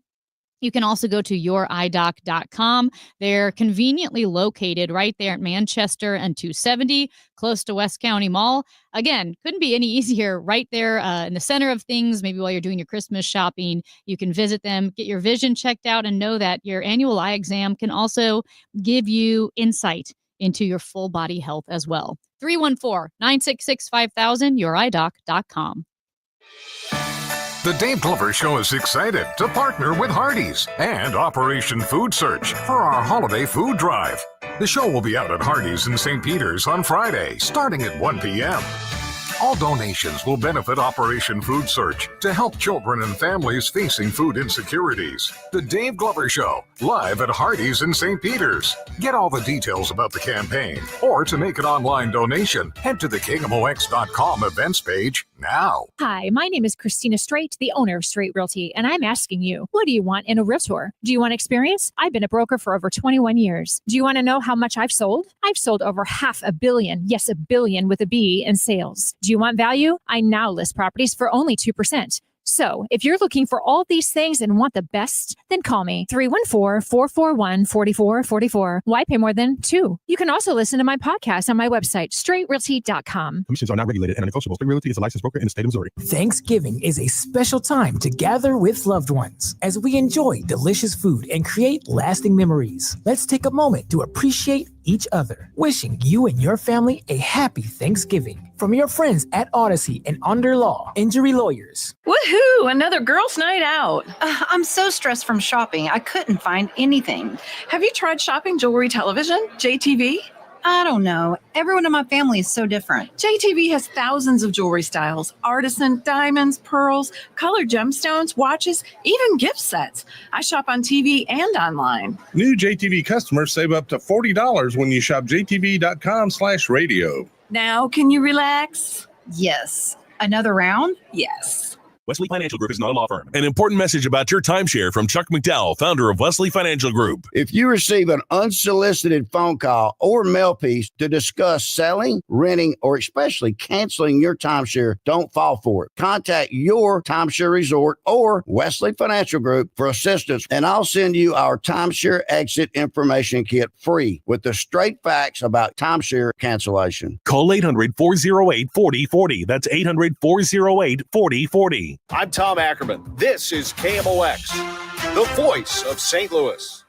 S1: You can also go to youridoc.com. They're conveniently located right there at Manchester and 270, close to West County Mall. Again, couldn't be any easier right there in the center of things. Maybe while you're doing your Christmas shopping, you can visit them, get your vision checked out, and know that your annual eye exam can also give you insight into your full body health as well. 314-966-5000, youridoc.com.
S10: The Dave Glover Show is excited to partner with Hardee's and Operation Food Search for our holiday food drive. The show will be out at Hardee's in St. Peter's on Friday, starting at 1 p.m. All donations will benefit Operation Food Search to help children and families facing food insecurities. The Dave Glover Show, live at Hardee's in St. Peter's. Get all the details about the campaign, or to make an online donation, head to the KMOX.com events page now.
S4: Hi, my name is Christina Straight, the owner of Straight Realty, and I'm asking you, what do you want in a realtor? Do you want experience? I've been a broker for over 21 years. Do you want to know how much I've sold? I've sold over $500 million, yes, $1 billion with a B, in sales. Do you want value? I now list properties for only 2%. So if you're looking for all these things and want the best, then call me 314-441-4444. Why pay more than $2? You can also listen to my podcast on my website, straightrealty.com.
S6: Commissions are not regulated and are negotiable. Straight Realty is a licensed broker in the state of Missouri.
S8: Thanksgiving is a special time to gather with loved ones as we enjoy delicious food and create lasting memories. Let's take a moment to appreciate each other. Wishing you and your family a happy Thanksgiving. From your friends at Odyssey and Under Law Injury Lawyers.
S9: Woohoo! Another girls' night out. I'm so stressed from shopping, I couldn't find anything. Have you tried shopping jewelry television, JTV? I don't know. Everyone in my family is so different. JTV has thousands of jewelry styles, artisan, diamonds, pearls, colored gemstones, watches, even gift sets. I shop on TV and online.
S11: New JTV customers save up to $40 when you shop jtv.com/radio.
S9: Now, can you relax? Yes. Another round? Yes.
S22: Wesley Financial Group is not a law firm. An important message about your timeshare from Chuck McDowell, founder of Wesley Financial Group.
S23: If you receive an unsolicited phone call or mail piece to discuss selling, renting, or especially canceling your timeshare, don't fall for it. Contact your timeshare resort or Wesley Financial Group for assistance, and I'll send you our timeshare exit information kit free with the straight facts about timeshare cancellation.
S22: Call 800-408-4040. That's 800-408-4040.
S24: I'm Tom Ackerman. This is KMOX, the voice of St. Louis.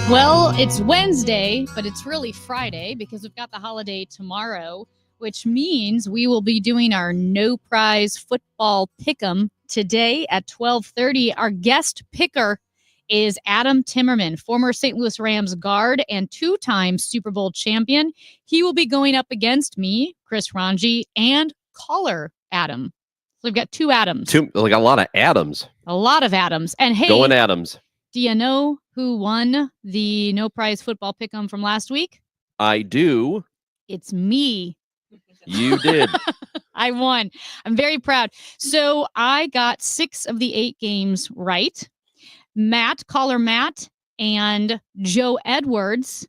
S1: Well, it's Wednesday, but it's really Friday because we've got the holiday tomorrow, which means we will be doing our no prize football pick'em today at 12:30. Our guest picker is Adam Timmerman, former St. Louis Rams guard and two-time Super Bowl champion. He will be going up against me, Chris Ranji, and caller Adam. So we've got two Adams.
S5: Like a lot of Adams.
S1: A lot of Adams. And hey,
S5: Going Adams.
S1: do you know who won the no prize football pick'em from last week?
S5: I do.
S1: It's me.
S5: You did.
S1: I won. I'm very proud. So I got 6 of the 8 games right. Caller Matt, and Joe Edwards,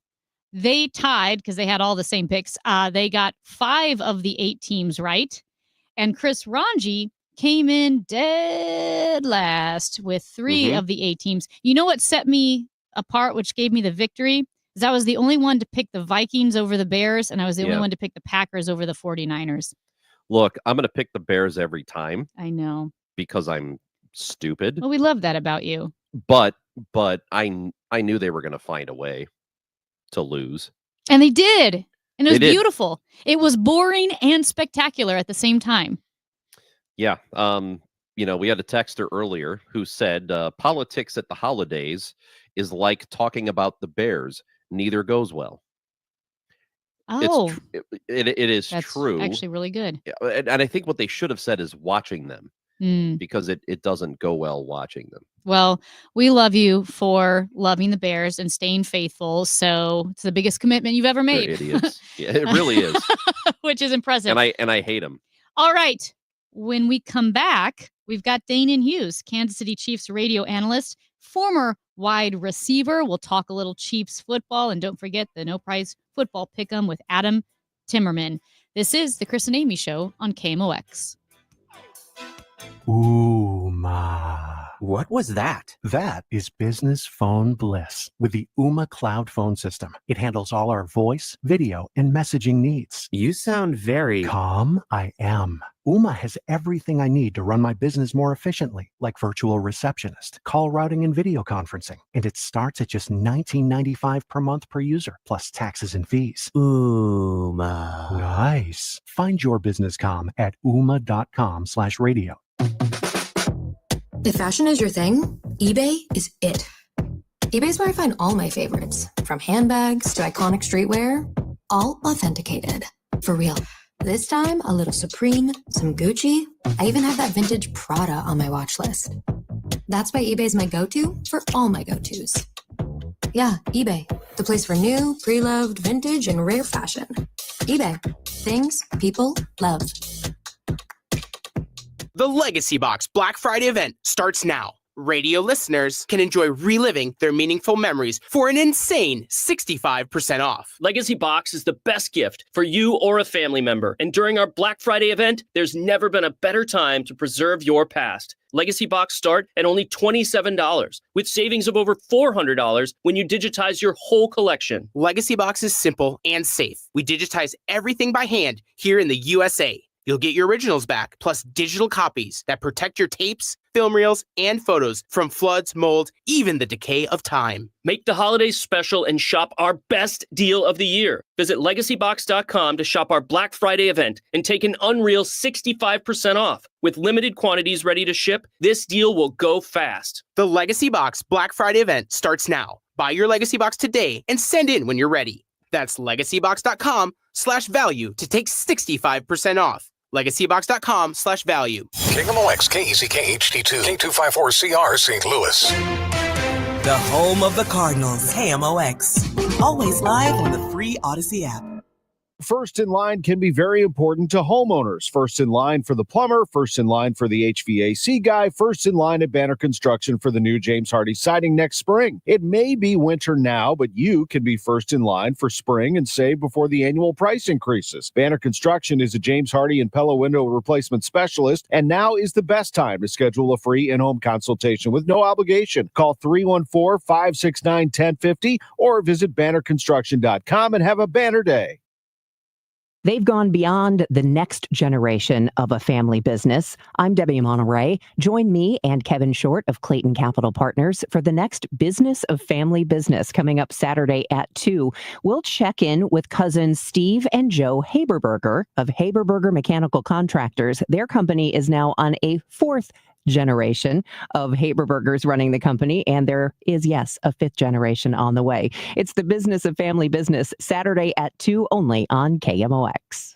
S1: they tied because they had all the same picks. They got 5 of the 8 teams right. And Chris Ranji came in dead last with 3 of the 8 teams. You know what set me apart, which gave me the victory? Is I was the only one to pick the Vikings over the Bears, and I was the only one to pick the Packers over the 49ers.
S5: Look, I'm going to pick the Bears every time.
S1: I know.
S5: Because I'm stupid.
S1: Well, we love that about you.
S5: But I knew they were going to find a way to lose.
S1: And they did. And it was
S5: They did.
S1: beautiful. It was boring and spectacular at the same time.
S5: Yeah. We had a texter earlier who said politics at the holidays is like talking about the Bears. Neither goes well.
S1: Oh,
S5: It is
S1: that's
S5: true.
S1: actually really good.
S5: Yeah, and I think what they should have said is watching them because it doesn't go well watching them.
S1: Well, we love you for loving the Bears and staying faithful. So it's the biggest commitment you've ever
S5: They're
S1: made.
S5: idiots. Yeah, it really is.
S1: Which is impressive.
S5: And I hate them.
S1: All right. When we come back, we've got Danon Hughes, Kansas City Chiefs radio analyst, former wide receiver. We'll talk a little Chiefs football. And don't forget the No Prize Football Pick'em with Adam Timmerman. This is the Chris and Amy Show on KMOX.
S25: Ooh, ma. What was that? That is business phone bliss with the Ooma Cloud phone system. It handles all our voice, video, and messaging needs. You sound very calm. I am. Ooma has everything I need to run my business more efficiently, like virtual receptionist, call routing, and video conferencing. And it starts at just $19.95 per month per user, plus taxes and fees. Ooma. Nice. Find your business comm at ooma.com/radio.
S31: If fashion is your thing, eBay is it. eBay's where I find all my favorites, from handbags to iconic streetwear, all authenticated. For real. This time, a little Supreme, some Gucci. I even have that vintage Prada on my watch list. That's why eBay's my go-to for all my go-tos. Yeah, eBay, the place for new, pre-loved, vintage, and rare fashion. eBay, things people love.
S28: The Legacy Box Black Friday event starts now.
S12: Radio listeners can enjoy reliving their meaningful memories for an insane 65% off.
S13: Legacy Box is the best gift for you or a family member. And during our Black Friday event, there's never been a better time to preserve your past. Legacy Box start at only $27, with savings of over $400 when you digitize your whole collection.
S12: Legacy Box is simple and safe. We digitize everything by hand here in the USA. You'll get your originals back, plus digital copies that protect your tapes, film reels, and photos from floods, mold, even the decay of time.
S13: Make the holidays special and shop our best deal of the year. Visit legacybox.com to shop our Black Friday event and take an unreal 65% off. With limited quantities ready to ship, this deal will go fast.
S12: The Legacy Box Black Friday event starts now. Buy your Legacy Box today and send in when you're ready. That's legacybox.com/value to take 65% off. legacybox.com/value.
S10: KMOX KECK HD2 K254CR St. Louis.
S2: The home of the Cardinals, KMOX. Always live on the free Odyssey app.
S14: First in line can be very important to homeowners. First in line for the plumber, first in line for the HVAC guy, first in line at Banner Construction for the new James Hardy siding next spring. It may be winter now, but you can be first in line for spring and save before the annual price increases. Banner Construction is a James Hardy and Pella window replacement specialist, and now is the best time to schedule a free in-home consultation with no obligation. Call 314-569-1050 or visit bannerconstruction.com and have a banner day.
S31: They've gone beyond the next generation of a family business. I'm Debbie Monterey. Join me and Kevin Short of Clayton Capital Partners for the next Business of Family Business coming up Saturday at 2. We'll check in with cousins Steve and Joe Haberberger of Haberberger Mechanical Contractors. Their company is now on a fourth generation of Haberbergers running the company, and there is, yes, a fifth generation on the way. It's the Business of Family Business, Saturday at 2 only on KMOX.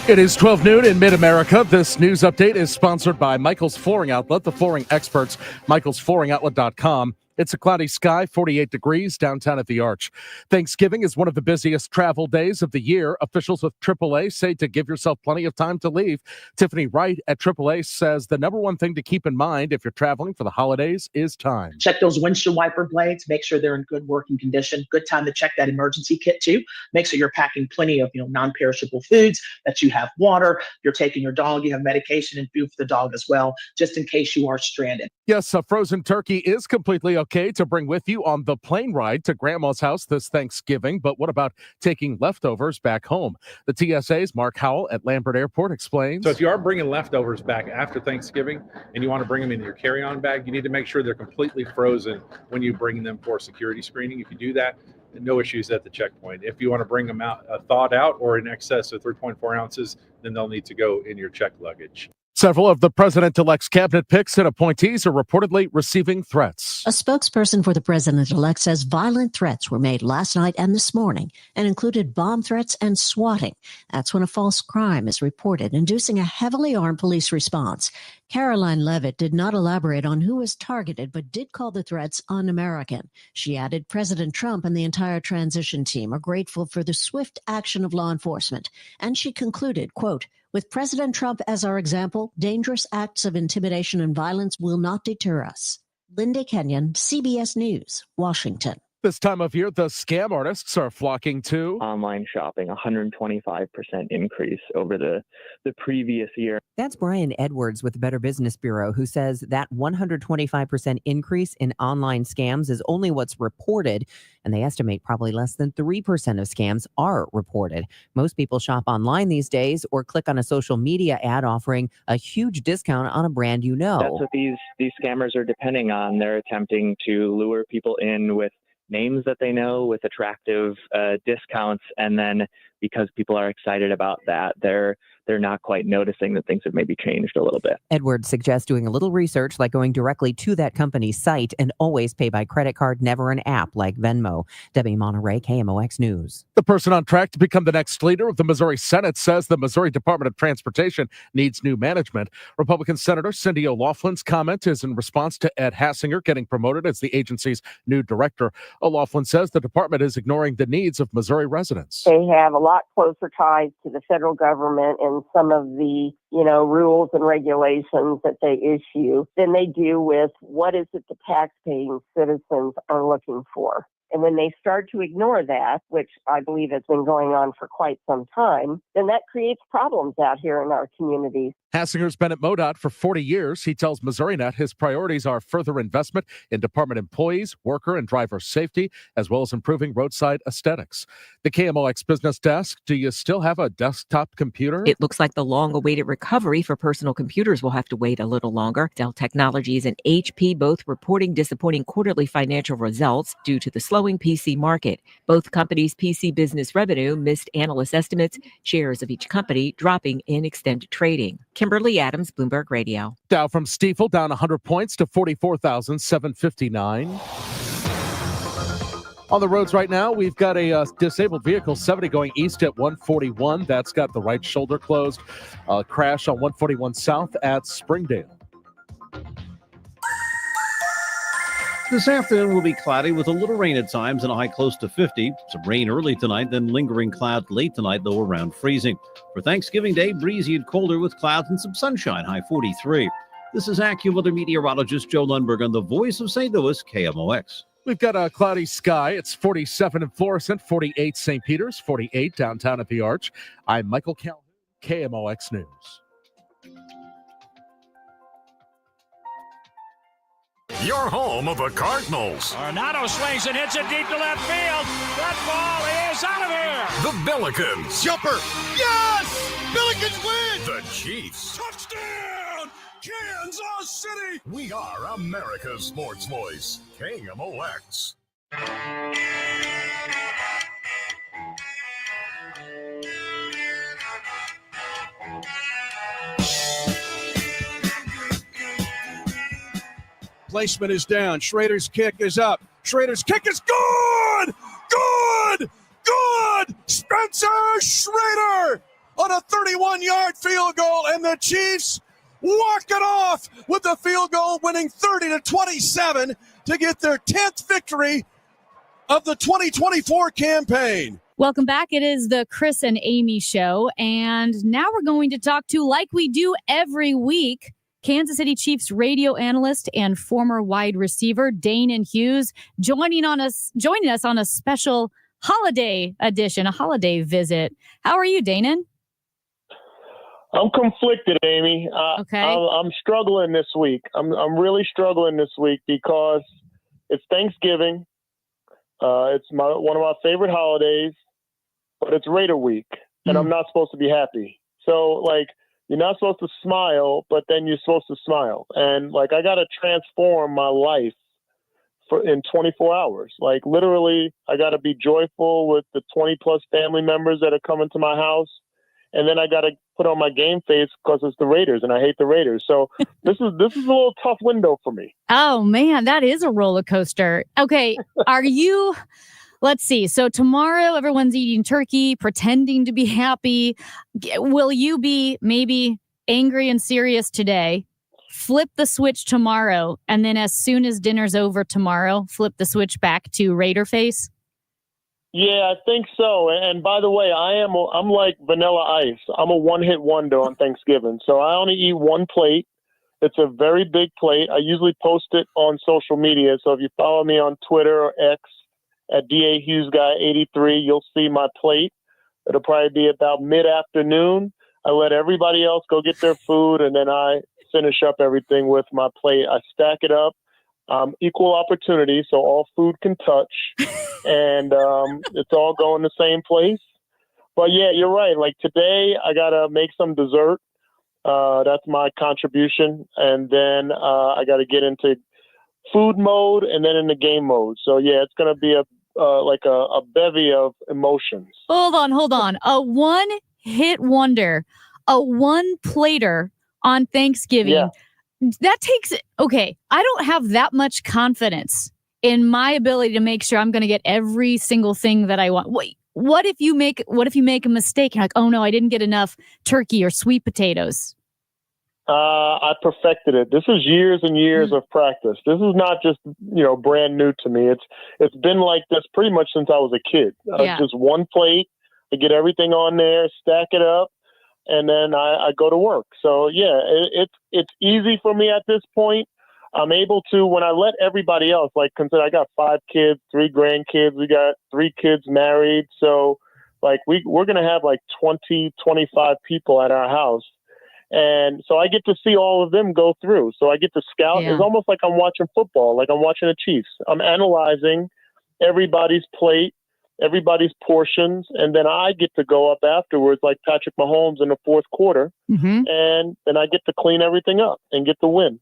S15: It is 12 noon in mid-America. This news update is sponsored by Michael's Flooring Outlet, the flooring experts, michaelsflooringoutlet.com. It's a cloudy sky, 48 degrees downtown at the Arch. Thanksgiving is one of the busiest travel days of the year. Officials with AAA say to give yourself plenty of time to leave. Tiffany Wright at AAA says the number one thing to keep in mind if you're traveling for the holidays is time.
S16: Check those windshield wiper blades. Make sure they're in good working condition. Good time to check that emergency kit too. Make sure you're packing plenty of non-perishable foods, that you have water, you're taking your dog, you have medication and food for the dog as well, just in case you are stranded.
S15: Yes, a frozen turkey is completely okay to bring with you on the plane ride to Grandma's house this Thanksgiving, but what about taking leftovers back home? The TSA's Mark Howell at Lambert Airport explains.
S17: So if you are bringing leftovers back after Thanksgiving and you want to bring them in your carry-on bag, you need to make sure they're completely frozen when you bring them for security screening. If you do that, no issues at the checkpoint. If you want to bring them out thawed out or in excess of 3.4 ounces, then they'll need to go in your checked luggage.
S15: Several of the president-elect's cabinet picks and appointees are reportedly receiving threats.
S18: A spokesperson for the president-elect says violent threats were made last night and this morning and included bomb threats and swatting. That's when a false crime is reported, inducing a heavily armed police response. Caroline Levitt did not elaborate on who was targeted, but did call the threats un-American. She added President Trump and the entire transition team are grateful for the swift action of law enforcement. And she concluded, quote, "With President Trump as our example, dangerous acts of intimidation and violence will not deter us." Linda Kenyon, CBS News, Washington.
S15: This time of year, the scam artists are flocking to
S19: online shopping, 125% increase over the previous year.
S31: That's Brian Edwards with the Better Business Bureau, who says that 125% increase in online scams is only what's reported, and they estimate probably less than 3% of scams are reported. Most people shop online these days or click on a social media ad offering a huge discount on a brand you know.
S19: That's what these scammers are depending on. They're attempting to lure people in with names that they know, with attractive discounts, and then because people are excited about that, they're not quite noticing that things have maybe changed a little bit.
S31: Edwards suggests doing a little research, like going directly to that company's site, and always pay by credit card, never an app like Venmo. Debbie Monterey, KMOX News.
S15: The person on track to become the next leader of the Missouri Senate says the Missouri Department of Transportation needs new management. Republican Senator Cindy O'Loughlin's comment is in response to Ed Hassinger getting promoted as the agency's new director. O'Loughlin says the department is ignoring the needs of Missouri residents.
S28: They have a lot
S3: lot closer ties to the federal government and some of the, rules and regulations that they issue than they do with what is it the tax-paying citizens are looking for. And when they start to ignore that, which I believe has been going on for quite some time, then that creates problems out here in our communities.
S15: Hassinger's been at MoDOT for 40 years. He tells MissouriNet his priorities are further investment in department employees, worker and driver safety, as well as improving roadside aesthetics. The KMOX Business Desk, do you still have a desktop computer?
S4: It looks like the long-awaited recovery for personal computers will have to wait a little longer. Dell Technologies and HP both reporting disappointing quarterly financial results due to the slowing PC market. Both companies' PC business revenue missed analyst estimates, shares of each company dropping in extended trading. Kimberly Adams, Bloomberg Radio.
S15: Dow from Stifel down 100 points to 44,759. On the roads right now, we've got a disabled vehicle, 70 going east at 141. That's got the right shoulder closed. Crash on 141 south at Springdale.
S6: This afternoon will be cloudy with a little rain at times and a high close to 50. Some rain early tonight, then lingering cloud late tonight, though around freezing. For Thanksgiving Day, breezy and colder with clouds and some sunshine, high 43. This is AccuWeather meteorologist Joe Lundberg on the Voice of St. Louis, KMOX.
S15: We've got a cloudy sky. It's 47 in Florissant, 48 St. Peters, 48 downtown at the Arch. I'm Michael Calhoun, KMOX News.
S10: Your home of the Cardinals.
S7: Arnado swings and hits it deep to left field. That ball is out of here.
S10: The Billikens.
S7: Jumper. Yes! Billikens win!
S10: The Chiefs.
S7: Touchdown! Kansas City!
S10: We are America's sports voice, KMOX.
S7: Placement is down. Schrader's kick is up. Schrader's kick is good! Good! Good! Spencer Schrader on a 31-yard field goal, and the Chiefs walk it off with the field goal, winning 30-27 to get their 10th victory of the 2024 campaign.
S1: Welcome back. It is the Chris and Amy show, and now we're going to talk to, like we do every week, Kansas City Chiefs radio analyst and former wide receiver Danan Hughes joining us on a special holiday edition, a holiday visit. How are you, Danan?
S20: I'm conflicted, Amy.
S1: Okay.
S20: I'm struggling this week. I'm really struggling this week because it's Thanksgiving. It's one of my favorite holidays, but it's Raider week, and I'm not supposed to be happy. So, you're not supposed to smile, but then you're supposed to smile. And I got to transform my life in 24 hours. Literally, I got to be joyful with the 20 plus family members that are coming to my house. And then I got to put on my game face because it's the Raiders and I hate the Raiders. So this is a little tough window for me.
S1: Oh man, that is a roller coaster. Okay. Let's see. So tomorrow everyone's eating turkey, pretending to be happy. Will you be maybe angry and serious today, flip the switch tomorrow, and then as soon as dinner's over tomorrow, flip the switch back to Raider face?
S20: Yeah, I think so. And by the way, I'm like Vanilla Ice. I'm a one-hit wonder on Thanksgiving. So I only eat one plate. It's a very big plate. I usually post it on social media. So if you follow me on Twitter or X at DAHughesGuy83, you'll see my plate. It'll probably be about mid-afternoon. I let everybody else go get their food, and then I finish up everything with my plate. I stack it up. Equal opportunity, so all food can touch, and it's all going the same place. But yeah, you're right. Today, I gotta make some dessert. That's my contribution, and then I gotta get into food mode and then into game mode. So yeah, it's gonna be a bevy of emotions.
S1: Hold on. A one-hit wonder, a one-plater on Thanksgiving.
S20: Yeah.
S1: That takes, okay, I don't have that much confidence in my ability to make sure I'm going to get every single thing that I want. Wait, what if you make a mistake? You're like, oh no, I didn't get enough turkey or sweet potatoes.
S20: I perfected it. This is years and years of practice. This is not just, brand new to me. It's been like this pretty much since I was a kid.
S1: Yeah.
S20: Just one plate. I get everything on there, stack it up, and then I go to work. So yeah, it's easy for me at this point. I'm able to, when I let everybody else, like consider I got 5 kids, 3 grandkids, we got 3 kids married. So like we're going to have like 20, 25 people at our house. And so I get to see all of them go through. So I get to scout.
S1: Yeah.
S20: It's almost like I'm watching football, like I'm watching the Chiefs. I'm analyzing everybody's plate, everybody's portions, and then I get to go up afterwards like Patrick Mahomes in the fourth quarter, and then I get to clean everything up and get the win.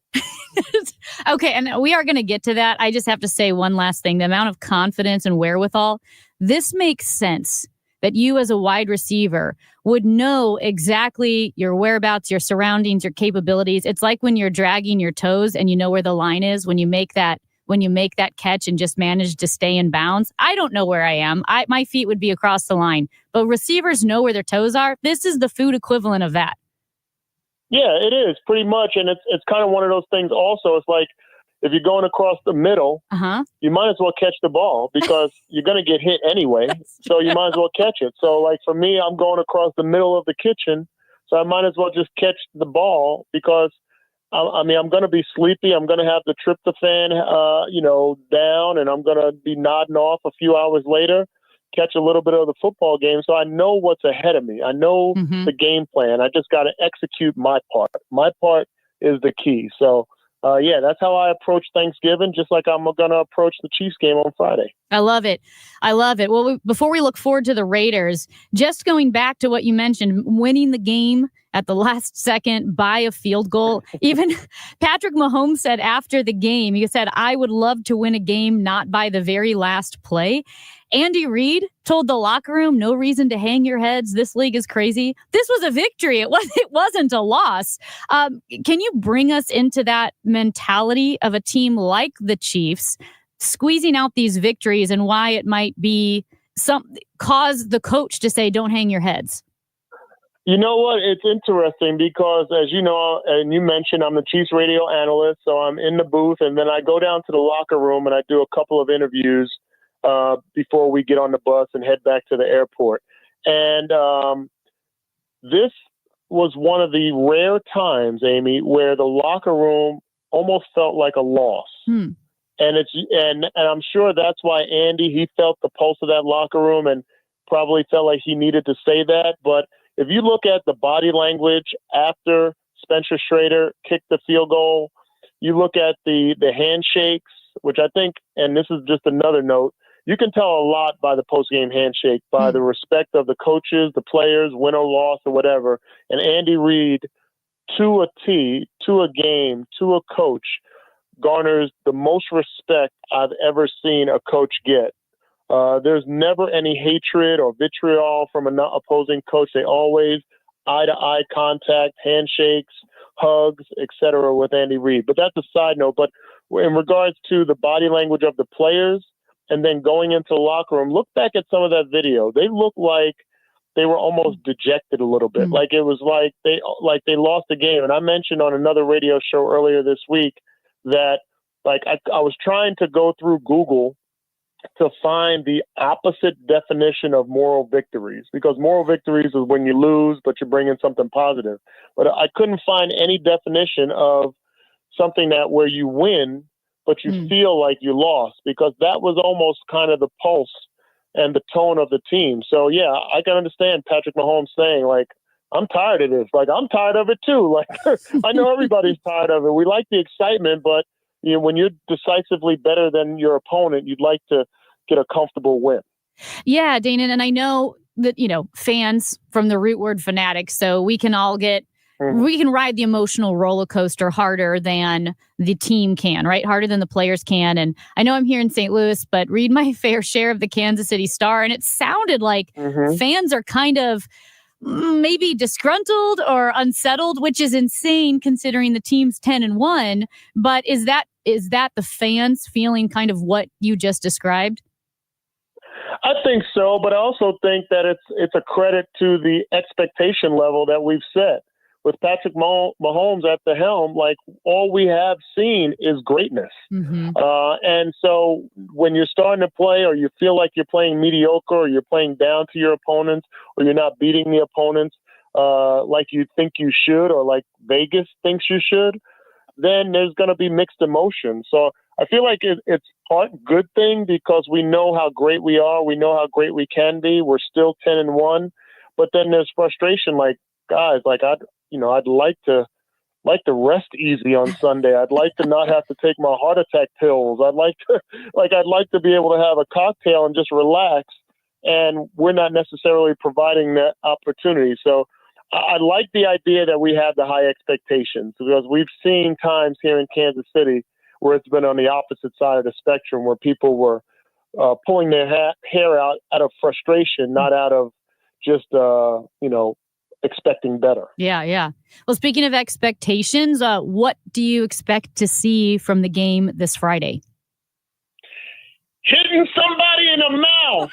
S1: Okay, and we are going to get to that. I just have to say one last thing. The amount of confidence and wherewithal, this makes sense that you as a wide receiver would know exactly your whereabouts, your surroundings, your capabilities. It's like when you're dragging your toes and you know where the line is when you make that catch and just manage to stay in bounds. I don't know where I am. My feet would be across the line, but receivers know where their toes are. This is the food equivalent of that.
S20: Yeah, it is pretty much. And it's kind of one of those things also. It's like if you're going across the middle, you might as well catch the ball because you're going to get hit anyway. So you might as well catch it. So like for me, I'm going across the middle of the kitchen. So I might as well just catch the ball because I'm going to be sleepy. I'm going to have the tryptophan, down, and I'm going to be nodding off a few hours later, catch a little bit of the football game. So I know what's ahead of me. I know the game plan. I just got to execute my part. My part is the key. So, that's how I approach Thanksgiving, just like I'm going to approach the Chiefs game on Friday.
S1: I love it. Well, before we look forward to the Raiders, just going back to what you mentioned, winning the game at the last second by a field goal. Even Patrick Mahomes said after the game, he said, I would love to win a game not by the very last play. Andy Reid told the locker room, no reason to hang your heads. This league is crazy. This was a victory. It wasn't a loss. Can you bring us into that mentality of a team like the Chiefs squeezing out these victories and why it might be cause the coach to say, don't hang your heads?
S20: You know what? It's interesting because, as you know, and you mentioned, I'm the Chiefs radio analyst, so I'm in the booth, and then I go down to the locker room and I do a couple of interviews before we get on the bus and head back to the airport. And this was one of the rare times, Amy, where the locker room almost felt like a loss. And I'm sure that's why Andy, he felt the pulse of that locker room and probably felt like he needed to say that. But if you look at the body language after Spencer Schrader kicked the field goal, you look at the handshakes, which I think, and this is just another note, you can tell a lot by the post-game handshake, by the respect of the coaches, the players, win or loss or whatever. And Andy Reid, to a T, to a game, to a coach, garners the most respect I've ever seen a coach get. There's never any hatred or vitriol from an opposing coach. They always eye-to-eye contact, handshakes, hugs, etc. with Andy Reid. But that's a side note. But in regards to the body language of the players and then going into the locker room, look back at some of that video. They looked like they were almost dejected a little bit. Like it was like they lost the game. And I mentioned on another radio show earlier this week that like I was trying to go through Google to find the opposite definition of moral victories, because moral victories is when you lose, but you bring in something positive. But I couldn't find any definition of something that where you win, but you feel like you lost, because that was almost kind of the pulse and the tone of the team. So yeah, I can understand Patrick Mahomes saying like, I'm tired of this. Like, I'm tired of it too. Like, I know everybody's tired of it. We like the excitement, but you know, when you're decisively better than your opponent, you'd like to get a comfortable win.
S1: Yeah, Dana, and I know that, fans from the root word fanatics, so we can all we can ride the emotional roller coaster harder than the team can, right? Harder than the players can. And I know I'm here in St. Louis, but read my fair share of the Kansas City Star, and it sounded like fans are kind of maybe disgruntled or unsettled, which is insane considering the team's 10-1. But is that the fans feeling kind of what you just described?
S20: I think so, but I also think that it's a credit to the expectation level that we've set. with Patrick Mahomes at the helm, like all we have seen is greatness. And so when you're starting to play, or you feel like you're playing mediocre, or you're playing down to your opponents, or you're not beating the opponents like you think you should, or like Vegas thinks you should, then there's going to be mixed emotions. So I feel like it's part good thing, because we know how great we are. We know how great we can be. We're still 10-1, but then there's frustration. Like, guys, like I'd like to rest easy on Sunday. I'd like to not have to take my heart attack pills. I'd like to be able to have a cocktail and just relax. And we're not necessarily providing that opportunity. So I like the idea that we have the high expectations, because we've seen times here in Kansas City where it's been on the opposite side of the spectrum, where people were pulling their hair out of frustration, not out of just, expecting better.
S1: Yeah. Well, speaking of expectations, what do you expect to see from the game this Friday?
S20: Hitting somebody in the mouth.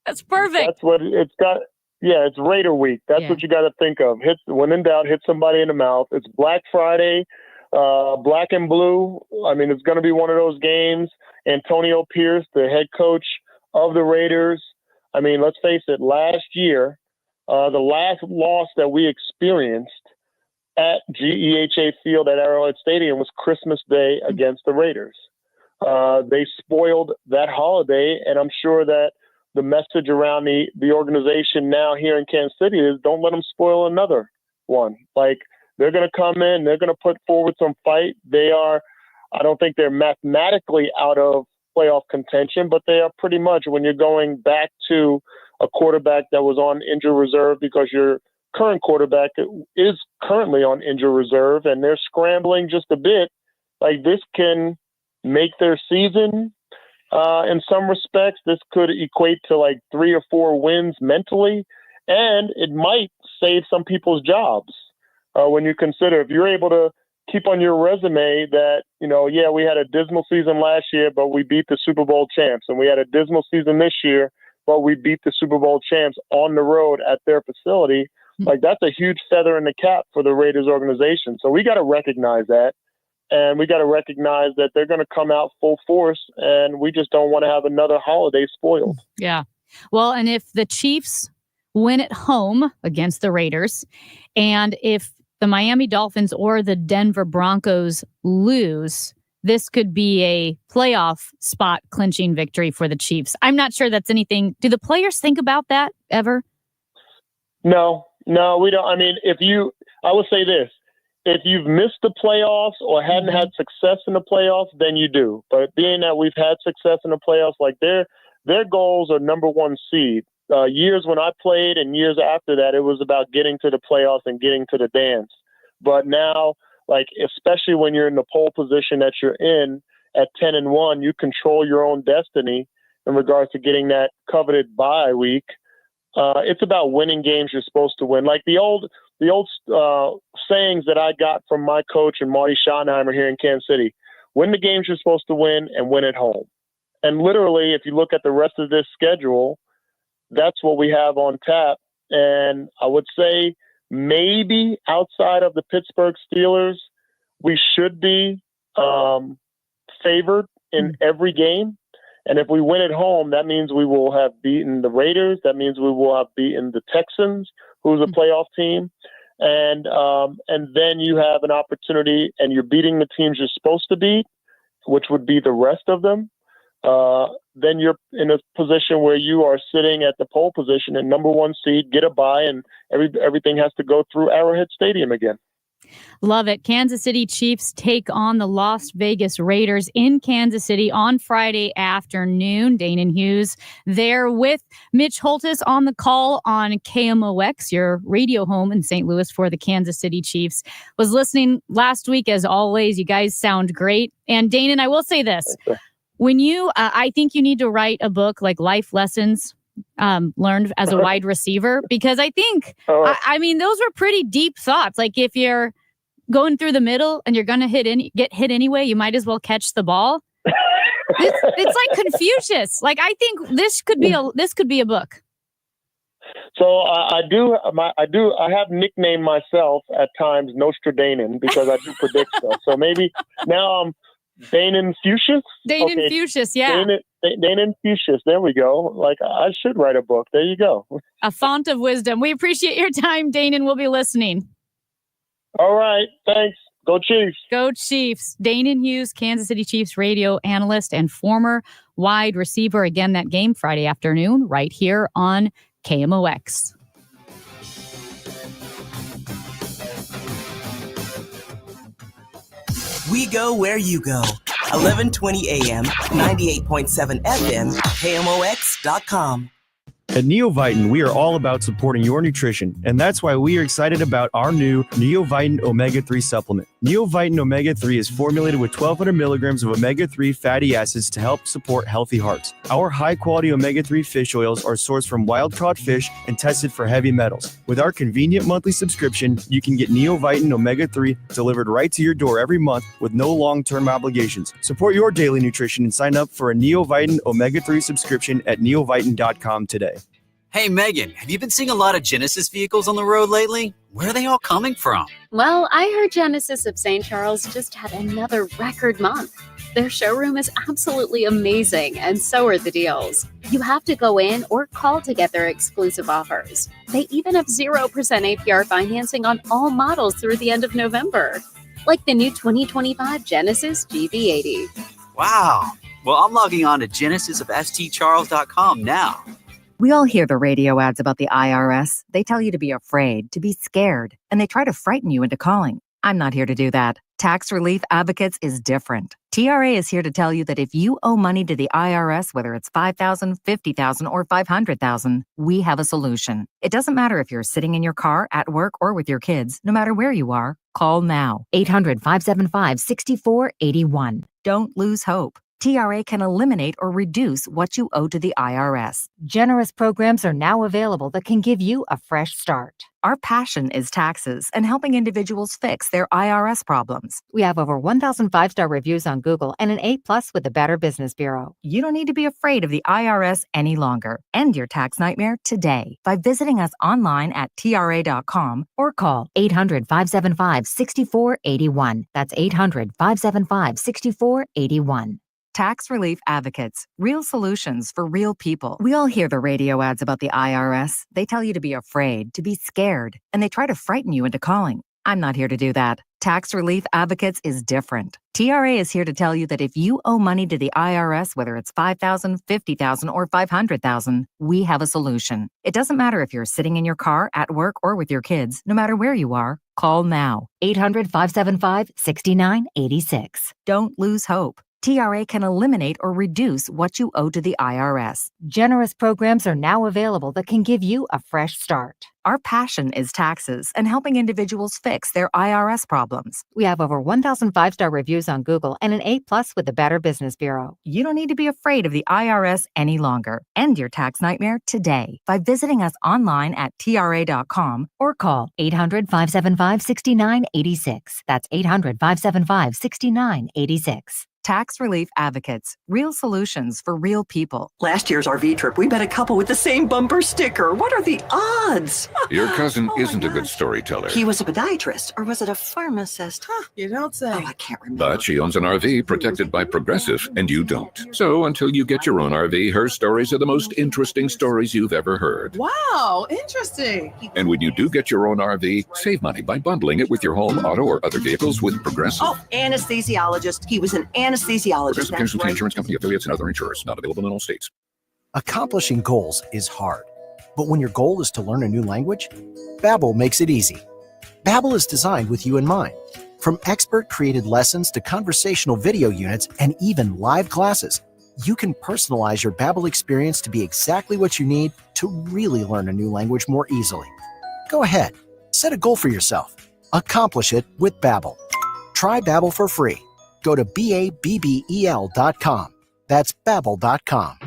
S1: That's perfect.
S20: That's what it's got. Yeah, it's Raider week. That's what you got to think of. When in doubt, hit somebody in the mouth. It's Black Friday, black and blue. I mean, it's going to be one of those games. Antonio Pierce, the head coach of the Raiders. I mean, let's face it, last year, the last loss that we experienced at GEHA Field at Arrowhead Stadium was Christmas Day against the Raiders. They spoiled that holiday, and I'm sure that the message around the organization now here in Kansas City is don't let them spoil another one. Like, they're going to come in, they're going to put forward some fight. I don't think they're mathematically out of playoff contention, but they are pretty much, when you're going back to a quarterback that was on injured reserve, because your current quarterback is currently on injured reserve, and they're scrambling just a bit. Like, this can make their season. In some respects, this could equate to like 3 or 4 wins mentally, and it might save some people's jobs. When you consider, if you're able to keep on your resume that, we had a dismal season last year, but we beat the Super Bowl champs, and we had a dismal season this year, but we beat the Super Bowl champs on the road at their facility. Like, that's a huge feather in the cap for the Raiders organization. So we got to recognize that. And we got to recognize that they're going to come out full force, and we just don't want to have another holiday spoiled.
S1: Yeah. Well, and if the Chiefs win at home against the Raiders, and if the Miami Dolphins or the Denver Broncos lose, this could be a playoff spot clinching victory for the Chiefs. I'm not sure that's anything. Do the players think about that ever?
S20: No, we don't. I mean, I will say this. If you've missed the playoffs or hadn't had success in the playoffs, then you do. But being that we've had success in the playoffs, like their goals are number 1 seed. Years when I played and years after that, it was about getting to the playoffs and getting to the dance. But now, like, especially when you're in the pole position that you're in at 10-1, you control your own destiny in regards to getting that coveted bye week. It's about winning games you're supposed to win. Like the old sayings that I got from my coach and Marty Schottenheimer here in Kansas City: win the games you're supposed to win and win at home. And literally, if you look at the rest of this schedule, that's what we have on tap. And I would say maybe outside of the Pittsburgh Steelers, we should be favored in every game. And if we win at home, that means we will have beaten the Raiders. That means we will have beaten the Texans, who's a playoff team. And then you have an opportunity, and you're beating the teams you're supposed to beat, which would be the rest of them. Then you're in a position where you are sitting at the pole position and number 1 seed, get a bye, and everything has to go through Arrowhead Stadium again.
S1: Love it. Kansas City Chiefs take on the Las Vegas Raiders in Kansas City on Friday afternoon. Danon Hughes there with Mitch Holthus on the call on KMOX, your radio home in St. Louis for the Kansas City Chiefs. Was listening last week, as always. You guys sound great. And Danon, I will say this. When I think you need to write a book like Life Lessons learned as a wide receiver, because I think, I mean, those were pretty deep thoughts. Like, if you're going through the middle and you're going to get hit anyway, you might as well catch the ball. It's like Confucius. Like, I think this could be a book.
S20: So I have nicknamed myself at times Nostradanon because I do predict stuff. So maybe now I'm Danon Fuchsius.
S1: Danon Fuchsius, yeah.
S20: Danon Fuchsius. There we go. Like, I should write a book. There you go.
S1: A font of wisdom. We appreciate your time, Danon. We'll be listening.
S20: All right. Thanks. Go Chiefs.
S1: Go Chiefs. Danon Hughes, Kansas City Chiefs radio analyst and former wide receiver. Again, that game Friday afternoon right here on KMOX.
S2: We go where you go. 1120 AM, 98.7 FM, KMOX.com.
S8: At Neovitin, we are all about supporting your nutrition, and that's why we are excited about our new Neovitin Omega-3 supplement. Neovitin Omega-3 is formulated with 1,200 milligrams of omega-3 fatty acids to help support healthy hearts. Our high-quality omega-3 fish oils are sourced from wild-caught fish and tested for heavy metals. With our convenient monthly subscription, you can get Neovitin Omega-3 delivered right to your door every month with no long-term obligations. Support your daily nutrition and sign up for a Neovitin Omega-3 subscription at neovitin.com today.
S9: Hey, Megan, have you been seeing a lot of Genesis vehicles on the road lately? Where are they all coming from?
S11: Well, I heard Genesis of St. Charles just had another record month. Their showroom is absolutely amazing, and so are the deals. You have to go in or call to get their exclusive offers. They even have 0% APR financing on all models through the end of November, like the new 2025 Genesis GV80.
S9: Wow. Well, I'm logging on to genesisofstcharles.com now.
S21: We all hear the radio ads about the IRS. They tell you to be afraid, to be scared, and they try to frighten you into calling. I'm not here to do that. Tax Relief Advocates is different. TRA is here to tell you that if you owe money to the IRS, whether it's $5,000, $50,000, or $500,000, we have a solution. It doesn't matter if you're sitting in your car, at work, or with your kids. No matter where you are, call now. 800-575-6481. Don't lose hope. TRA can eliminate or reduce what you owe to the IRS. Generous programs are now available that can give you a fresh start. Our passion is taxes and helping individuals fix their IRS problems. We have over 1,000 5-star reviews on Google and an A+ with the Better Business Bureau. You don't need to be afraid of the IRS any longer. End your tax nightmare today by visiting us online at TRA.com or call 800-575-6481. That's 800-575-6481. Tax Relief Advocates. Real solutions for real people. We all hear the radio ads about the IRS. They tell you to be afraid, to be scared, and they try to frighten you into calling. I'm not here to do that. Tax Relief Advocates is different. TRA is here to tell you that if you owe money to the IRS, whether it's $5,000, $50,000, or $500,000, we have a solution. It doesn't matter if you're sitting in your car, at work, or with your kids. No matter where you are, call now. 800-575-6986. Don't lose hope. TRA can eliminate or reduce what you owe to the IRS. Generous programs are now available that can give you a fresh start. Our passion is taxes and helping individuals fix their IRS problems. We have over 1,000 5-star reviews on Google and an A+ with the Better Business Bureau. You don't need to be afraid of the IRS any longer. End your tax nightmare today by visiting us online at TRA.com or call 800-575-6986. That's 800-575-6986. Tax Relief Advocates. Real solutions for real people.
S22: Last year's RV trip, we met a couple with the same bumper sticker. What are the odds?
S23: Your cousin isn't a good storyteller.
S22: He was a podiatrist, or was it a pharmacist? You don't say. Oh, I can't remember.
S23: But she owns an RV protected by Progressive, and you don't. So until you get your own RV, her stories are the most interesting stories you've ever heard.
S22: Wow, interesting.
S23: And when you do get your own RV, save money by bundling it with your home, auto, or other vehicles with Progressive.
S22: Oh, anesthesiologist. He was an anesthesiologist.
S23: Progressive Casualty Insurance Company affiliates and other insurers. Not available in all states.
S26: Accomplishing goals is hard, but when your goal is to learn a new language, Babbel makes it easy. Babbel is designed with you in mind. From expert-created lessons to conversational video units and even live classes, you can personalize your Babbel experience to be exactly what you need to really learn a new language more easily. Go ahead, set a goal for yourself. Accomplish it with Babbel. Try Babbel for free. Go to BABBEL.com. That's Babbel.com.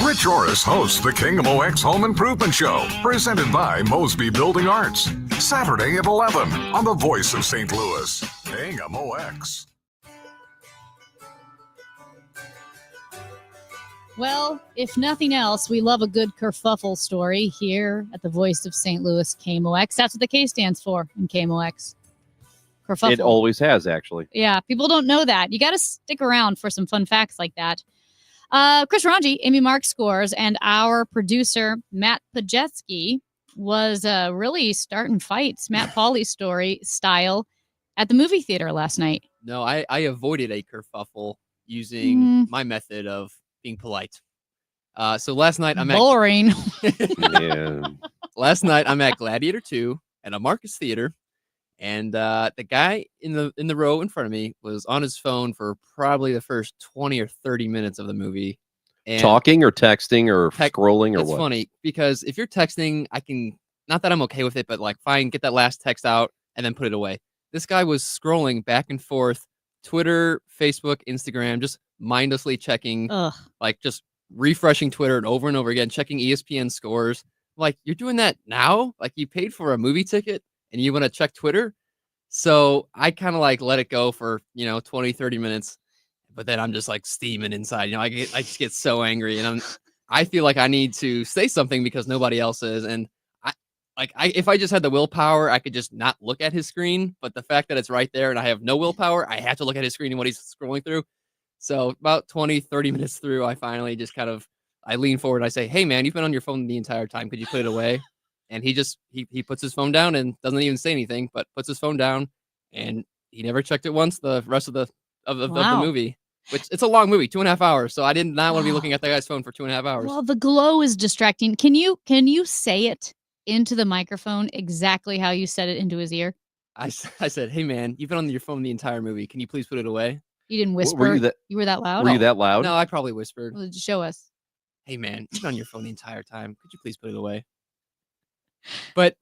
S10: Rich Orris hosts the KMOX Home Improvement Show, presented by Mosby Building Arts. Saturday at 11 on The Voice of St. Louis, KMOX.
S1: Well, if nothing else, we love a good kerfuffle story here at the Voice of St. Louis, KMOX. That's what the K stands for in KMOX. Kerfuffle.
S5: It always has, actually.
S1: Yeah, people don't know that. You got to stick around for some fun facts like that. Chris Ranji, Amy Mark scores, and our producer, Matt Pajetsky, was really starting fights, Matt Pauley story style, at the movie theater last night.
S12: No, I avoided a kerfuffle using my method of being polite. So last night I'm
S1: boring.
S12: Last night I'm at Gladiator 2 at a Marcus Theater, and the guy in the row in front of me was on his phone for probably the first 20 or 30 minutes of the movie. And
S5: Talking or texting or scrolling or
S12: it's
S5: what?
S12: funny because if you're texting, I can, not that I'm okay with it, but like fine, get that last text out and then put it away. This guy was scrolling back and forth, Twitter, Facebook, Instagram, just mindlessly checking, like just refreshing Twitter and over again, checking ESPN scores. Like, you're doing that now? Like, you paid for a movie ticket and you want to check Twitter? So I kind of like let it go for, 20, 30 minutes. But then I'm just like steaming inside. I just get so angry, and I feel like I need to say something because nobody else is. And if I just had the willpower, I could just not look at his screen. But the fact that it's right there and I have no willpower, I have to look at his screen and what he's scrolling through. So about 20, 30 minutes through, I finally just I lean forward and I say, "Hey man, you've been on your phone the entire time. Could you put it away?" And he puts his phone down and doesn't even say anything, but puts his phone down, and he never checked it once the rest of the movie. Which, it's a long movie, 2.5 hours. So I did not want to be looking at that guy's phone for 2.5 hours.
S1: Well, the glow is distracting. Can you say it into the microphone exactly how you said it into his ear?
S12: I said, "Hey man, you've been on your phone the entire movie. Can you please put it away?"
S1: You didn't whisper. You were that loud?
S5: Were you that loud?
S12: No, I probably whispered.
S1: Well, show us.
S12: "Hey man, you've been on your phone the entire time. Could you please put it away?" But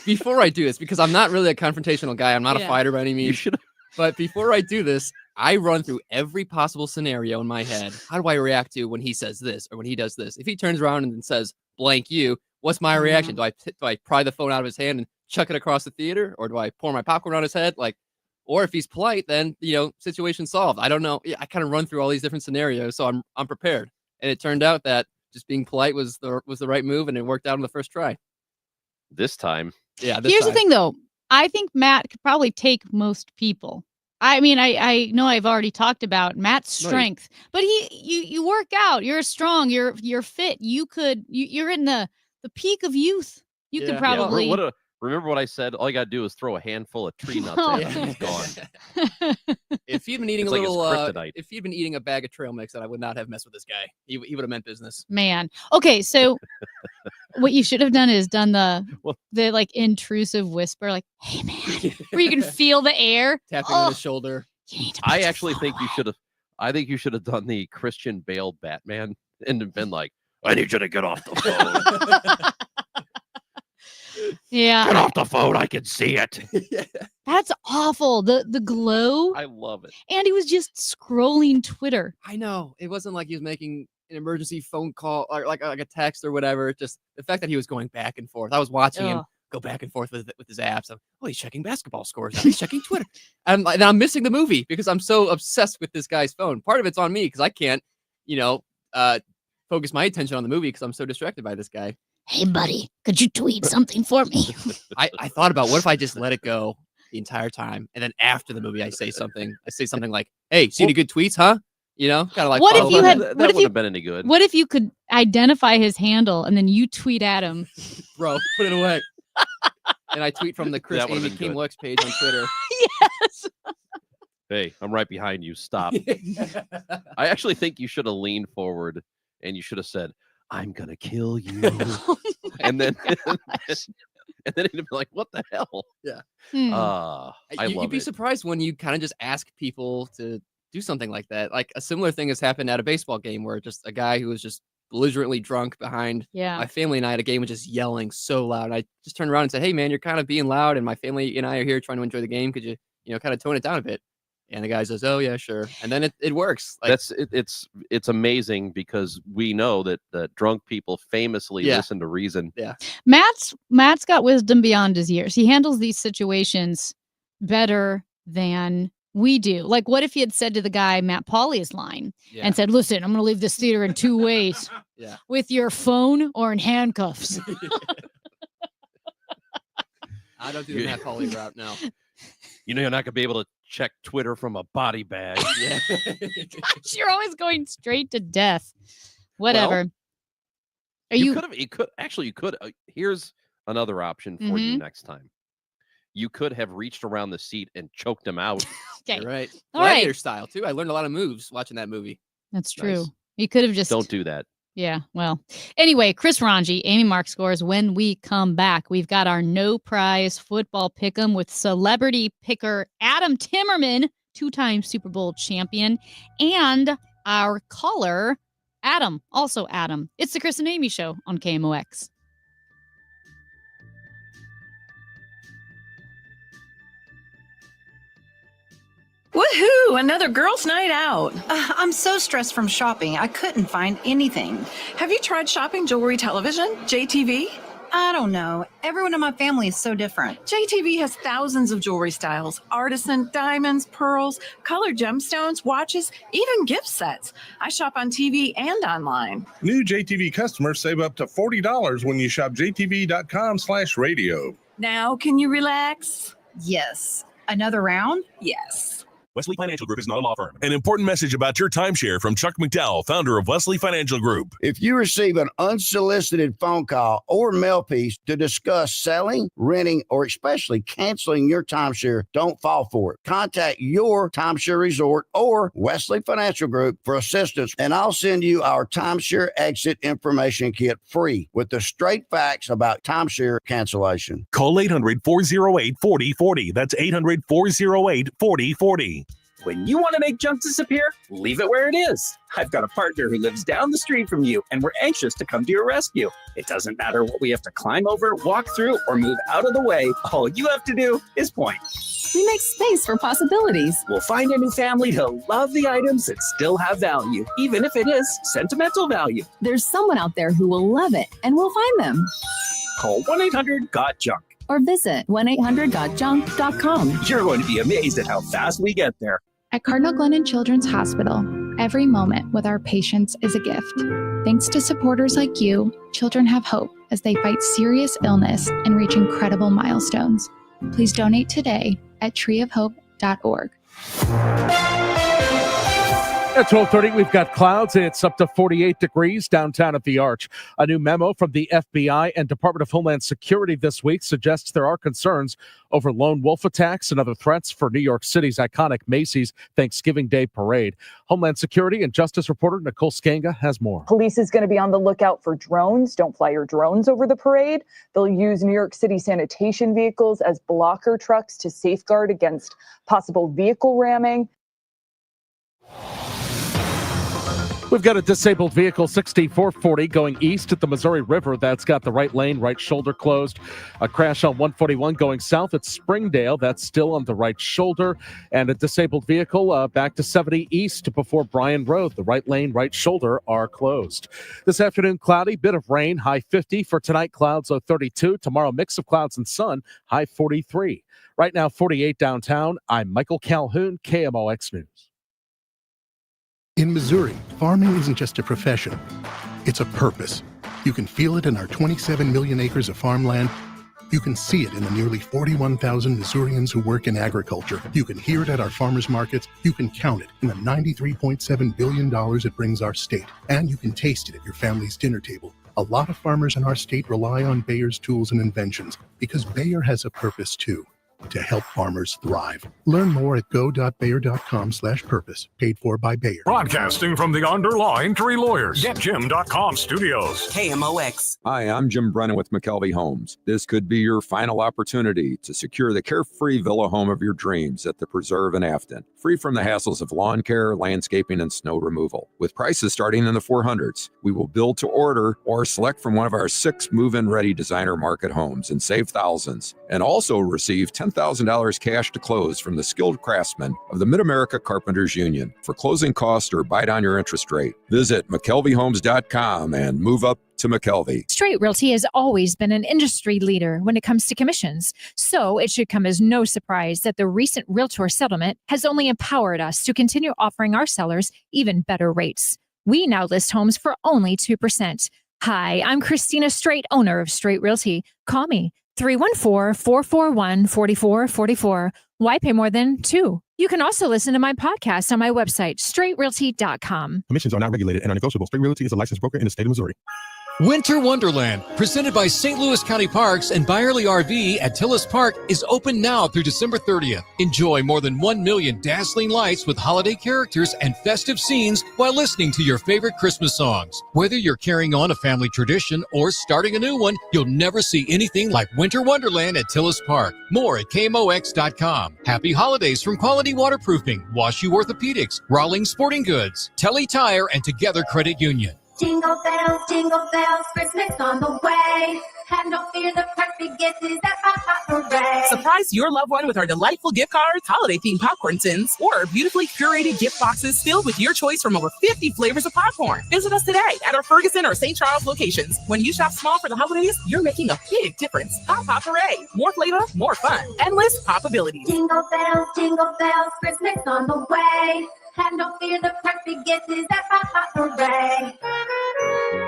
S12: before I do this, because I'm not really a confrontational guy, I'm not a fighter by any means.
S5: You should.
S12: But before I do this, I run through every possible scenario in my head. How do I react to when he says this or when he does this? If he turns around and says blank you, what's my reaction? Do I pry the phone out of his hand and chuck it across the theater, or do I pour my popcorn on his head? Or if he's polite, then situation solved. I don't know. I kind of run through all these different scenarios, so I'm prepared. And it turned out that just being polite was the right move, and it worked out on the first try.
S5: This time,
S12: yeah.
S1: Here's the thing, though. I think Matt could probably take most people. I mean, I know I've already talked about Matt's strength, but you work out. You're strong. You're fit. You're in the peak of youth. You could probably.
S5: Yeah. Remember what I said? All you got to do is throw a handful of tree nuts at him. He's gone.
S12: If he'd been eating
S5: It's like his kryptonite.
S12: if he'd been eating a bag of trail mix, then I would not have messed with this guy. He would have meant business.
S1: Man. Okay, so what you should have done is done the like intrusive whisper, like, "Hey man," where you can feel the air
S12: tapping on his shoulder.
S5: I actually think you should have. I think you should have done the Christian Bale Batman and been like, "I need you to get off the phone."
S1: Yeah.
S5: Get off the phone. I can see it.
S1: That's awful. The glow.
S5: I love it.
S1: And he was just scrolling Twitter.
S12: I know. It wasn't like he was making an emergency phone call or like a text or whatever. Just the fact that he was going back and forth. I was watching him go back and forth with his apps. He's checking basketball scores. He's checking Twitter. And I'm missing the movie because I'm so obsessed with this guy's phone. Part of it's on me because I can't, focus my attention on the movie because I'm so distracted by this guy.
S1: Hey, buddy, could you tweet something for me?
S12: I thought about what if I just let it go the entire time, and then after the movie I say something. I say something like, "Hey, see any good tweets, huh?" Kind of like.
S1: What if you had?
S5: That wouldn't have been any good.
S1: What if you could identify his handle and then you tweet at him?
S12: Bro, put it away. And I tweet from the Chris
S5: That would've
S12: Amy
S5: been
S12: King
S5: good.
S12: Lux page on Twitter.
S1: Yes.
S5: Hey, I'm right behind you. Stop. I actually think you should have leaned forward and you should have said, "I'm gonna kill you," and then and then he'd be like, "What the hell?"
S12: Yeah.
S5: I
S12: You'd
S5: love
S12: be
S5: it.
S12: surprised when you kind of just ask people to do something like that. Like a similar thing has happened at a baseball game where just a guy who was just belligerently drunk behind my family and I at a game was just yelling so loud. And I just turned around and said, "Hey man, you're kind of being loud, and my family and I are here trying to enjoy the game. Could you, kind of tone it down a bit?" And the guy says, "Oh yeah, sure." And then it works. Like,
S5: It's amazing because we know that drunk people famously listen to reason.
S12: Yeah.
S1: Matt's got wisdom beyond his years. He handles these situations better than we do. Like, what if he had said to the guy Matt Pauly's line and said, listen, I'm going to leave this theater in 2 ways.
S12: Yeah.
S1: With your phone or in handcuffs.
S12: I don't do the Matt Pauly route now.
S5: You know, you're not going to be able to check Twitter from a body bag.
S12: Yeah.
S1: Gosh, you're always going straight to death. Whatever.
S5: Well, you could. Here's another option for you next time. You could have reached around the seat and choked him out.
S1: Okay.
S12: You're right.
S1: All
S12: Gladiator
S1: right.
S12: style, too. I learned a lot of moves watching that movie.
S1: That's true.
S12: Nice.
S1: You could have just...
S5: Don't do that.
S1: Yeah, well. Anyway, Chris Ranji, Amy Mark scores. When we come back, we've got our no prize football pick'em with celebrity picker Adam Timmerman, 2-time Super Bowl champion, and our caller, Adam, also Adam. It's the Chris and Amy Show on KMOX.
S13: Woohoo! Another girls' night out. I'm so stressed from shopping, I couldn't find anything. Have you tried shopping jewelry television, JTV? I don't know. Everyone in my family is so different. JTV has thousands of jewelry styles, artisan, diamonds, pearls, colored gemstones, watches, even gift sets. I shop on TV and online.
S14: New JTV customers save up to $40 when you shop jtv.com/radio.
S13: Now, can you relax? Yes. Another round? Yes.
S16: Wesley Financial Group is not a law firm. An important message about your timeshare from Chuck McDowell, founder of Wesley Financial Group.
S17: If you receive an unsolicited phone call or mail piece to discuss selling, renting, or especially canceling your timeshare, don't fall for it. Contact your timeshare resort or Wesley Financial Group for assistance, and I'll send you our timeshare exit information kit free with the straight facts about timeshare cancellation.
S16: Call 800-408-4040. That's 800-408-4040.
S18: When you want to make junk disappear, leave it where it is. I've got a partner who lives down the street from you, and we're anxious to come to your rescue. It doesn't matter what we have to climb over, walk through, or move out of the way. All you have to do is point.
S24: We make space for possibilities.
S18: We'll find a new family who'll love the items that still have value, even if it is sentimental value.
S24: There's someone out there who will love it, and we'll find them.
S18: Call 1-800-GOT-JUNK.
S24: Or visit 1-800-GOT-JUNK.com.
S18: You're going to be amazed at how fast we get there.
S25: At Cardinal Glennon Children's Hospital, every moment with our patients is a gift. Thanks to supporters like you, children have hope as they fight serious illness and reach incredible milestones. Please donate today at treeofhope.org.
S15: At 12:30, we've got clouds. It's up to 48 degrees downtown at the Arch. A new memo from the FBI and Department of Homeland Security this week suggests there are concerns over lone wolf attacks and other threats for New York City's iconic Macy's Thanksgiving Day Parade. Homeland Security and Justice reporter Nicole Skanga has more.
S27: Police is going to be on the lookout for drones. Don't fly your drones over the parade. They'll use New York City sanitation vehicles as blocker trucks to safeguard against possible vehicle ramming.
S15: We've got a disabled vehicle, 6440, going east at the Missouri River. That's got the right lane, right shoulder closed. A crash on 141 going south at Springdale. That's still on the right shoulder. And a disabled vehicle back to 70 east before Bryan Road. The right lane, right shoulder are closed. This afternoon, cloudy, bit of rain, high 50. For tonight, clouds, low 32. Tomorrow, mix of clouds and sun, high 43. Right now, 48 downtown. I'm Michael Calhoun, KMOX News.
S28: In Missouri, farming isn't just a profession, it's a purpose. You can feel it in our 27 million acres of farmland. You can see it in the nearly 41,000 Missourians who work in agriculture. You can hear it at our farmers markets. You can count it in the $93.7 billion it brings our state. And you can taste it at your family's dinner table. A lot of farmers in our state rely on Bayer's tools and inventions because Bayer has a purpose too. To help farmers thrive. Learn more at go.bayer.com/purpose. Paid for by Bayer.
S10: Broadcasting from the Underline Tree Lawyers. GetJim.com studios.
S2: KMOX.
S31: Hi, I'm Jim Brennan with McKelvey Homes. This could be your final opportunity to secure the carefree villa home of your dreams at the Preserve in Afton. Free from the hassles of lawn care, landscaping, and snow removal. With prices starting in the 400s, we will build to order or select from one of our 6 move-in ready designer market homes and save thousands. And also receive $10,000 cash to close from the skilled craftsmen of the Mid-America Carpenters Union. For closing costs or bite on your interest rate, visit McKelveyhomes.com and move up
S3: to McKelvey.
S4: Straight Realty has always been an industry leader when it comes to commissions, so it should come as no surprise that the recent Realtor settlement has only empowered us to continue offering our sellers even better rates. We now list homes for only 2%. Hi, I'm Christina Straight, owner of Straight Realty. Call me 314-441-4444. Why pay more than 2? You can also listen to my podcast on my website, straightrealty.com.
S6: Commissions are not regulated and are negotiable. Straight Realty is a licensed broker in the state of Missouri.
S7: Winter Wonderland, presented by St. Louis County Parks and Byerly RV at Tillis Park, is open now through December 30th. Enjoy more than 1 million dazzling lights with holiday characters and festive scenes while listening to your favorite Christmas songs. Whether you're carrying on a family tradition or starting a new one, you'll never see anything like Winter Wonderland at Tillis Park. More at KMOX.com. Happy holidays from Quality Waterproofing, Wash U Orthopedics, Rawlings Sporting Goods, Telly Tire, and Together Credit Union.
S8: Jingle bells, Christmas on the way. Have no fear, the perfect gift is at Papa Hooray.
S2: Surprise your loved one with our delightful gift cards, holiday-themed popcorn tins, or beautifully curated gift boxes filled with your choice from over 50 flavors of popcorn. Visit us today at our Ferguson or St. Charles locations. When you shop small for the holidays, you're making a big difference. Pop Hooray. More flavor, more fun. Endless possibilities.
S8: Jingle bells, Christmas on the way. Have no fear, the perfect gift is at Papa Hooray.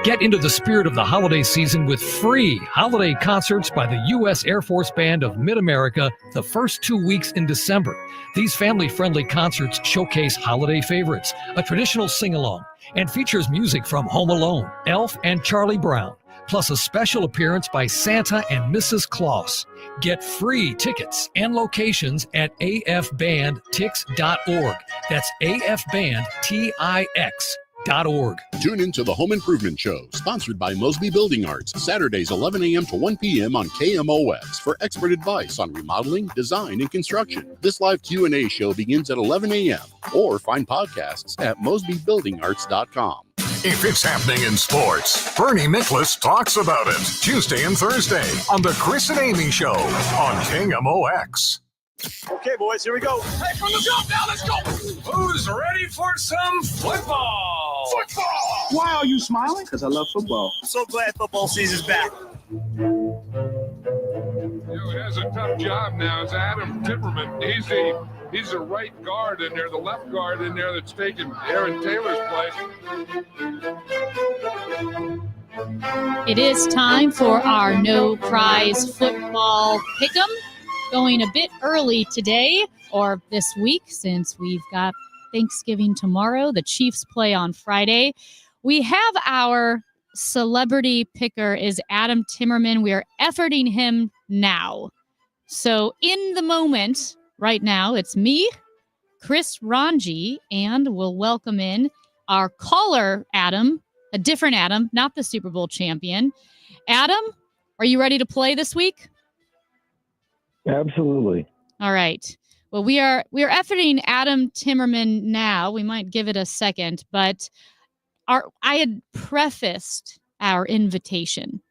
S9: Get into the spirit of the holiday season with free holiday concerts by the U.S. Air Force Band of Mid-America the first 2 weeks in December. These family-friendly concerts showcase holiday favorites, a traditional sing-along, and features music from Home Alone, Elf, and Charlie Brown, plus a special appearance by Santa and Mrs. Claus. Get free tickets and locations at afbandtix.org. That's afbandtix.org.
S11: Tune into the Home Improvement Show, sponsored by Mosby Building Arts, Saturdays 11 a.m. to 1 p.m. on KMOX for expert advice on remodeling, design, and construction. This live Q&A show begins at 11 a.m. or find podcasts at mosbybuildingarts.com.
S10: If it's happening in sports, Bernie Nicholas talks about it Tuesday and Thursday on the Chris and Amy Show on KMOX.
S19: Okay, boys, here we go. Hey, from the jump now, let's go. Who's ready for some football? Football!
S20: Why are you smiling?
S19: Because I love football. I'm so glad football season's back.
S29: Who has a tough job now is Adam Timmerman. He's a right guard in there, the left guard in there that's taking Aaron Taylor's place.
S1: It is time for our no prize football pick'em. Going a bit early today or this week since we've got Thanksgiving tomorrow. The Chiefs play on Friday. We have our celebrity picker is Adam Timmerman. We are efforting him now. So in the moment, right now, it's me, Chris Ranji, and we'll welcome in our caller, Adam, a different Adam, not the Super Bowl champion. Adam, are you ready to play this week?
S30: Absolutely.
S1: All right. Well, we are efforting Adam Timmerman now. We might give it a second, but I had prefaced our invitation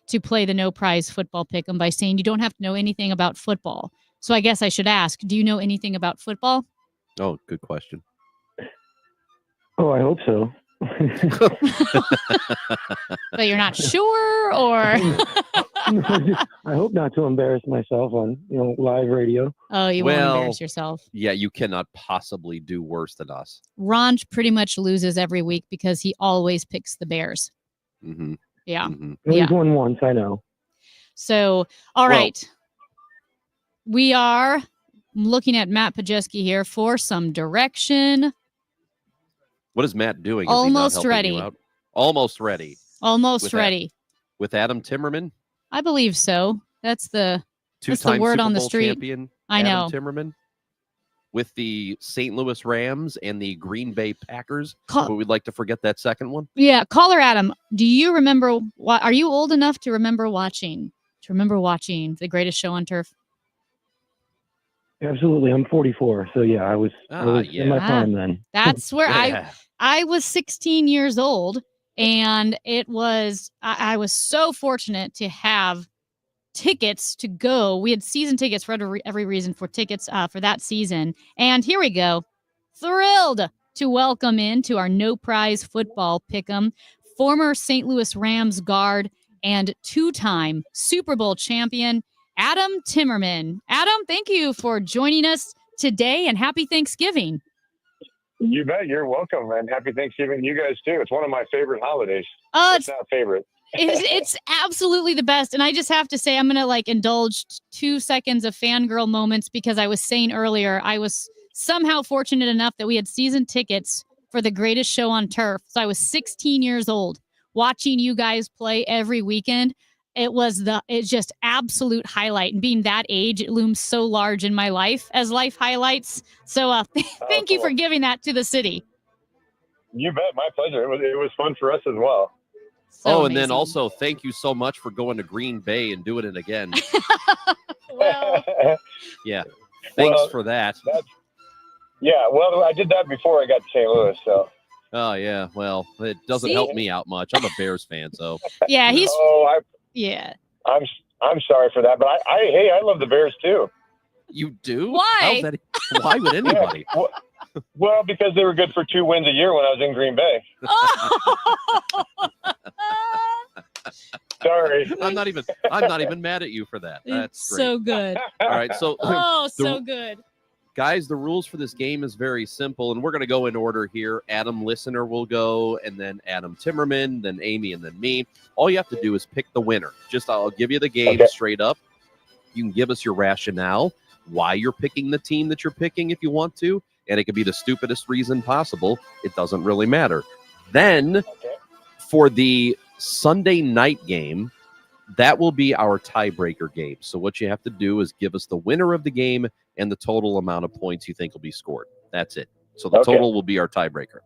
S1: to play the no prize football pick'em by saying you don't have to know anything about football. So I guess I should ask, do you know anything about football?
S5: Oh, good question.
S30: Oh, I hope so.
S1: But you're not sure, or?
S30: I hope not to embarrass myself on live radio.
S1: Oh, you won't embarrass yourself.
S5: Yeah, you cannot possibly do worse than us.
S1: Ron pretty much loses every week because he always picks the Bears.
S5: Mm-hmm.
S1: Yeah.
S5: Mm-hmm.
S30: He's won once, I know.
S1: So, all right. We are looking at Matt Pajeski here for some direction.
S5: What is Matt doing?
S1: Almost ready.
S5: Almost ready.
S1: Almost ready.
S5: With Adam Timmerman?
S1: I believe so. That's the word
S5: Super
S1: on the
S5: Bowl
S1: street.
S5: Champion,
S1: I know.
S5: Adam Timmerman with the St. Louis Rams and the Green Bay Packers. But we'd like to forget that second one.
S1: Yeah, caller Adam, do you remember? Are you old enough to remember watching The Greatest Show on Turf?
S30: Absolutely. I'm 44. So yeah, I was in my prime then.
S1: That's where I was 16 years old, and it was I was so fortunate to have tickets to go. We had season tickets for every reason for tickets for that season. And here we go. Thrilled to welcome in to our no prize football pick'em former St. Louis Rams guard and two-time Super Bowl champion, Adam Timmerman. Adam, thank you for joining us today, and happy Thanksgiving.
S30: You bet. You're welcome, and happy Thanksgiving to you guys too. It's one of my favorite holidays. It's not favorite.
S1: It's absolutely the best. And I just have to say, I'm going to indulge 2 seconds of fangirl moments, because I was saying earlier, I was somehow fortunate enough that we had season tickets for the greatest show on turf. So I was 16 years old watching you guys play every weekend. It's just absolute highlight. And being that age, it looms so large in my life as life highlights. So thank you for giving that to the city.
S30: You bet. My pleasure. It was fun for us as well.
S1: So
S5: and then
S1: amazing.
S5: also thank you so much for going to Green Bay and doing it again.
S1: Well,
S5: Yeah. Thanks
S30: Well,
S5: for that.
S30: Yeah, well, I did that before I got to St. Louis, so.
S5: Oh, yeah. Well, it doesn't
S1: See?
S5: help me out much. I'm a Bears fan, so.
S1: yeah, he's
S30: I'm sorry for that, but I love the Bears too.
S5: You do?
S1: Why?
S5: Why would anybody?
S30: Well, because they were good for 2 wins a year when I was in Green Bay. Sorry.
S5: I'm not even mad at you for that. That's
S1: It's
S5: great.
S1: so good.
S5: All right, so
S1: So good.
S5: guys, the rules for this game is very simple, and we're going to go in order here. Adam Listener will go, and then Adam Timmerman, then Amy, and then me. All you have to do is pick the winner. I'll give you the game straight up. You can give us your rationale, why you're picking the team that you're picking if you want to, and it could be the stupidest reason possible. It doesn't really matter. Then, for the Sunday night game, that will be our tiebreaker game. So what you have to do is give us the winner of the game and the total amount of points you think will be scored. That's it. So the total will be our tiebreaker.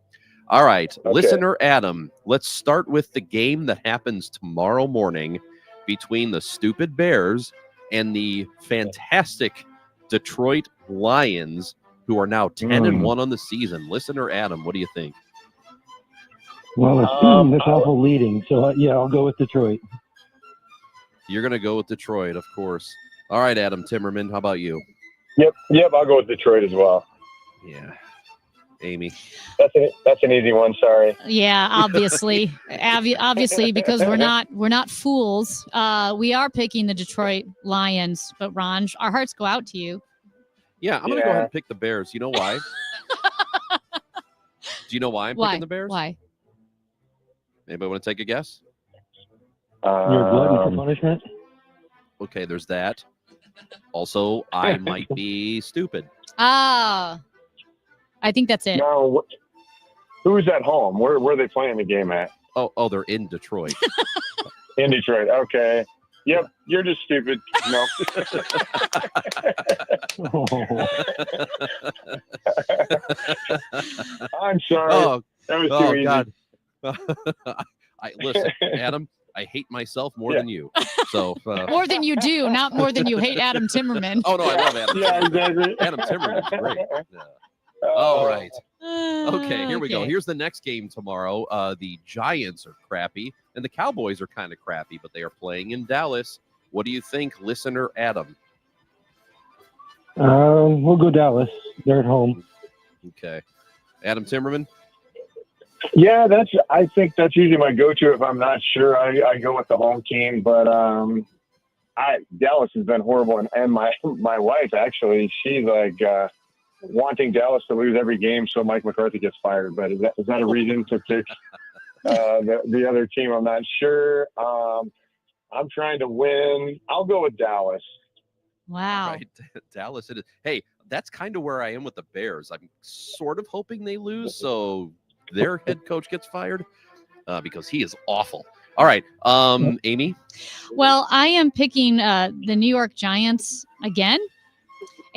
S5: All right, listener Adam, let's start with the game that happens tomorrow morning between the stupid Bears and the fantastic Detroit Lions, who are now 10-1 on the season. Listener Adam, what do you think?
S30: Well, it's awful leading, so I'll go with Detroit.
S5: You're going to go with Detroit, of course. All right, Adam Timmerman, how about you?
S30: Yep, I'll go with Detroit as well.
S5: Yeah. Amy?
S30: That's an easy one, sorry.
S1: Yeah, obviously, obviously, because we're not fools. We are picking the Detroit Lions, but Ranj, our hearts go out to you.
S5: Yeah, I'm going to go ahead and pick the Bears. You know why? Do you know why I'm picking the Bears?
S1: Why?
S5: Anybody want to take a guess?
S30: You're glutton for punishment?
S5: Okay, there's that. Also, I might be stupid.
S1: I think that's it.
S30: No, who's at home? Where are they playing the game at?
S5: Oh, they're in Detroit.
S30: In Detroit, okay. Yep, you're just stupid. No. I'm sorry. That was too easy.
S5: God. Listen, Adam, I hate myself more than you. So
S1: More than you do, not more than you hate Adam Timmerman.
S5: Oh, no, I love Adam.
S30: Yeah, exactly.
S5: Adam Timmerman's great. Yeah. All right. Okay, here we go. Here's the next game tomorrow. The Giants are crappy, and the Cowboys are kind of crappy, but they are playing in Dallas. What do you think, listener Adam?
S30: We'll go Dallas. They're at home.
S5: Okay. Adam Timmerman?
S30: Yeah, I think that's usually my go-to if I'm not sure. I go with the home team, but Dallas has been horrible, and my wife actually, she's like wanting Dallas to lose every game so Mike McCarthy gets fired. But is that a reason to pick the other team? I'm not sure. I'm trying to win. I'll go with Dallas.
S1: Wow.
S5: Right. Dallas it is. Hey, that's kind of where I am with the Bears. I'm sort of hoping they lose so their head coach gets fired because he is awful. All right. Amy?
S1: Well, I am picking the New York Giants again.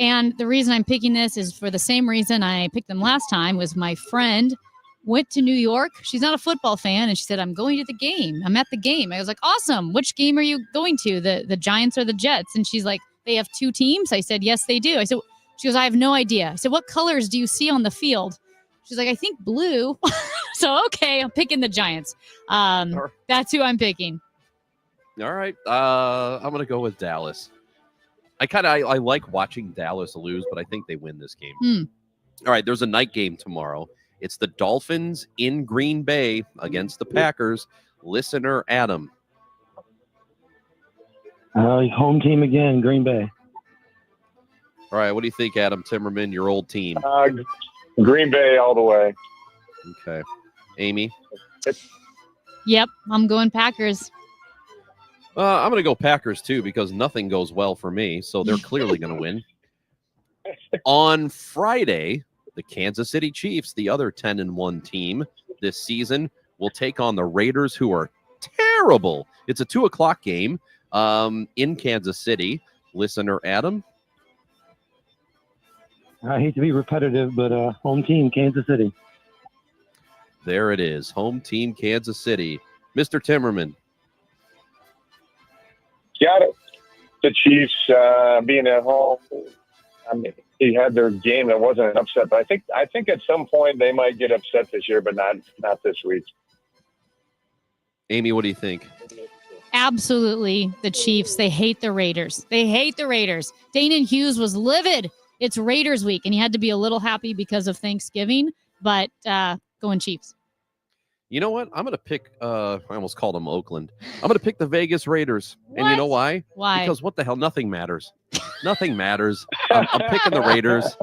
S1: And the reason I'm picking this is for the same reason I picked them last time, was my friend went to New York. She's not a football fan, and she said, I'm going to the game. I'm at the game. I was like, awesome. Which game are you going to, the Giants or the Jets? And she's like, they have two teams? I said, yes, they do. I said, she goes, I have no idea. I said, what colors do you see on the field? She's like, I think blue. So, okay, I'm picking the Giants. That's who I'm picking.
S5: All right. I'm going to go with Dallas. I like watching Dallas lose, but I think they win this game. All right, there's a night game tomorrow, It's the Dolphins in Green Bay against the Packers. Listener Adam.
S3: Home team again, Green Bay.
S5: All right, what do you think, Adam Timmerman, your old team?
S30: Green Bay all the way.
S5: Okay. Amy?
S1: Yep, I'm going Packers.
S5: I'm going to go Packers, too, because nothing goes well for me, so they're clearly going to win. On Friday, the Kansas City Chiefs, the other 10-1 team this season, will take on the Raiders, who are terrible. It's a 2:00 game in Kansas City. Listener Adam?
S3: I hate to be repetitive, but home team, Kansas City.
S5: There it is. Home team, Kansas City. Mr. Timmerman.
S30: Got it. The Chiefs being at home. I mean, he had their game that wasn't an upset, but I think at some point they might get upset this year, but not this week.
S5: Amy, what do you think?
S1: Absolutely, the Chiefs. They hate the Raiders. They hate the Raiders. Dana Hughes was livid. It's Raiders week, and he had to be a little happy because of Thanksgiving, but going Chiefs.
S5: You know what? I'm going to pick, I almost called them Oakland. I'm going to pick the Vegas Raiders.
S1: What?
S5: And you know why?
S1: Why?
S5: Because what the hell? Nothing matters. Nothing matters. I'm picking the Raiders.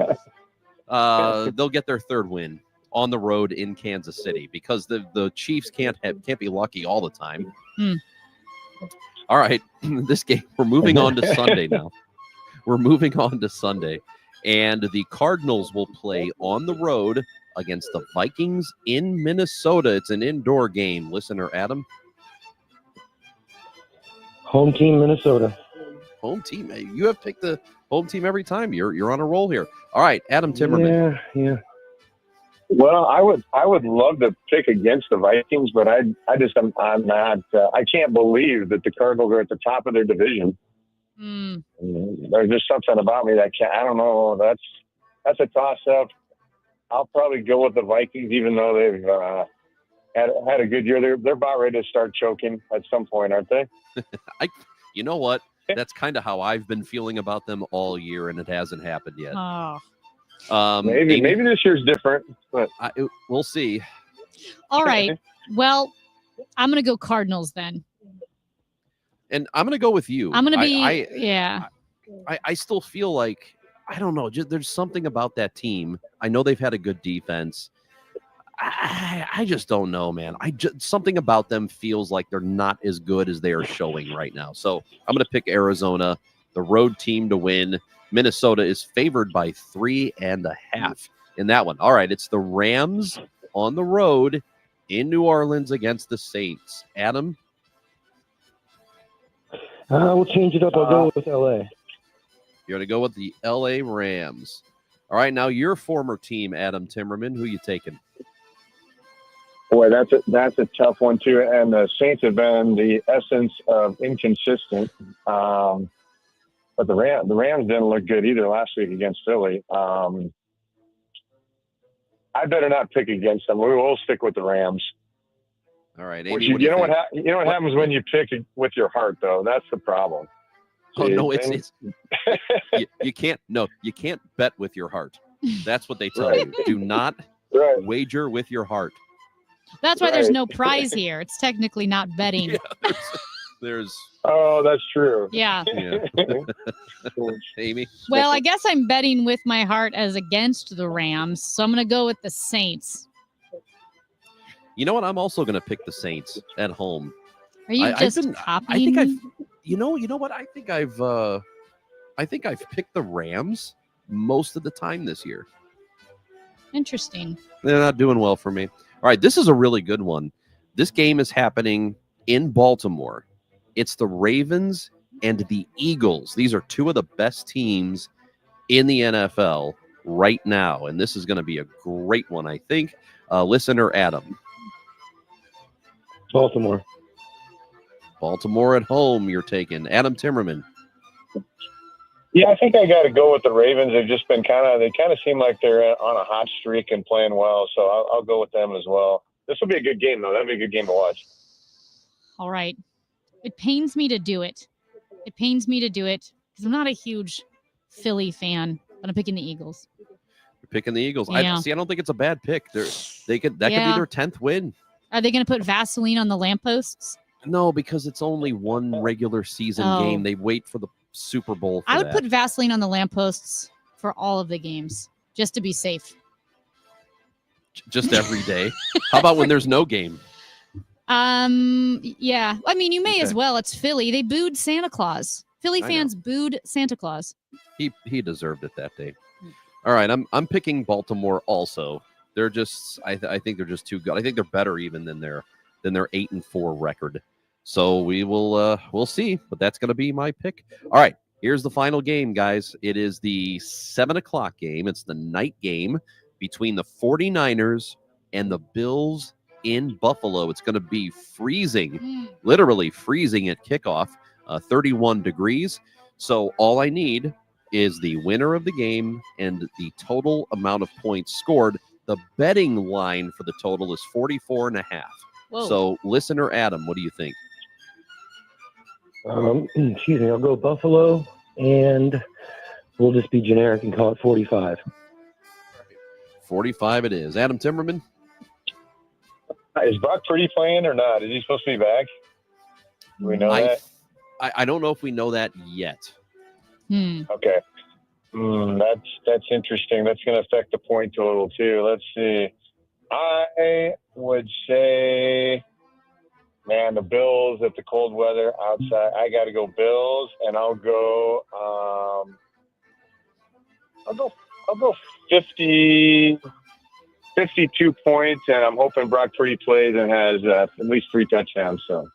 S5: They'll get their third win on the road in Kansas City because the Chiefs can't be lucky all the time. All right. This game, we're moving on to Sunday now. We're moving on to Sunday. And the Cardinals will play on the road against the Vikings in Minnesota. It's an indoor game. Listener Adam?
S3: Home team, Minnesota.
S5: Home team. Hey, you have picked the home team every time. You're on a roll here. All right, Adam Timmerman.
S3: Yeah.
S30: Well, I would love to pick against the Vikings, but I'm not. I can't believe that the Cardinals are at the top of their division. There's just something about me that I don't know. That's a toss up. I'll probably go with the Vikings, even though they've had a good year. They're about ready to start choking at some point, aren't they?
S5: You know what? That's kind of how I've been feeling about them all year, and it hasn't happened yet.
S1: Oh.
S30: Maybe this year's different, but
S5: we'll see.
S1: All right. Well, I'm going to go Cardinals then.
S5: And I'm going to go with you.
S1: I'm going to be, yeah.
S5: I still feel like, I don't know, there's something about that team. I know they've had a good defense. I just don't know, man. Something about them feels like they're not as good as they are showing right now. So I'm going to pick Arizona, the road team to win. Minnesota is favored by 3.5 in that one. All right, it's the Rams on the road in New Orleans against the Saints. Adam?
S3: We'll change it up. I'll go with LA.
S5: You're going to go with the LA Rams. All right, now your former team, Adam Timmerman. Who you taking?
S30: Boy, that's a tough one too. And the Saints have been the essence of inconsistent. But the Rams didn't look good either last week against Philly. I better not pick against them. We will stick with the Rams.
S5: All right, Amy,
S30: you know what happens when you pick with your heart, though. That's the problem.
S5: Oh no, it's you can't bet with your heart. That's what they tell you. Do not wager with your heart.
S1: That's why there's no prize here. It's technically not betting.
S5: Yeah, there's
S30: Oh, that's true.
S1: Yeah.
S5: Amy?
S1: Well, I guess I'm betting with my heart as against the Rams, so I'm going to go with the Saints.
S5: You know what? I'm also going to pick the Saints at home.
S1: Are you copying?
S5: I think I've. You know what? I think I've picked the Rams most of the time this year.
S1: Interesting.
S5: They're not doing well for me. All right, this is a really good one. This game is happening in Baltimore. It's the Ravens and the Eagles. These are two of the best teams in the NFL right now, and this is going to be a great one, I think. Listener Adam.
S3: Baltimore.
S5: Baltimore at home, you're taking. Adam Timmerman.
S30: Yeah, I think I got to go with the Ravens. They've just been they kind of seem like they're on a hot streak and playing well, so I'll go with them as well. This will be a good game, though. That'll be a good game to watch.
S1: All right. It pains me to do it. Because I'm not a huge Philly fan, but I'm picking the Eagles.
S5: You're picking the Eagles.
S1: Yeah.
S5: I don't think it's a bad pick. That could be
S1: Yeah.
S5: their 10th win.
S1: Are they going to put Vaseline on the lampposts?
S5: No, because it's only one regular season
S1: Oh.
S5: game. They wait for the Super Bowl. For
S1: I would
S5: that.
S1: put Vaseline on the lampposts for all of the games just to be safe.
S5: Just every day. How about when there's no game?
S1: Yeah. I mean, you may as
S5: Okay.
S1: well. It's Philly. They booed Santa Claus. Philly
S5: I
S1: fans booed Santa Claus.
S5: He deserved it that day. All right, I'm picking Baltimore also. They're just I think they're just too good. I think they're better even than their 8-4 record. So we'll see, but that's going to be my pick. All right, here's the final game, guys. It is the 7:00 game. It's the night game between the 49ers and the Bills in Buffalo. It's going to be freezing, literally freezing at kickoff, 31 degrees. So all I need is the winner of the game and the total amount of points scored. The betting line for the total is 44.5.
S1: Whoa.
S5: So listener Adam, what do you think?
S3: Excuse me, I'll go Buffalo, and we'll just be generic and call it 45.
S5: 45 it is. Adam Timmerman?
S30: Is Brock Purdy playing or not? Is he supposed to be back? Do we know that?
S5: I don't know if we know that yet.
S30: Okay. That's interesting. That's going to affect the point total too. Let's see. I would say, man, the Bills at the cold weather outside. I got to go Bills, and I'll go 52 points, and I'm hoping Brock Purdy plays and has at least 3 touchdowns. So.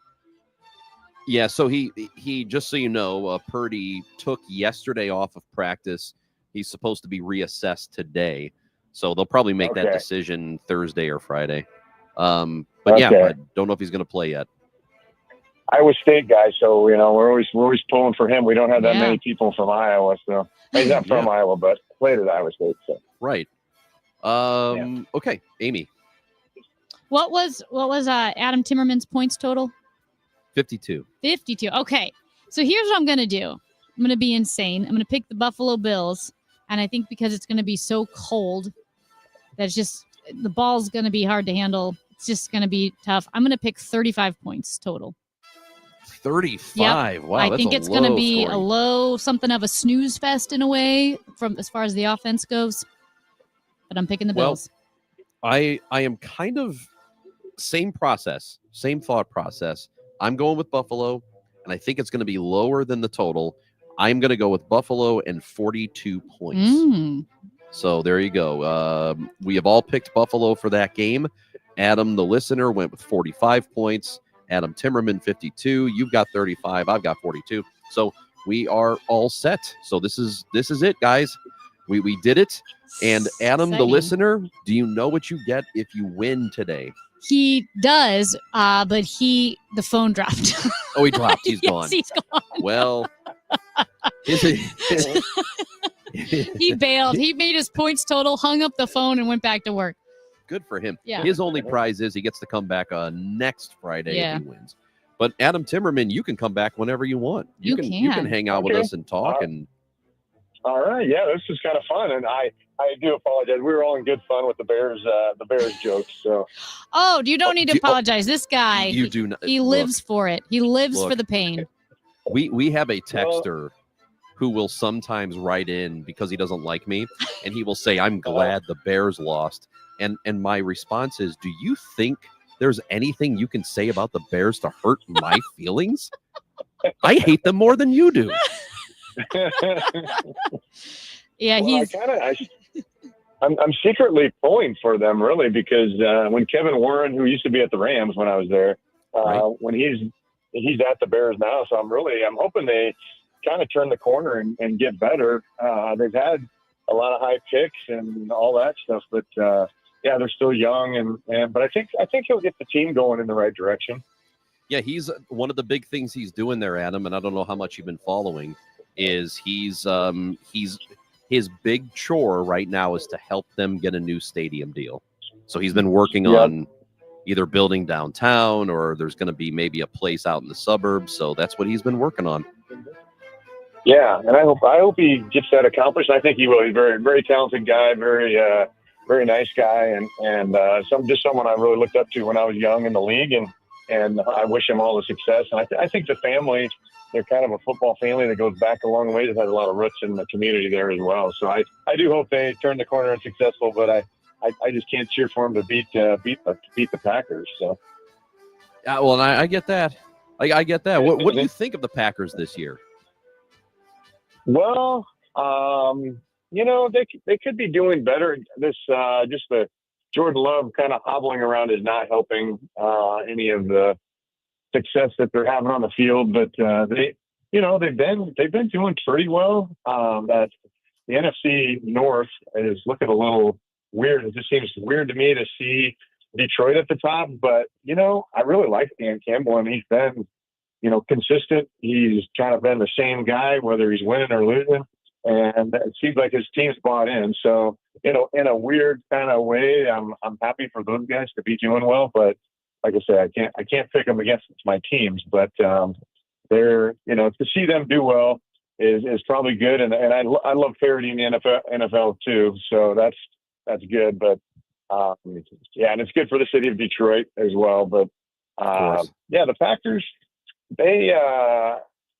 S5: Yeah, so he just so you know, Purdy took yesterday off of practice. He's supposed to be reassessed today. So they'll probably make that
S30: Okay.
S5: decision Thursday or Friday. But yeah,
S30: Okay.
S5: I don't know if he's going to play yet.
S30: Iowa State guy, so we're always pulling for him. We don't have that
S1: Yeah.
S30: many people from Iowa, so he's not from Iowa, but played at Iowa State. So
S5: Right. Okay, Amy,
S1: What was Adam Timmerman's points total?
S5: 52.
S1: 52. Okay. So here's what I'm going to do. I'm going to be insane. I'm going to pick the Buffalo Bills. And I think because it's going to be so cold, that's just the ball's going to be hard to handle. It's just going to be tough. I'm going to pick 35 points total.
S5: 35. Wow,
S1: I
S5: that's
S1: think
S5: a
S1: it's going to
S5: low
S1: be a
S5: scoring.
S1: low, something of a snooze fest in a way from as far as the offense goes. But I'm picking the
S5: Well,
S1: Bills.
S5: I am kind of same process, same thought process. I'm going with Buffalo, and I think it's going to be lower than the total. I'm going to go with Buffalo and 42 points. So there you go. We have all picked Buffalo for that game. Adam, the listener, went with 45 points. Adam Timmerman, 52. You've got 35. I've got 42. So we are all set. So this is it, guys. We did it. And Adam, the
S1: Exciting.
S5: listener, do you know what you get if you win today?
S1: He does, but the phone dropped.
S5: Oh, he dropped. He's
S1: Yes,
S5: gone.
S1: he's gone.
S5: Well,
S1: He bailed. He made his points total, hung up the phone, and went back to work.
S5: good for him.
S1: Yeah.
S5: His only prize is he gets to come back next Friday
S1: Yeah.
S5: if he wins. But Adam Timmerman, you can come back whenever you want. You can hang out with
S30: Okay.
S5: us and talk. And
S30: all right, yeah, this was kind of fun, and I do apologize. We were all in good fun with the Bears jokes. So
S1: Oh, you don't need to apologize. This guy,
S5: you do not.
S1: he
S5: look,
S1: lives for it. He lives
S5: Look.
S1: for the pain.
S5: We have a texter who will sometimes write in because he doesn't like me, and he will say, "I'm glad the Bears lost." And my response is, "Do you think there's anything you can say about the Bears to hurt my feelings? I hate them more than you do."
S1: Yeah,
S30: Well, I'm secretly pulling for them, really, because when Kevin Warren, who used to be at the Rams when I was there, when he's at the Bears now, so I'm hoping they kind of turn the corner and get better. They've had a lot of high picks and all that stuff, but yeah, they're still young, but I think he'll get the team going in the right direction.
S5: Yeah, he's one of the big things he's doing there, Adam, and I don't know how much you've been following, is he's his big chore right now is to help them get a new stadium deal. So he's been working on either building downtown or there's going to be maybe a place out in the suburbs. So that's what he's been working on.
S30: Yeah, and I hope he gets that accomplished. I think he will. He's a very, very talented guy, very nice guy, and someone I really looked up to when I was young in the league, and I wish him all the success. And I think the family, they're kind of a football family that goes back a long way. That has a lot of roots in the community there as well. So I do hope they turn the corner and successful, but I just can't cheer for them to beat the Packers. So.
S5: Well, and I get that. I get that. What do you think of the Packers this year?
S30: Well, they could be doing better. This just the Jordan Love kind of hobbling around is not helping any of the success that they're having on the field. But they've been doing pretty well. That the NFC North is looking a little weird. It just seems weird to me to see Detroit at the top. But I really like Dan Campbell, and he's been consistent. He's kind of been the same guy, whether he's winning or losing. And it seems like his team's bought in. So, in a weird kind of way, I'm happy for those guys to be doing well. But like I said, I can't pick them against my teams. But they're to see them do well is probably good. And I love parity in the NFL too. So that's good. But and it's good for the city of Detroit as well. But the Packers, they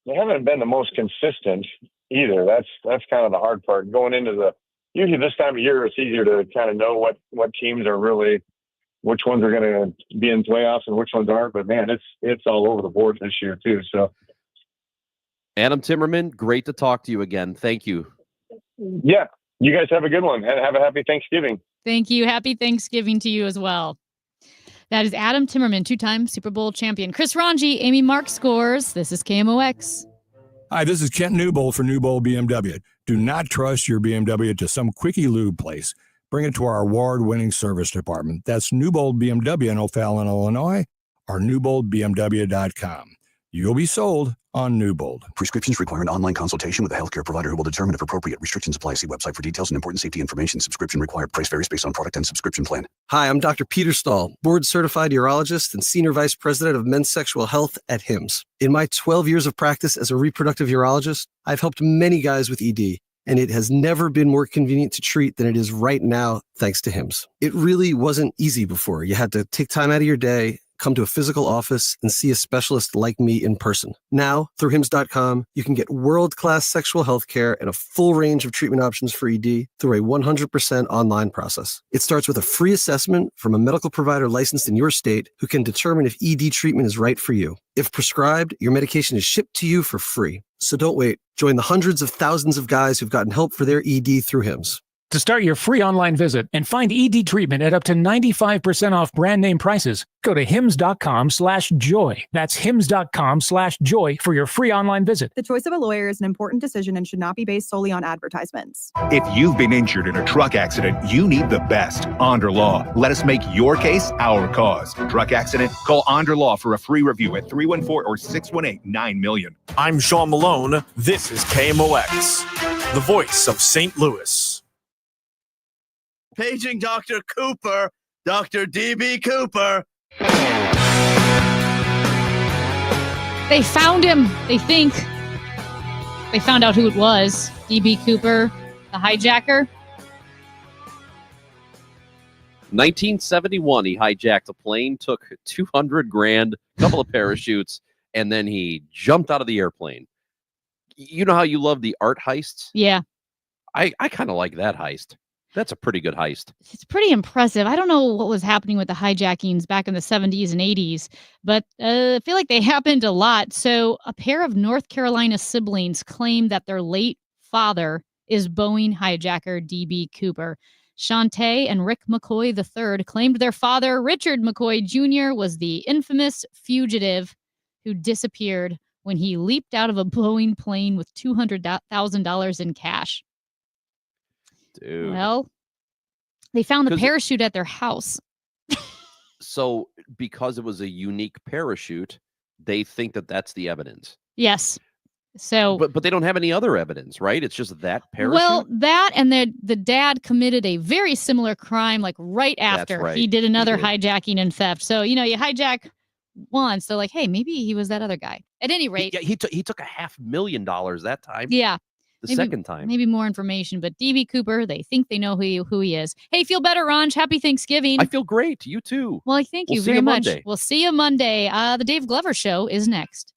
S30: haven't been the most consistent either. That's kind of the hard part. Going into usually this time of year, it's easier to kind of know what teams are really, which ones are going to be in playoffs and which ones aren't. But man, it's all over the board this year too. So,
S5: Adam Timmerman, great to talk to you again. Thank you.
S30: Yeah, you guys have a good one and have a happy Thanksgiving.
S1: Thank you. Happy Thanksgiving to you as well. That is Adam Timmerman, two-time Super Bowl champion. Chris Ranji, Amy Mark scores. This is KMOX.
S31: Hi, this is Kent Newbold for Newbold BMW. Do not trust your BMW to some quickie lube place. Bring it to our award-winning service department. That's Newbold BMW in O'Fallon, Illinois, or newboldbmw.com. You'll be sold on Newbold.
S12: Prescriptions require an online consultation with a healthcare provider who will determine if appropriate. Restrictions apply. See website for details and important safety information. Subscription required. Price varies based on product and subscription plan.
S13: Hi, I'm Dr. Peter Stahl, board-certified urologist and senior vice president of men's sexual health at HIMSS. In my 12 years of practice as a reproductive urologist, I've helped many guys with ED, and it has never been more convenient to treat than it is right now, thanks to HIMSS. It really wasn't easy before. You had to take time out of your day, come to a physical office, and see a specialist like me in person. Now, through HIMSS.com, you can get world-class sexual health care and a full range of treatment options for ED through a 100% online process. It starts with a free assessment from a medical provider licensed in your state who can determine if ED treatment is right for you. If prescribed, your medication is shipped to you for free. So don't wait. Join the hundreds of thousands of guys who've gotten help for their ED through HIMSS.
S14: To start your free online visit and find ED treatment at up to 95% off brand name prices, go to hims.com/joy. That's hims.com/joy for your free online visit.
S16: The choice of a lawyer is an important decision and should not be based solely on advertisements.
S17: If you've been injured in a truck accident, you need the best, Onder Law. Let us make your case our cause. Truck accident? Call Onder Law for a free review at 314 or 618-9000000.
S19: I'm Sean Malone. This is KMOX, the voice of St. Louis.
S20: Paging Dr. Cooper, Dr. D.B. Cooper.
S1: They found him. They think. They found out who it was. D.B. Cooper, the hijacker.
S5: 1971, he hijacked a plane, took $200,000, a couple of parachutes, and then he jumped out of the airplane. You know how you love the art heists?
S1: Yeah.
S5: I kind of like that heist. That's a pretty good heist.
S1: It's pretty impressive. I don't know what was happening with the hijackings back in the 70s and 80s, but I feel like they happened a lot. So a pair of North Carolina siblings claim that their late father is Boeing hijacker D.B. Cooper. Shantae and Rick McCoy III claimed their father, Richard McCoy Jr., was the infamous fugitive who disappeared when he leaped out of a Boeing plane with $200,000 in cash.
S5: Dude.
S1: Well, they found the parachute at their house.
S5: So because it was a unique parachute, they think that that's the evidence.
S1: Yes. So,
S5: but they don't have any other evidence, right? It's just that parachute.
S1: Well, that and the dad committed a very similar crime, like right after
S5: right.
S1: he did another hijacking and theft. So, you hijack once, they're like, hey, maybe he was that other guy. At any rate.
S5: He took $500,000 that time.
S1: Yeah.
S5: The second time.
S1: Maybe more information, but DB Cooper, they think they know who he is. Hey, feel better, Ranj. Happy Thanksgiving.
S5: I feel great. You too.
S1: Well, I thank you very much. We'll see you Monday. The Dave Glover Show is next.